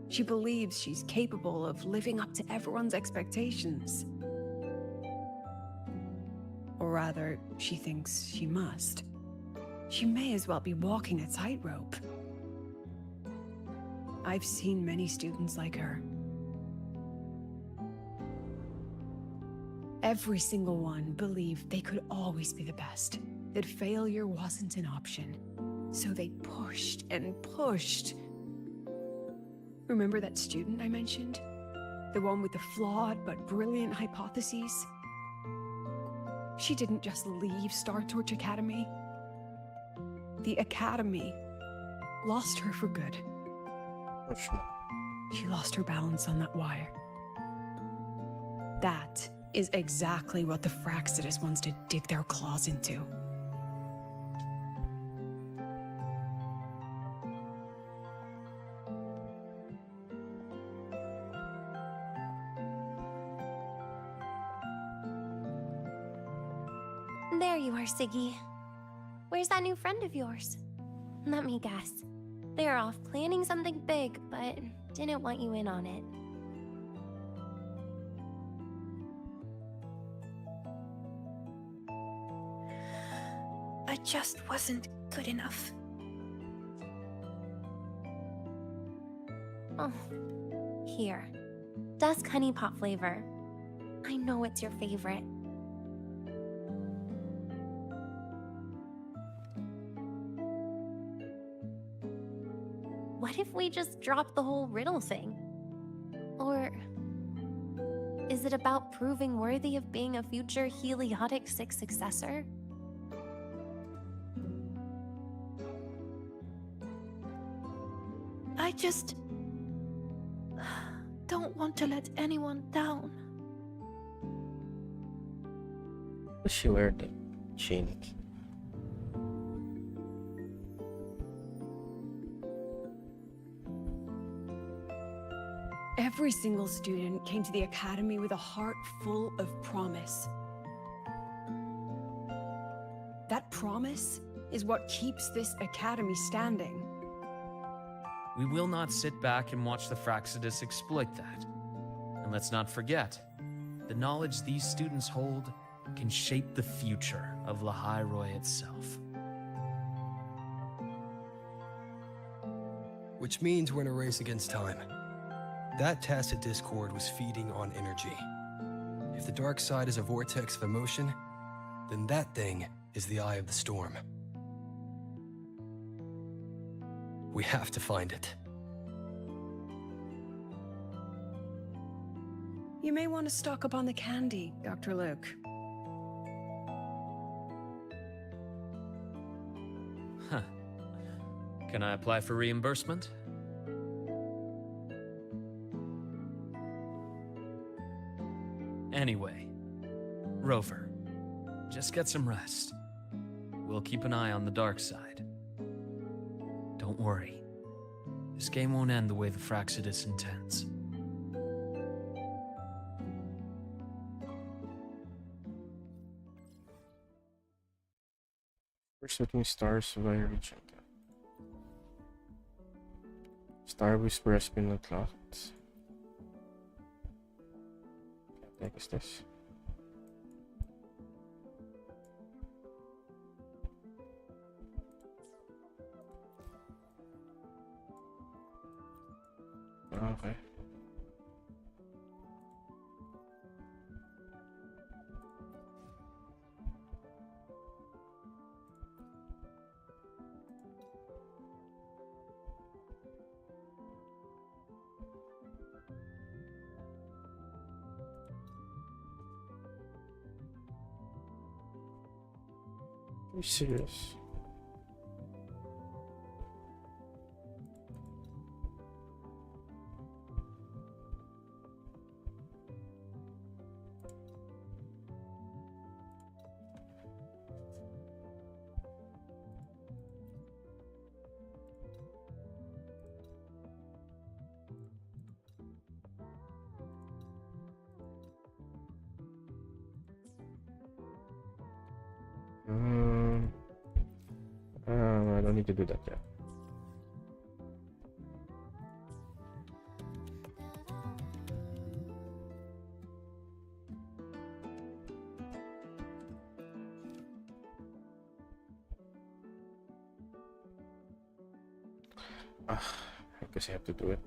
M: She believes she's capable of living up to everyone's expectations. Or rather, she thinks she must. She may as well be walking a tightrope. I've seen many students like her. Every single one believed they could always be the best, that failure wasn't an option. So they pushed and pushed. Remember that student I mentioned? The one with the flawed but brilliant hypotheses? She didn't just leave Star Torch Academy. The Academy lost her for good. She lost her balance on that wire. That is exactly what the Fractsidus wants to dig their claws into.
G: There you are, Siggy. Where's that new friend of yours? Let me guess. They're off planning something big, but didn't want you in on it.
T: I just wasn't good enough.
G: Oh, here. Dusk honey pot flavor. I know it's your favorite. What if we just drop the whole riddle thing? Or is it about proving worthy of being a future Heliodic 6 successor?
T: I just don't want to let anyone down.
H: She wear the chain.
M: Every single student came to the Academy with a heart full of promise. That promise is what keeps this Academy standing.
I: We will not sit back and watch the Fractsidus exploit that. And let's not forget, the knowledge these students hold can shape the future of Lahairoi itself.
J: Which means we're in a race against time. That tacit discord was feeding on energy. If the dark side is a vortex of emotion, then that thing is the eye of the storm. We have to find it.
M: You may want to stock up on the candy, Dr. Luke.
I: Huh. Can I apply for reimbursement? Anyway, Rover, just get some rest. We'll keep an eye on the dark side. Don't worry. This game won't end the way the Fractsidus intends.
H: Pursuing stars via region. Star Whisper has been unlocked. What the heck is this? Okay. Are you serious? I don't need to do that yet. because I have to do it.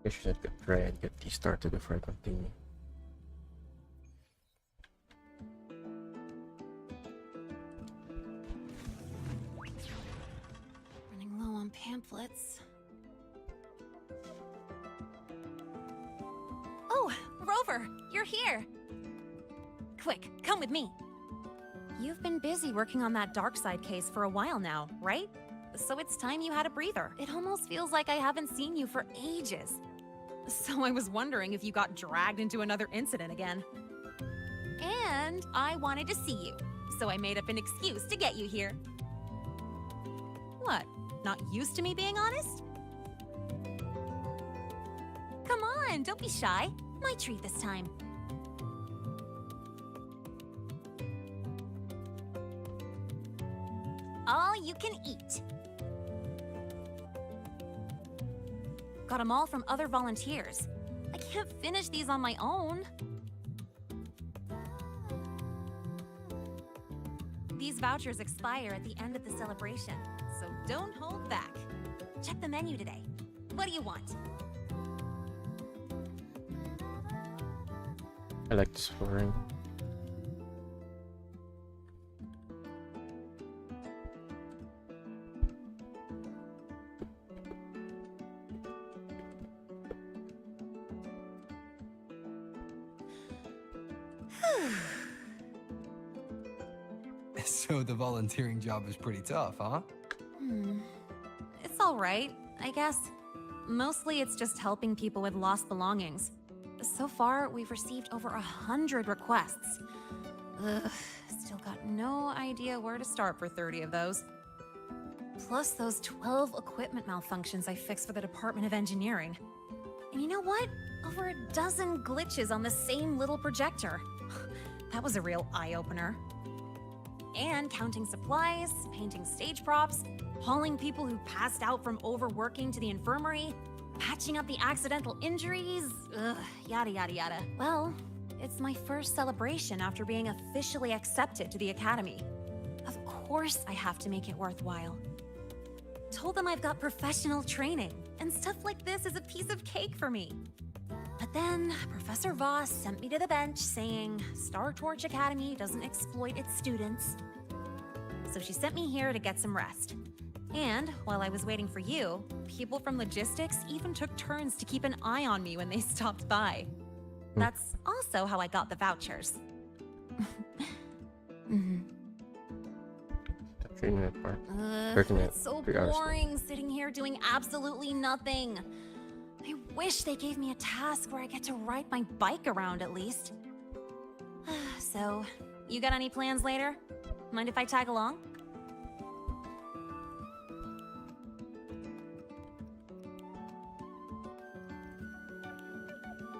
H: I should try and get these started before I continue.
U: Running low on pamphlets. Oh, Rover, you're here! Quick, come with me. You've been busy working on that dark side case for a while now, right? So it's time you had a breather. It almost feels like I haven't seen you for ages. So I was wondering if you got dragged into another incident again. And I wanted to see you, so I made up an excuse to get you here. What? Not used to me being honest? Come on, don't be shy. My treat this time. All you can eat. Got them all from other volunteers. I can't finish these on my own. These vouchers expire at the end of the celebration, so don't hold back. Check the menu today. What do you want?
H: I like this flooring.
C: So the volunteering job is pretty tough, huh?
U: It's all right, I guess. Mostly it's just helping people with lost belongings. So far, we've received over 100 requests. Ugh, still got no idea where to start for 30 of those. Plus those 12 equipment malfunctions I fixed for the Department of Engineering. And you know what? Over a dozen glitches on the same little projector. That was a real eye-opener. And counting supplies, painting stage props, hauling people who passed out from overworking to the infirmary, patching up the accidental injuries, yada yada yada. Well, it's my first celebration after being officially accepted to the academy. Of course I have to make it worthwhile. Told them I've got professional training, and stuff like this is a piece of cake for me. But then Professor Voss sent me to the bench saying Star Torch Academy doesn't exploit its students. So she sent me here to get some rest. And while I was waiting for you, people from logistics even took turns to keep an eye on me when they stopped by. That's also how I got the vouchers.
H: The 3-minute part. 30 minutes.
U: It's so
H: 3 hours.
U: boring sitting here doing absolutely nothing. I wish they gave me a task where I get to ride my bike around at least. So, you got any plans later? Mind if I tag along?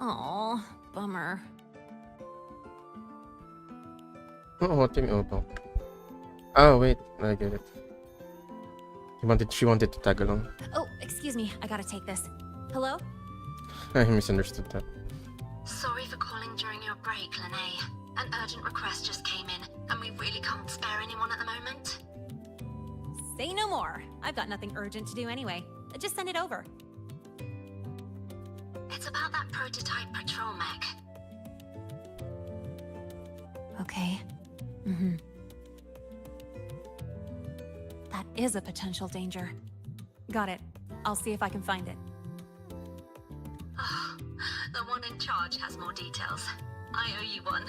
U: Aw, bummer.
H: Oh, what do you mean? Oh, wait, I get it. She wanted to tag along.
U: Oh, excuse me, I gotta take this. Hello?
H: I misunderstood that.
Q: Sorry for calling during your break, Lene. An urgent request just came in, and we really can't spare anyone at the moment.
U: Say no more. I've got nothing urgent to do anyway. Just send it over.
Q: It's about that prototype patrol mech.
U: Okay. That is a potential danger. Got it. I'll see if I can find it.
Q: Oh, the one in charge has more details. I owe you one.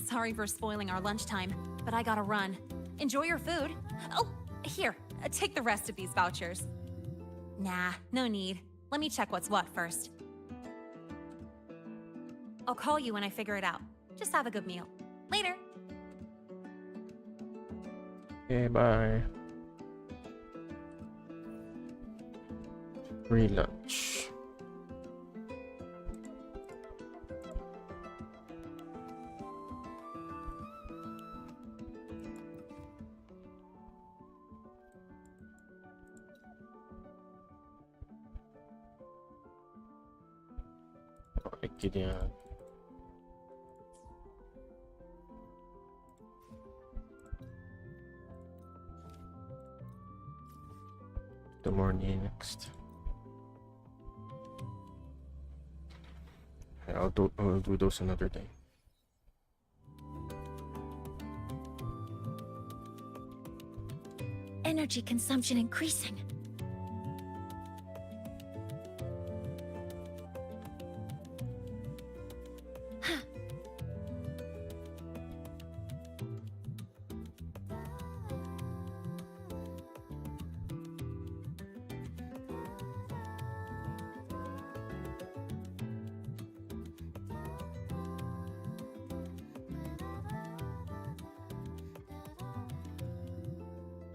U: Sorry for spoiling our lunchtime, but I gotta run. Enjoy your food. Oh, here, take the rest of these vouchers. Nah, no need. Let me check what's what first. I'll call you when I figure it out. Just have a good meal. Later.
H: Okay, bye. Free lunch. Denia. The morning next. I'll do those another day.
T: Energy consumption increasing.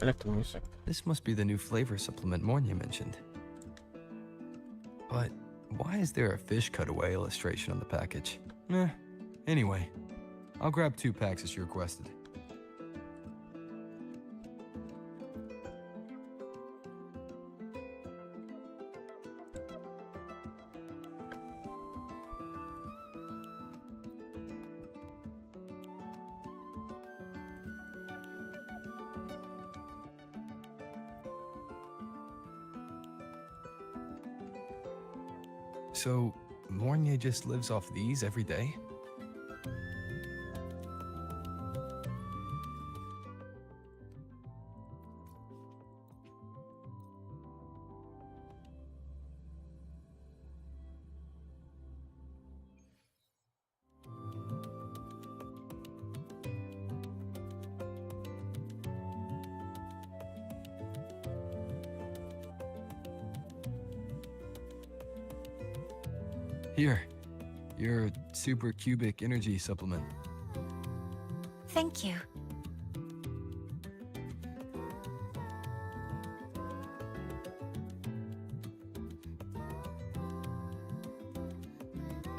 H: I like the music.
C: This must be the new flavor supplement Mornia mentioned. But why is there a fish cutaway illustration on the package? Anyway, I'll grab 2 packs as you requested. So, Mornier just lives off these every day? Here, your super cubic energy supplement.
D: Thank you.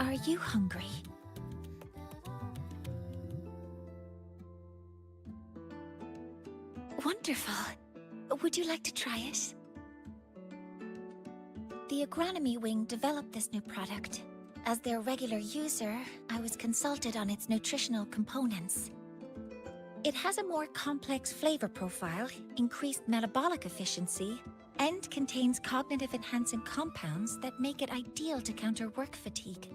D: Are you hungry? Wonderful. Would you like to try it? The agronomy wing developed this new product. As their regular user, I was consulted on its nutritional components. It has a more complex flavor profile, increased metabolic efficiency, and contains cognitive-enhancing compounds that make it ideal to counter work fatigue.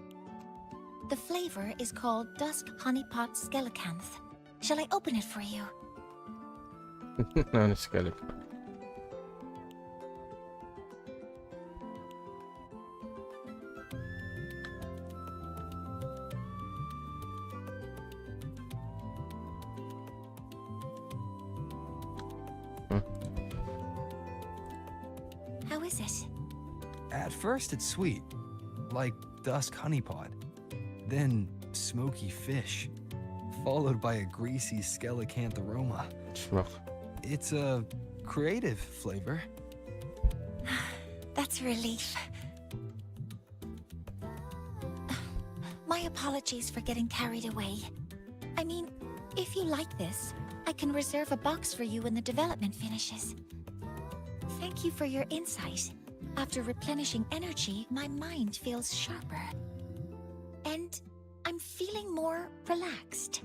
D: The flavor is called Dusk Honeypot Skelecanth. Shall I open it for you?
H: On a skeleton.
D: How is it?
C: At first it's sweet, like dusk honeypot. Then smoky fish, followed by a greasy skelecanth aroma. It's a creative flavor.
D: That's a relief. My apologies for getting carried away. I mean, if you like this, I can reserve a box for you when the development finishes. Thank you for your insight. After replenishing energy, my mind feels sharper. And I'm feeling more relaxed.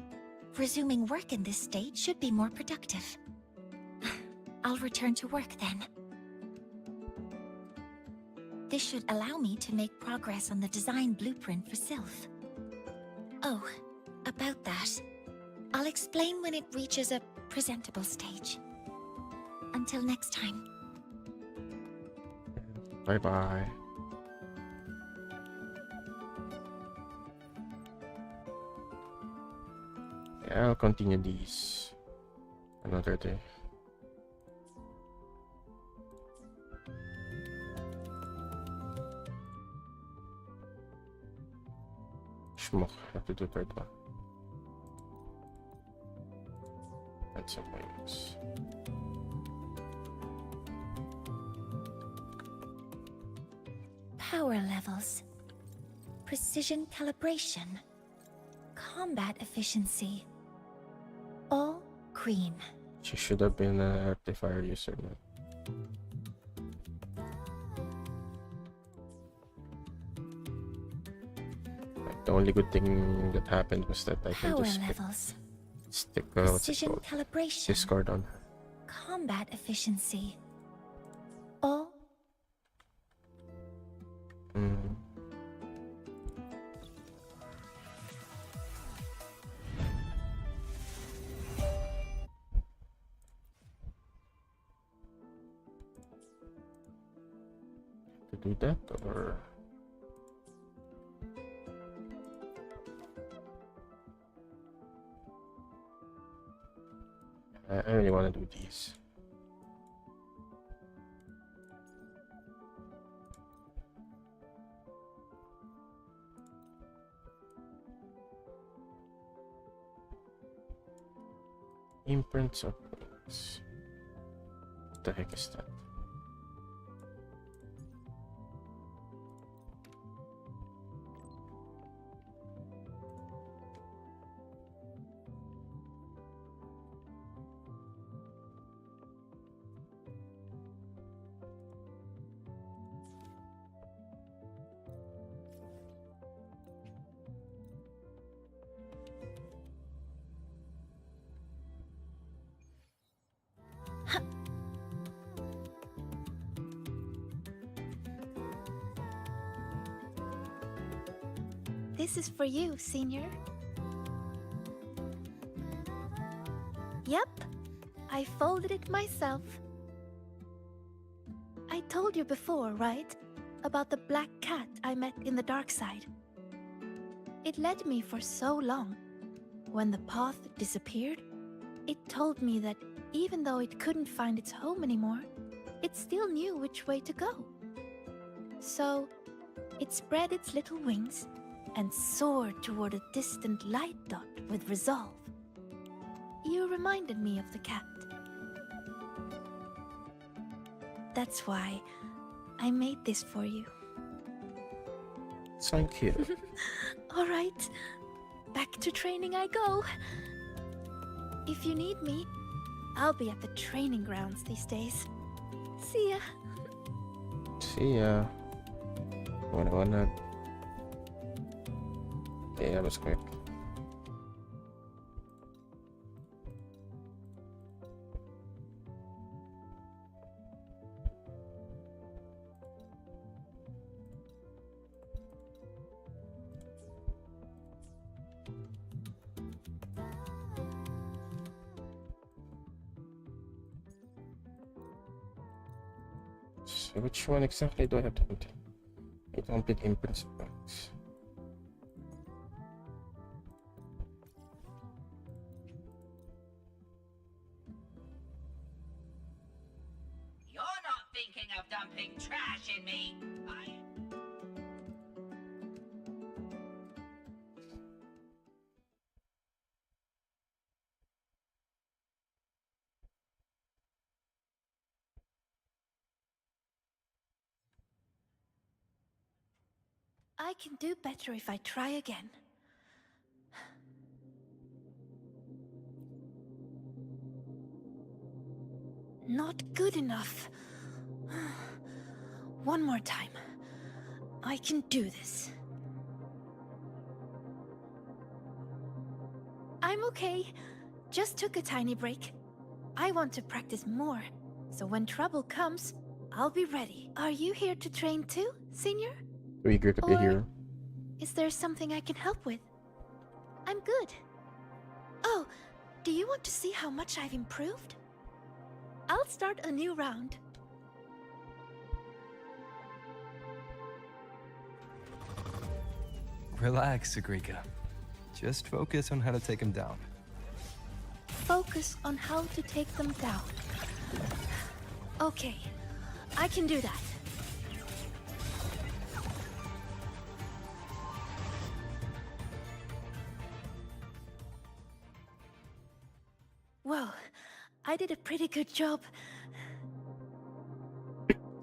D: Resuming work in this state should be more productive. I'll return to work then. This should allow me to make progress on the design blueprint for Sylph. Oh, about that. I'll explain when it reaches a presentable stage. Until next time.
H: Bye-bye. Yeah, I'll continue these another day. Schmuck, have to do third one. And some wings.
D: Power levels. Precision calibration. Combat efficiency. All green.
H: She should have been an Artifier user, man. Like, the only good thing that happened was that I can
D: Power
H: just
D: levels.
H: stick
D: Precision calibration.
H: discard on her.
D: Combat efficiency. All.
H: To do that, or I really want to do these. Imprints of wings. What the heck is that?
T: This is for you, Senior. Yep, I folded it myself. I told you before, right? About the black cat I met in the dark side. It led me for so long. When the path disappeared, it told me that even though it couldn't find its home anymore, it still knew which way to go. So, it spread its little wings and soared toward a distant light dot with resolve. You reminded me of the cat. That's why I made this for you.
H: Thank you.
T: All right, back to training I go. If you need me, I'll be at the training grounds these days. See ya.
H: See ya. Wanna. Yeah, that was quick. So which one exactly do I have to complete? I complete in principles.
N: You're not thinking of dumping trash in me.
T: I can do better if I try again. Not good enough. One more time. I can do this. I'm okay. Just took a tiny break. I want to practice more, so when trouble comes, I'll be ready. Are you here to train too, Senior?
H: So eager to be here.
T: Is there something I can help with? I'm good. Oh, do you want to see how much I've improved? I'll start a new round.
C: Relax, Sagrika. Just focus on how to take him down.
T: Focus on how to take them down. Okay, I can do that. Well, I did a pretty good job.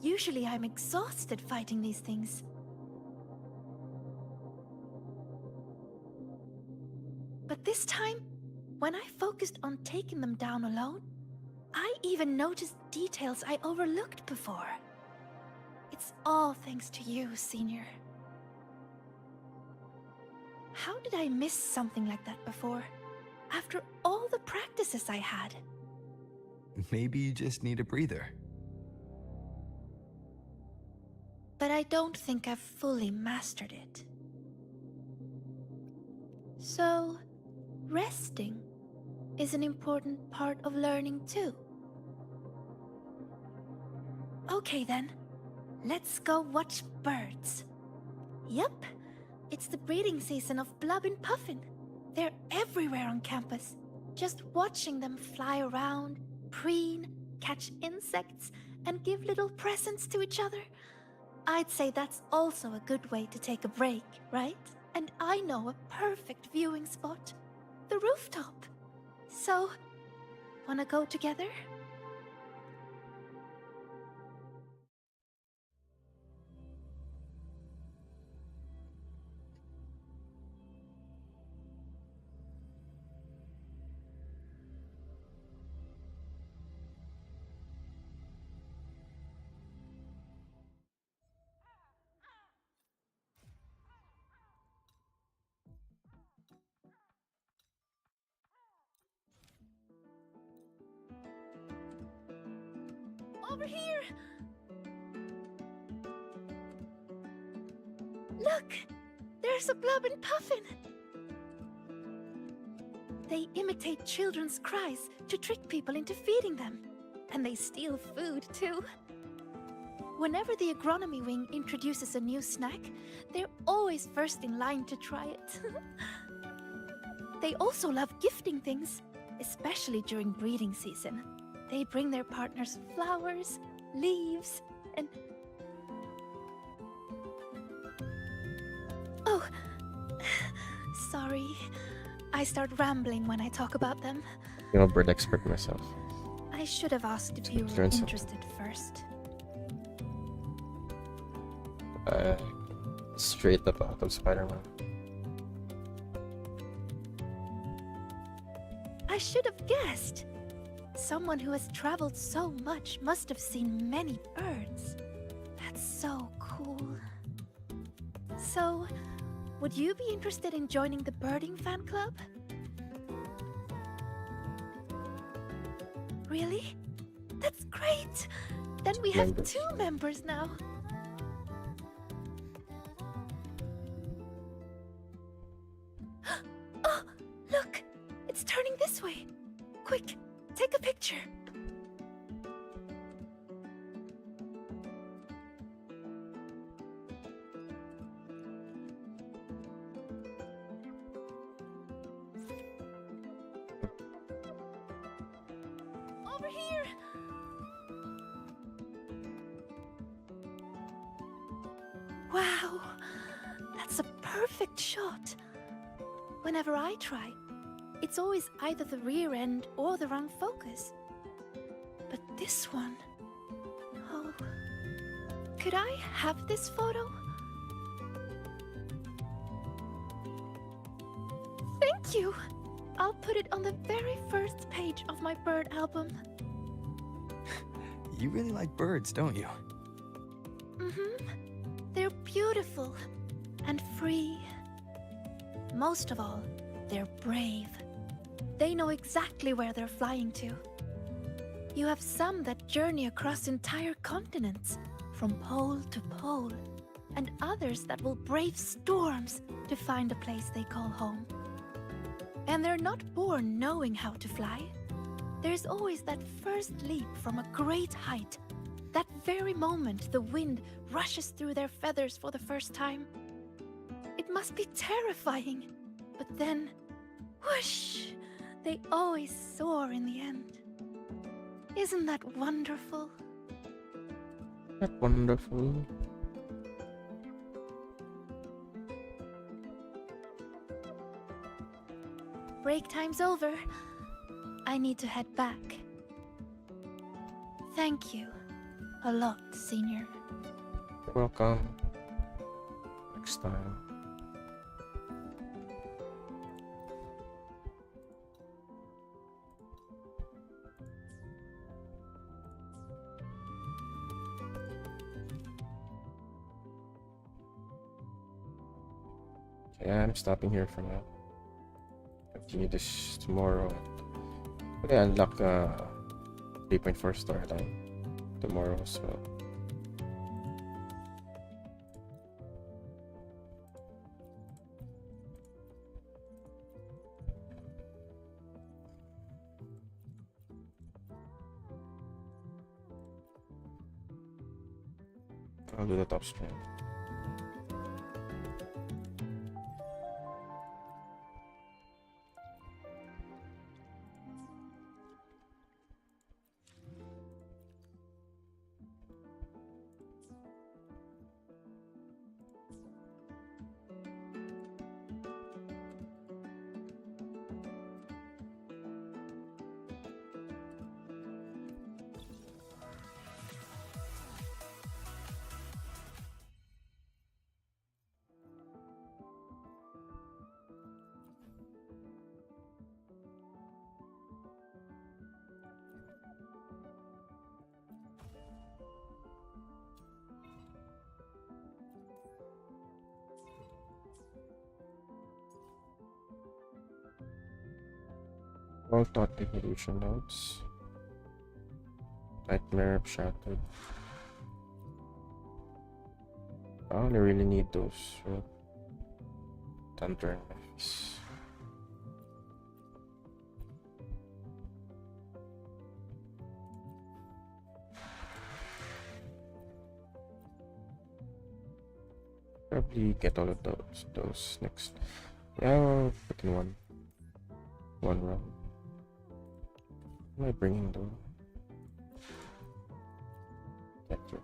T: Usually I'm exhausted fighting these things. But this time, when I focused on taking them down alone, I even noticed details I overlooked before. It's all thanks to you, Senior. How did I miss something like that before? After all the practices I had.
C: Maybe you just need a breather.
T: But I don't think I've fully mastered it. So, resting is an important part of learning too. Okay then, let's go watch birds. Yep, it's the breeding season of Blub and Puffin. They're everywhere on campus. Just watching them fly around, preen, catch insects, and give little presents to each other. I'd say that's also a good way to take a break, right? And I know a perfect viewing spot. The rooftop. So, wanna go together? Over here! Look! There There's a Blub and Puffin! They imitate children's cries to trick people into feeding them. And they steal food, too. Whenever the agronomy wing introduces a new snack, they're always first in line to try it. They also love gifting things, especially during breeding season. They bring their partners flowers, leaves, and... Oh, sorry. I start rambling when I talk about them.
H: I'm a bird expert myself.
T: I should have asked if you were interested first.
H: Straight up out of Spider-Man.
T: I should have guessed. Someone who has traveled so much must have seen many birds. That's so cool. So, would you be interested in joining the birding fan club? Really? That's great! Then we have 2 members now. Oh, look! It's turning this way. Quick, take a picture. Over here! Wow, that's a perfect shot. Whenever I try, it's always either the rear end or the wrong focus. But this one... Oh... Could I have this photo? Thank you! I'll put it on the very first page of my bird album.
C: You really like birds, don't you?
T: Mm-hmm. They're beautiful and free. Most of all, they're brave. They know exactly where they're flying to. You have some that journey across entire continents, from pole to pole, and others that will brave storms to find a place they call home. And they're not born knowing how to fly. There's always that first leap from a great height. That very moment the wind rushes through their feathers for the first time. It must be terrifying, but then, whoosh, they always soar in the end. Isn't that wonderful?
H: That's wonderful.
T: Break time's over. I need to head back. Thank you a lot, Senior.
H: You're welcome. Next time. Yeah, I'm stopping here for now. Continue this tomorrow. Okay, unlock 3.4 storyline tomorrow as well. I'll do the top screen. All thought evolution notes. Nightmare of Shattered. I only really need those. Thunder and Memphis. Probably get all of those next. Yeah, I'll put in one round. What am I bringing though? Thank you.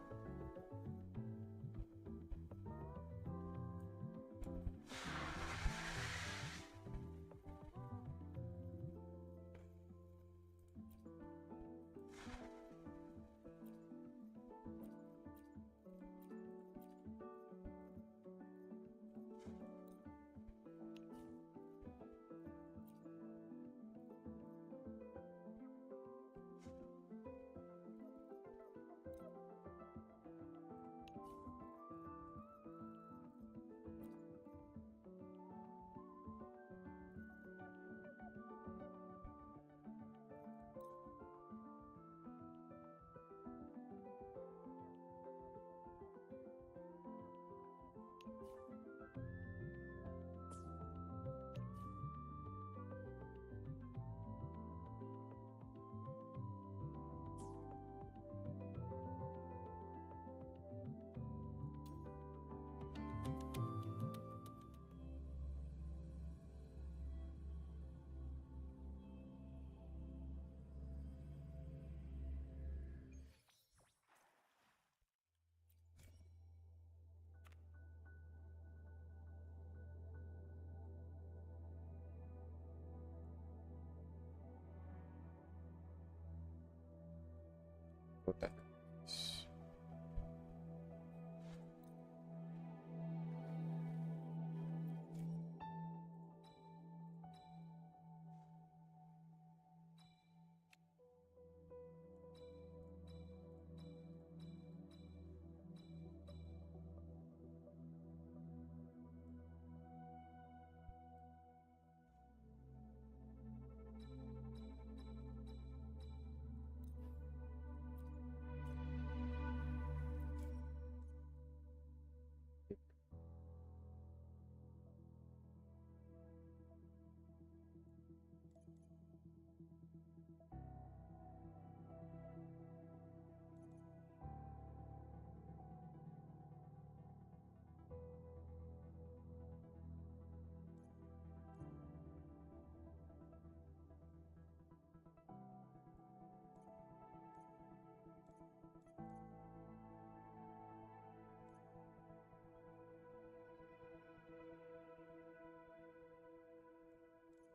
H: Put that.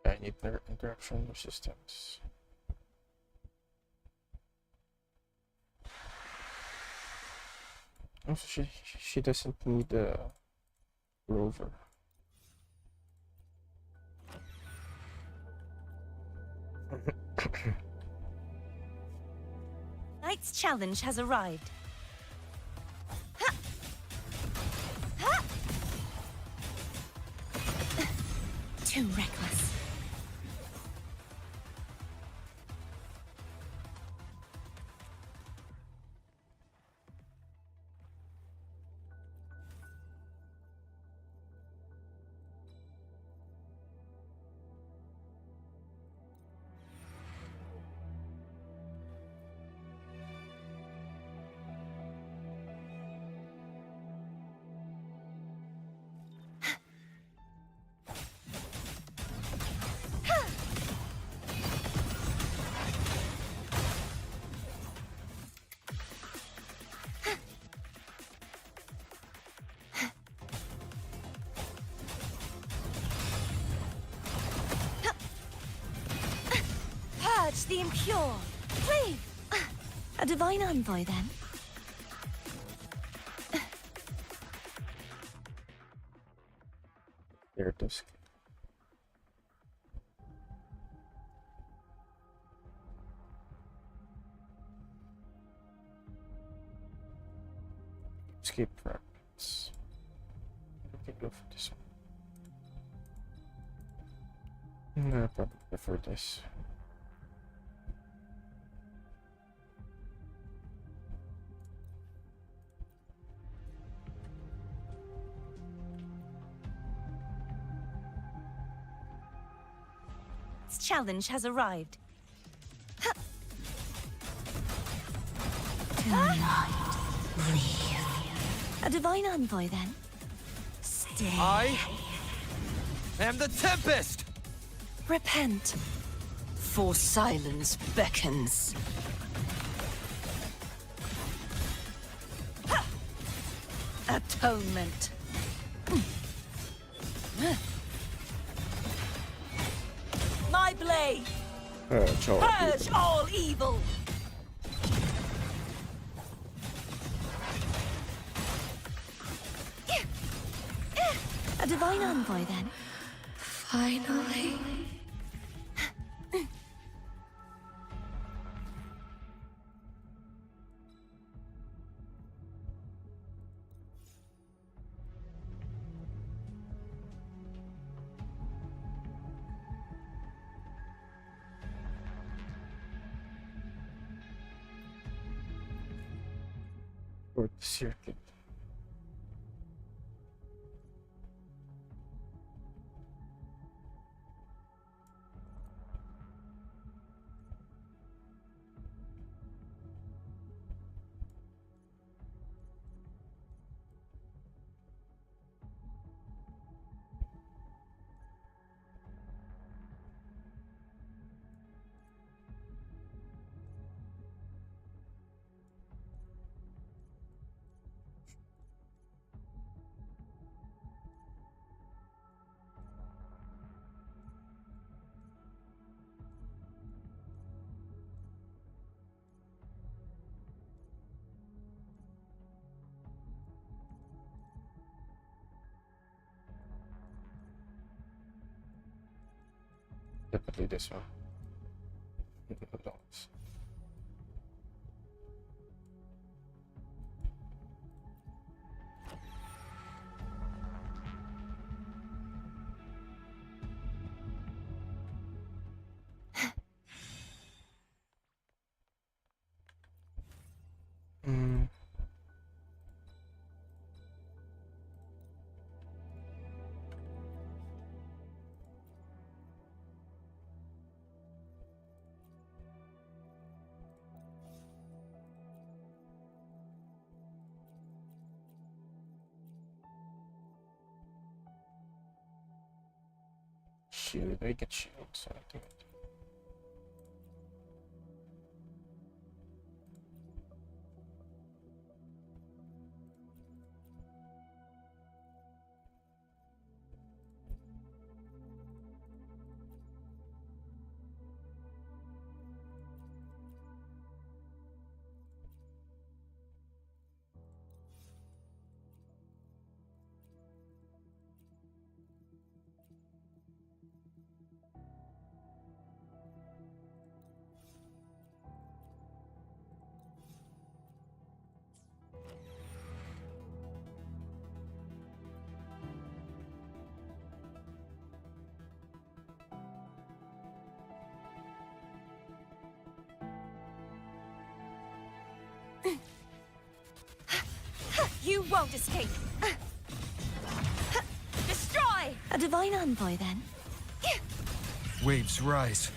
H: I need interruption resistance. Also, she doesn't need a rover.
A: Knight's challenge has arrived.
O: Too reckless.
A: Purge the impure. Brave. A divine envoy, then.
H: There it is. Escape fragments. I can go for this one. No, I probably prefer this.
E: Tonight's challenge has arrived.
D: Do not leave. A divine envoy, then. Stay.
C: I am the Tempest!
E: Repent, for silence beckons. Atonement. My blade! Purge all evil!
D: A divine envoy, then.
O: Finally.
H: Or the circuit. Definitely this one. Lots. Shield, I get shield, so I think.
E: You won't escape! Destroy!
D: A divine envoy, then.
C: Waves rise.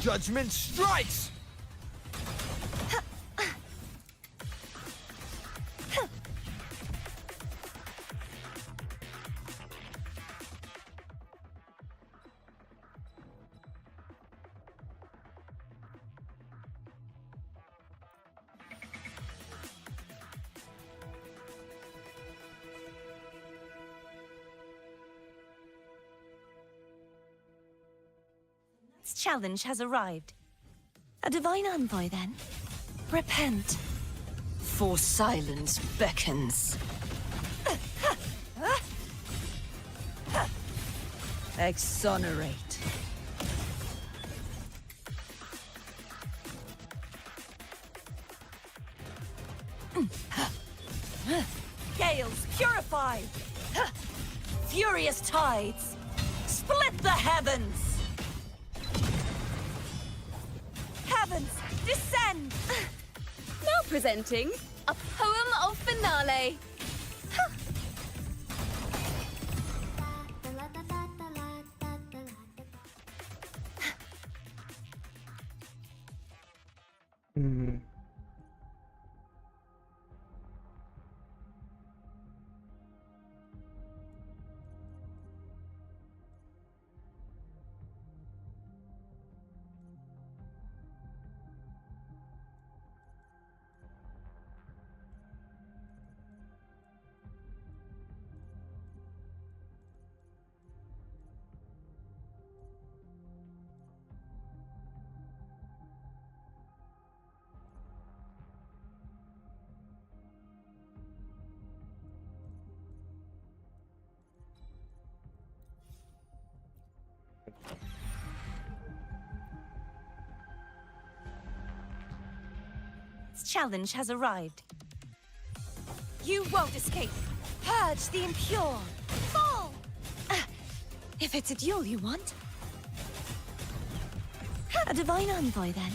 C: Judgment strikes!
E: Challenge has arrived.
D: A divine envoy, then.
E: Repent, for silence beckons. Exonerate. Gales purify. Furious tides. Split the heavens. Heavens, descend!
F: Now presenting a poem of finale.
H: Hmm.
D: Challenge has arrived. You won't escape. Purge the impure. Fall! If it's a duel you want. A divine envoy, then.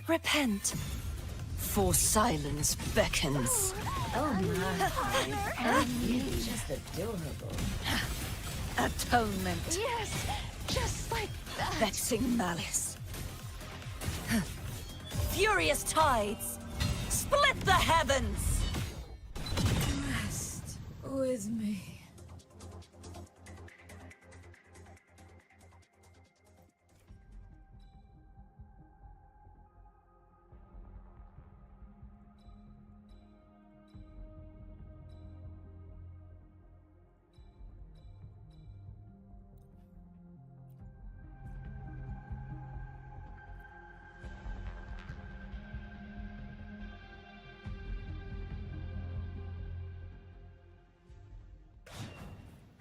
D: Repent, for silence beckons.
E: Oh my, you're just adorable.
D: Atonement.
T: Yes, just like that.
D: Vexing malice. Furious tides. Split the heavens.
T: Rest with me.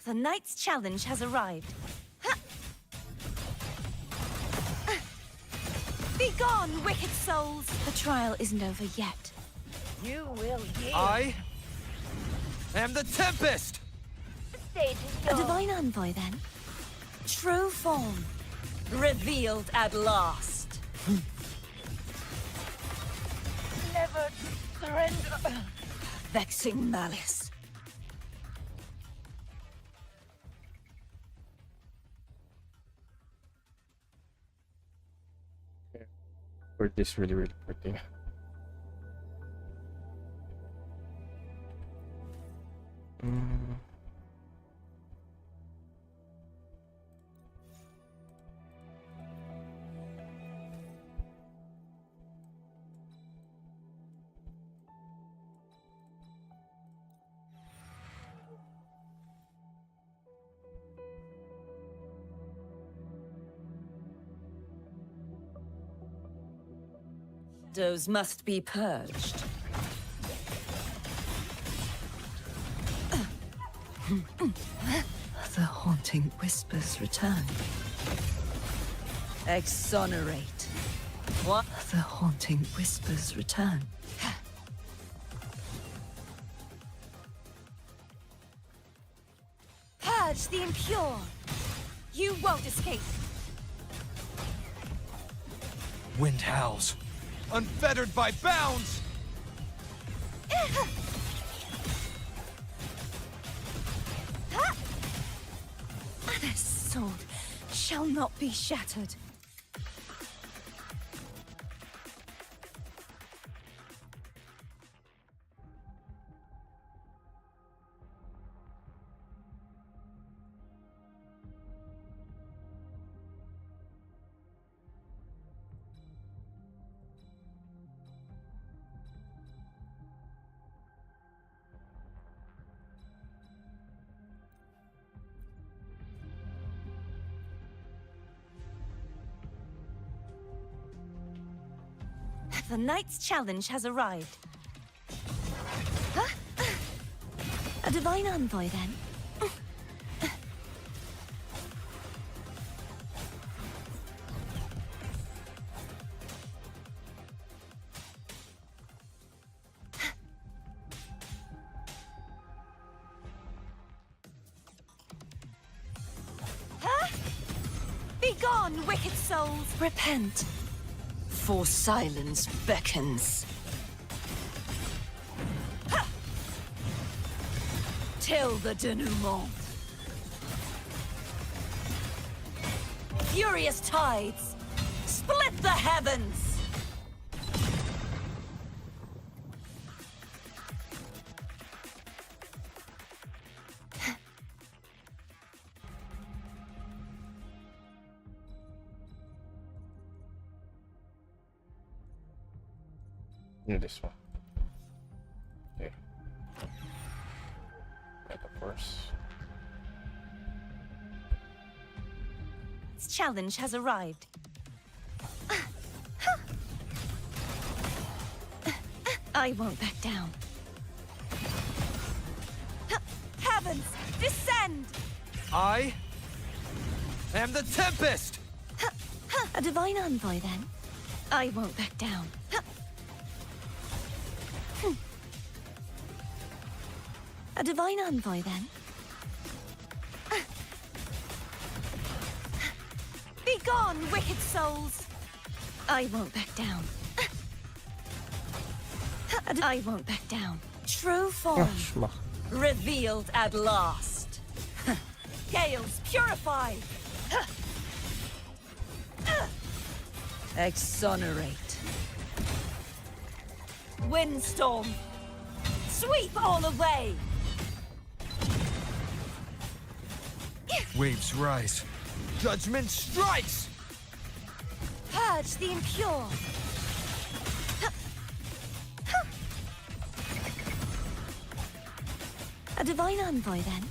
D: The knight's challenge has arrived. Begone, wicked souls! The trial isn't over yet.
T: You will yield.
C: I am the Tempest!
T: The stage is
D: A
T: yours.
D: divine envoy, then? True form. Revealed at last.
T: Never surrender.
D: Vexing malice.
H: For this really pretty.
D: Those must be purged. The haunting whispers return. Exonerate. What? The haunting whispers return. Purge the impure. You won't escape.
C: Wind howls, unfettered by bounds!
D: This sword shall not be shattered. The knight's challenge has arrived. A divine envoy, then? Begone, wicked souls! Repent. For silence beckons.
K: Till the denouement. Furious tides, split the heavens!
H: This one. Okay. Got the force.
K: Its challenge has arrived. I won't back down. Heavens, descend!
C: I am the Tempest!
K: A divine envoy, then. I won't back down. A divine envoy, then. Be gone, wicked souls! I won't back down. I won't back down. True form. Revealed at last. Gales purified. Exonerate. Windstorm. Sweep all away.
C: Waves rise. Judgment strikes!
K: Purge the impure. A divine envoy, then.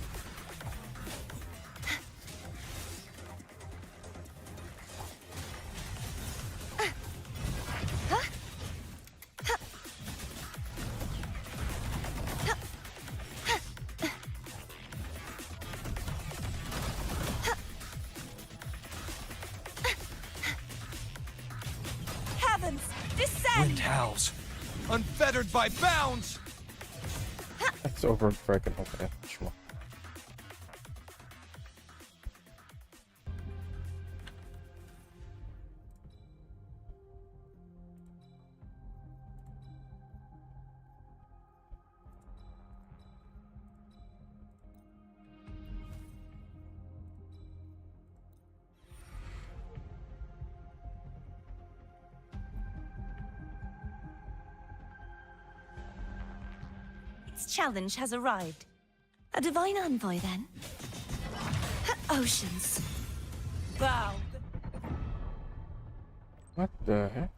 K: Heavens, descend!
C: Wind howls, unfettered by bounds!
H: That's over before I can open it. Sure.
K: Its challenge has arrived. A divine envoy, then. Oceans. Bow.
H: What the heck?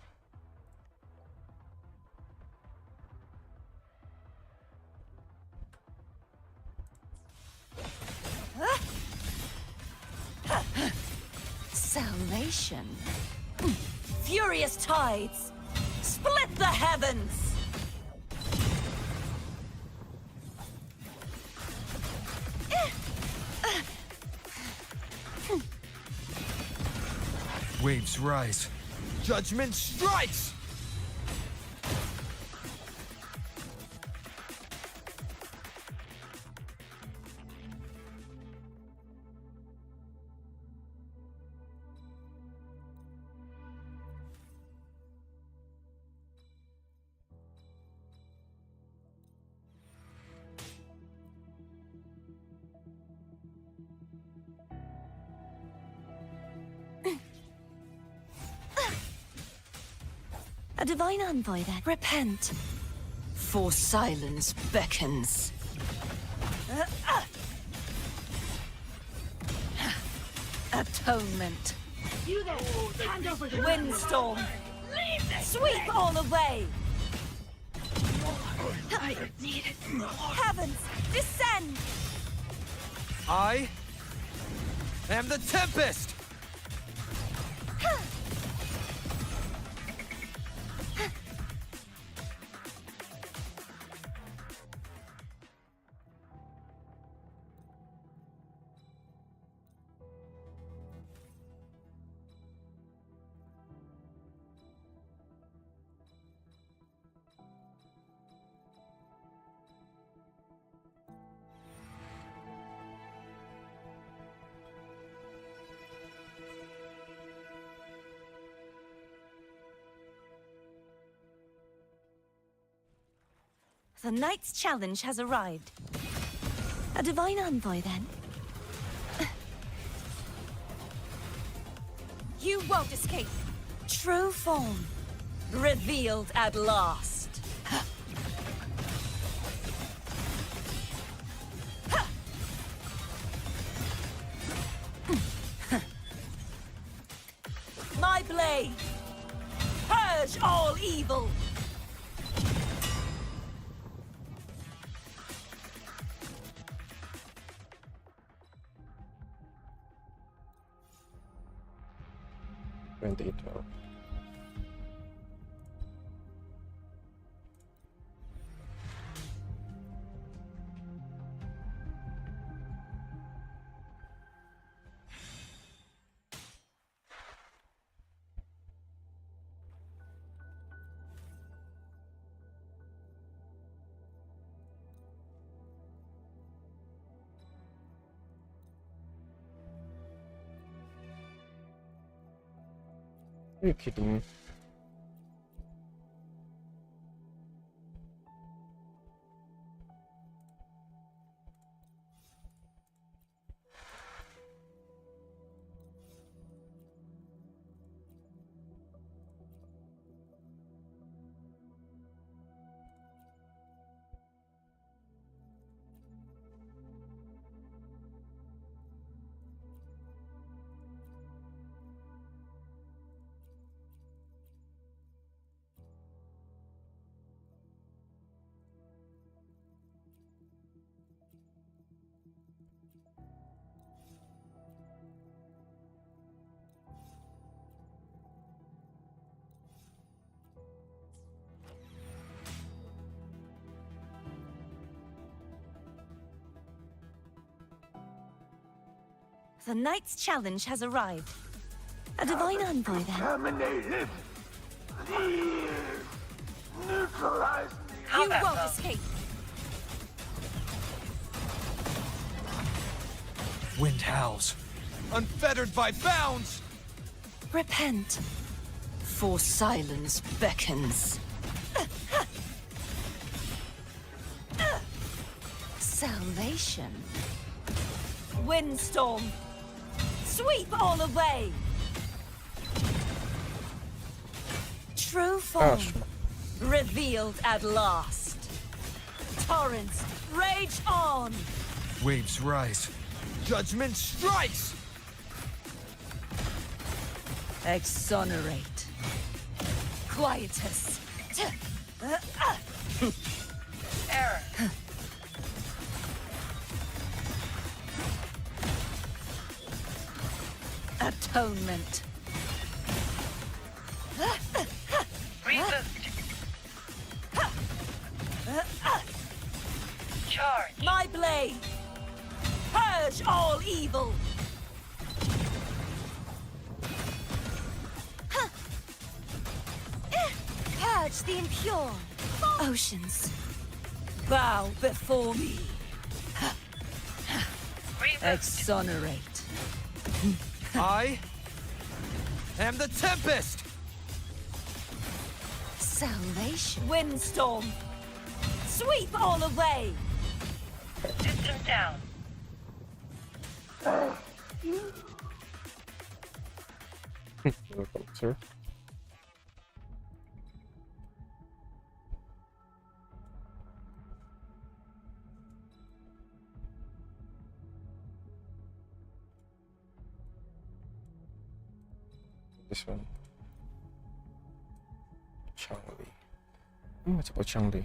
K: Salvation. Furious tides. Split the heavens.
C: Waves rise. Judgment strikes!
K: A divine envoy, then. Repent. For silence beckons. Atonement.
N: You there! Hand over the
K: Windstorm. Sweep all away.
N: I need it more.
K: Heavens, descend.
C: I am the Tempest!
K: The knight's challenge has arrived.
D: A divine envoy, then?
K: You won't escape. True form. Revealed at last. My blade. Purge all evil.
H: Are you kidding me?
K: The knight's challenge has arrived. A divine envoy, then?
B: Terminated. Please neutralize me.
K: You won't escape.
C: Wind howls, unfettered by bounds.
K: Repent.
R: For silence beckons.
K: Salvation. Windstorm. Sweep all away. True form. Revealed at last. Torrents, rage on.
C: Waves rise. Judgment strikes.
K: Exonerate. Quietus.
N: Error.
K: Atonement.
N: Charge.
K: My blade. Purge all evil. Purge the impure. Oceans. Bow before me. Exonerate.
C: I am the Tempest!
K: Salvation. Windstorm. Sweep all away.
N: System down.
H: Welcome, sir. This one. Changli. What's about Changli?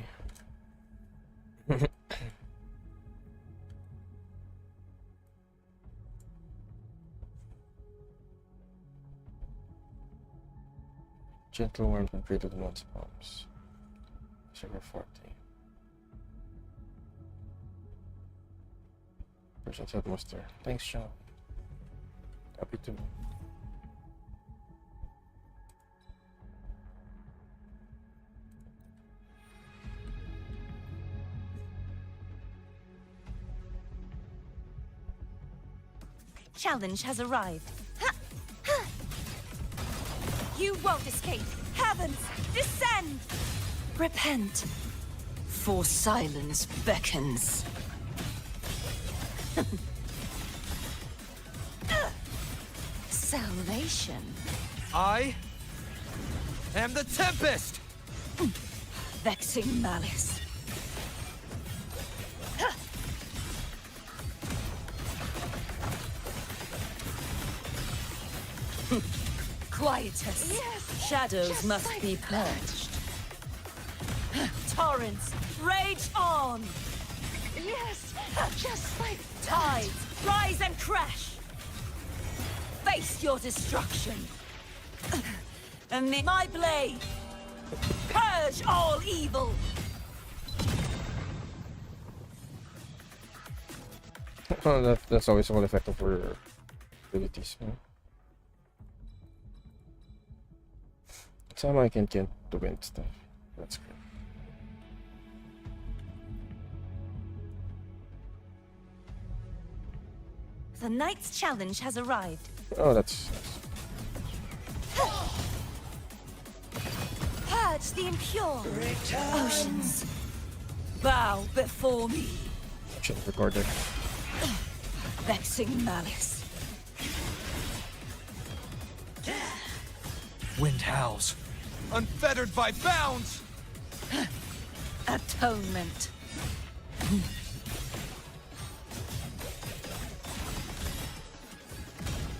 H: Gentle warmth and created one's palms. Sugar 40. Person's headmaster. Thanks, Sean. Happy to.
K: Challenge has arrived. You won't escape. Heavens, descend!
R: Repent. For silence beckons. Salvation.
C: I am the Tempest!
R: Vexing malice. Quietus.
K: Yes,
R: Shadows must be purged. Torrents, rage on!
K: Yes, just like
R: Tides, rise and crash! Face your destruction! Amid my blade! Purge all evil!
H: Oh, that's always all effective for abilities. Huh? Somehow I can get to win stuff. That's great.
R: The knight's challenge has arrived.
H: Oh, that's
R: Purge the impure. Oceans, bow before me.
H: should have recorded.
R: Vexing malice.
C: Wind howls, unfettered by bounds!
R: Atonement.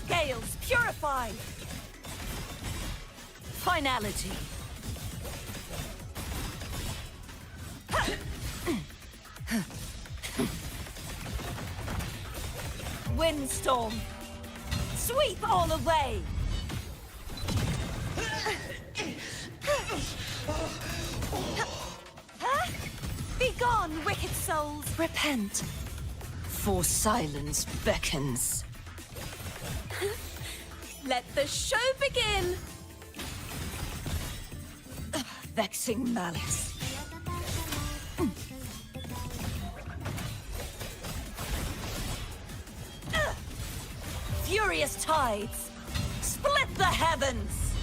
R: Gales purified. Finality. Windstorm. Sweep all away. Begone, wicked souls.
K: repent.
R: For silence beckons.
U: Let the show begin!
R: Vexing malice. Furious tides. Split the heavens.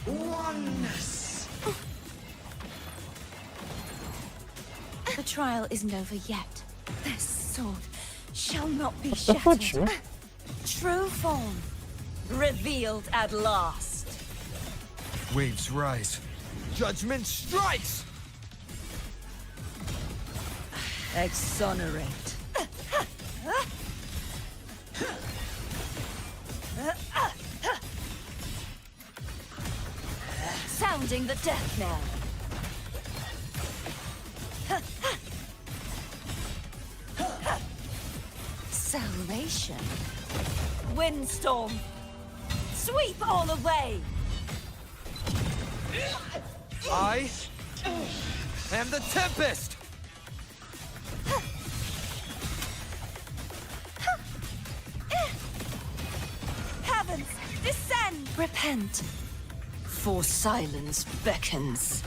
K: Oneness.
R: The trial isn't over yet. This sword shall not be
H: What the fudge,
R: shattered.
H: man?
R: True form revealed at last.
C: Waves rise. Judgment strikes!
R: Exonerate. Sounding the death knell. Salvation. Windstorm. Sweep all away.
C: I am the Tempest!
R: Heavens, descend!
K: Repent.
R: For silence beckons.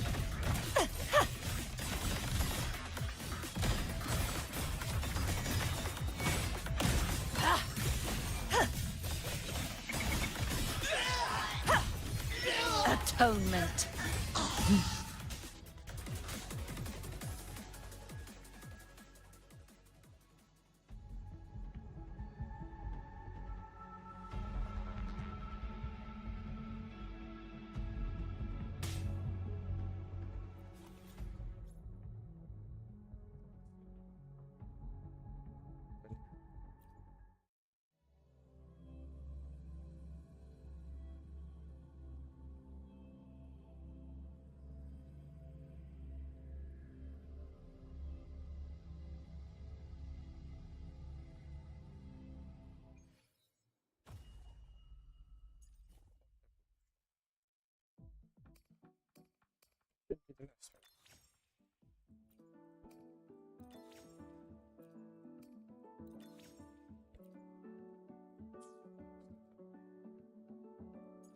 R: Atonement.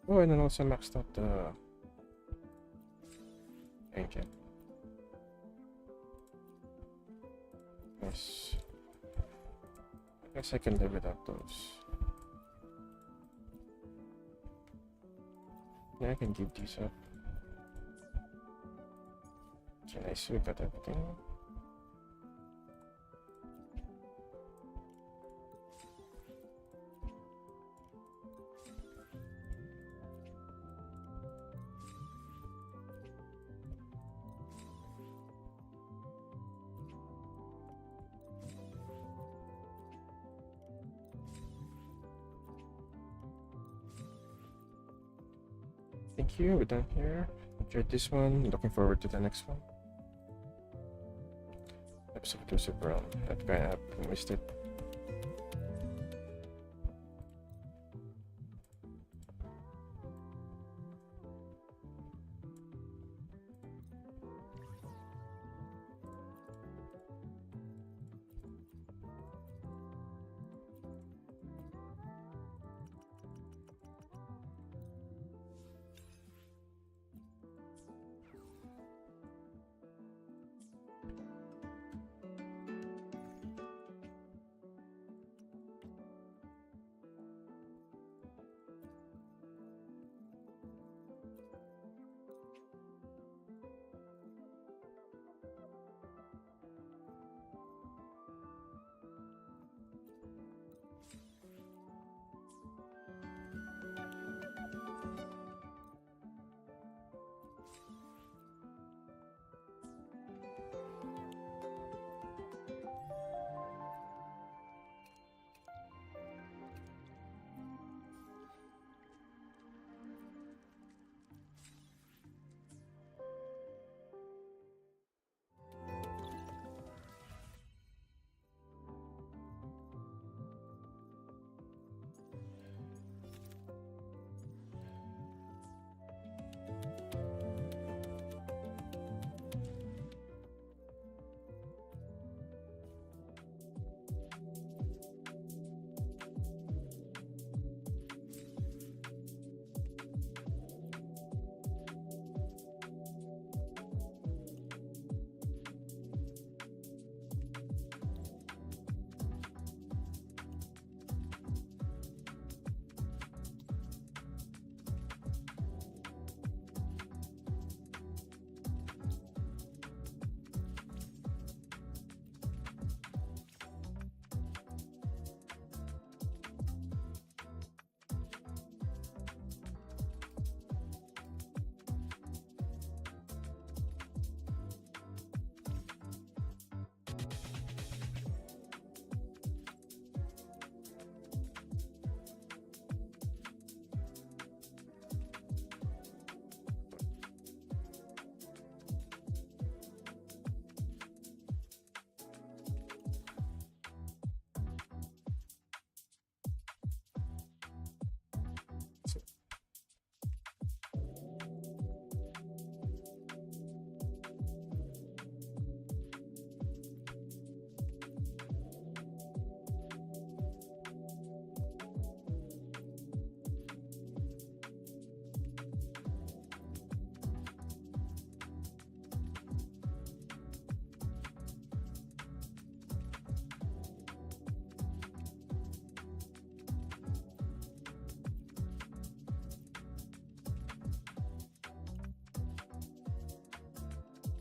H: Oh, and then also maxed out the engine. Nice. I guess I can live without those. Yeah, I can give these up. Okay, nice, we got everything. Thank you. We're done here. Enjoyed this one. Looking forward to the next one. Depths of Illusive Realm. That guy I missed it.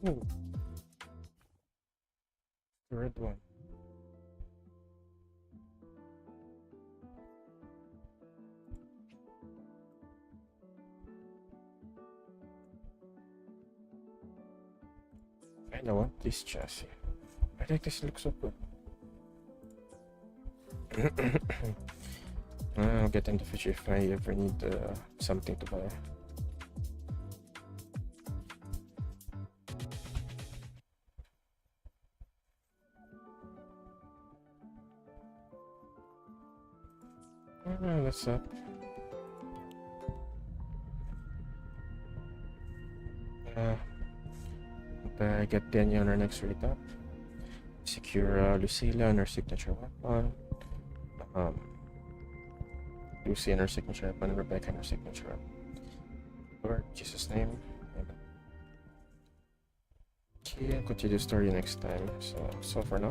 H: Oh, the red one. I know what this chassis. I think this looks so good. I'll get in the future if I ever need something to buy. That's up. Get Denia on our next rate up. Secure Lucilla on her signature weapon. Lucy and her signature weapon. Rebecca and her signature weapon. Lord Jesus' name. Amen. Okay, I'll continue the story next time. So for now.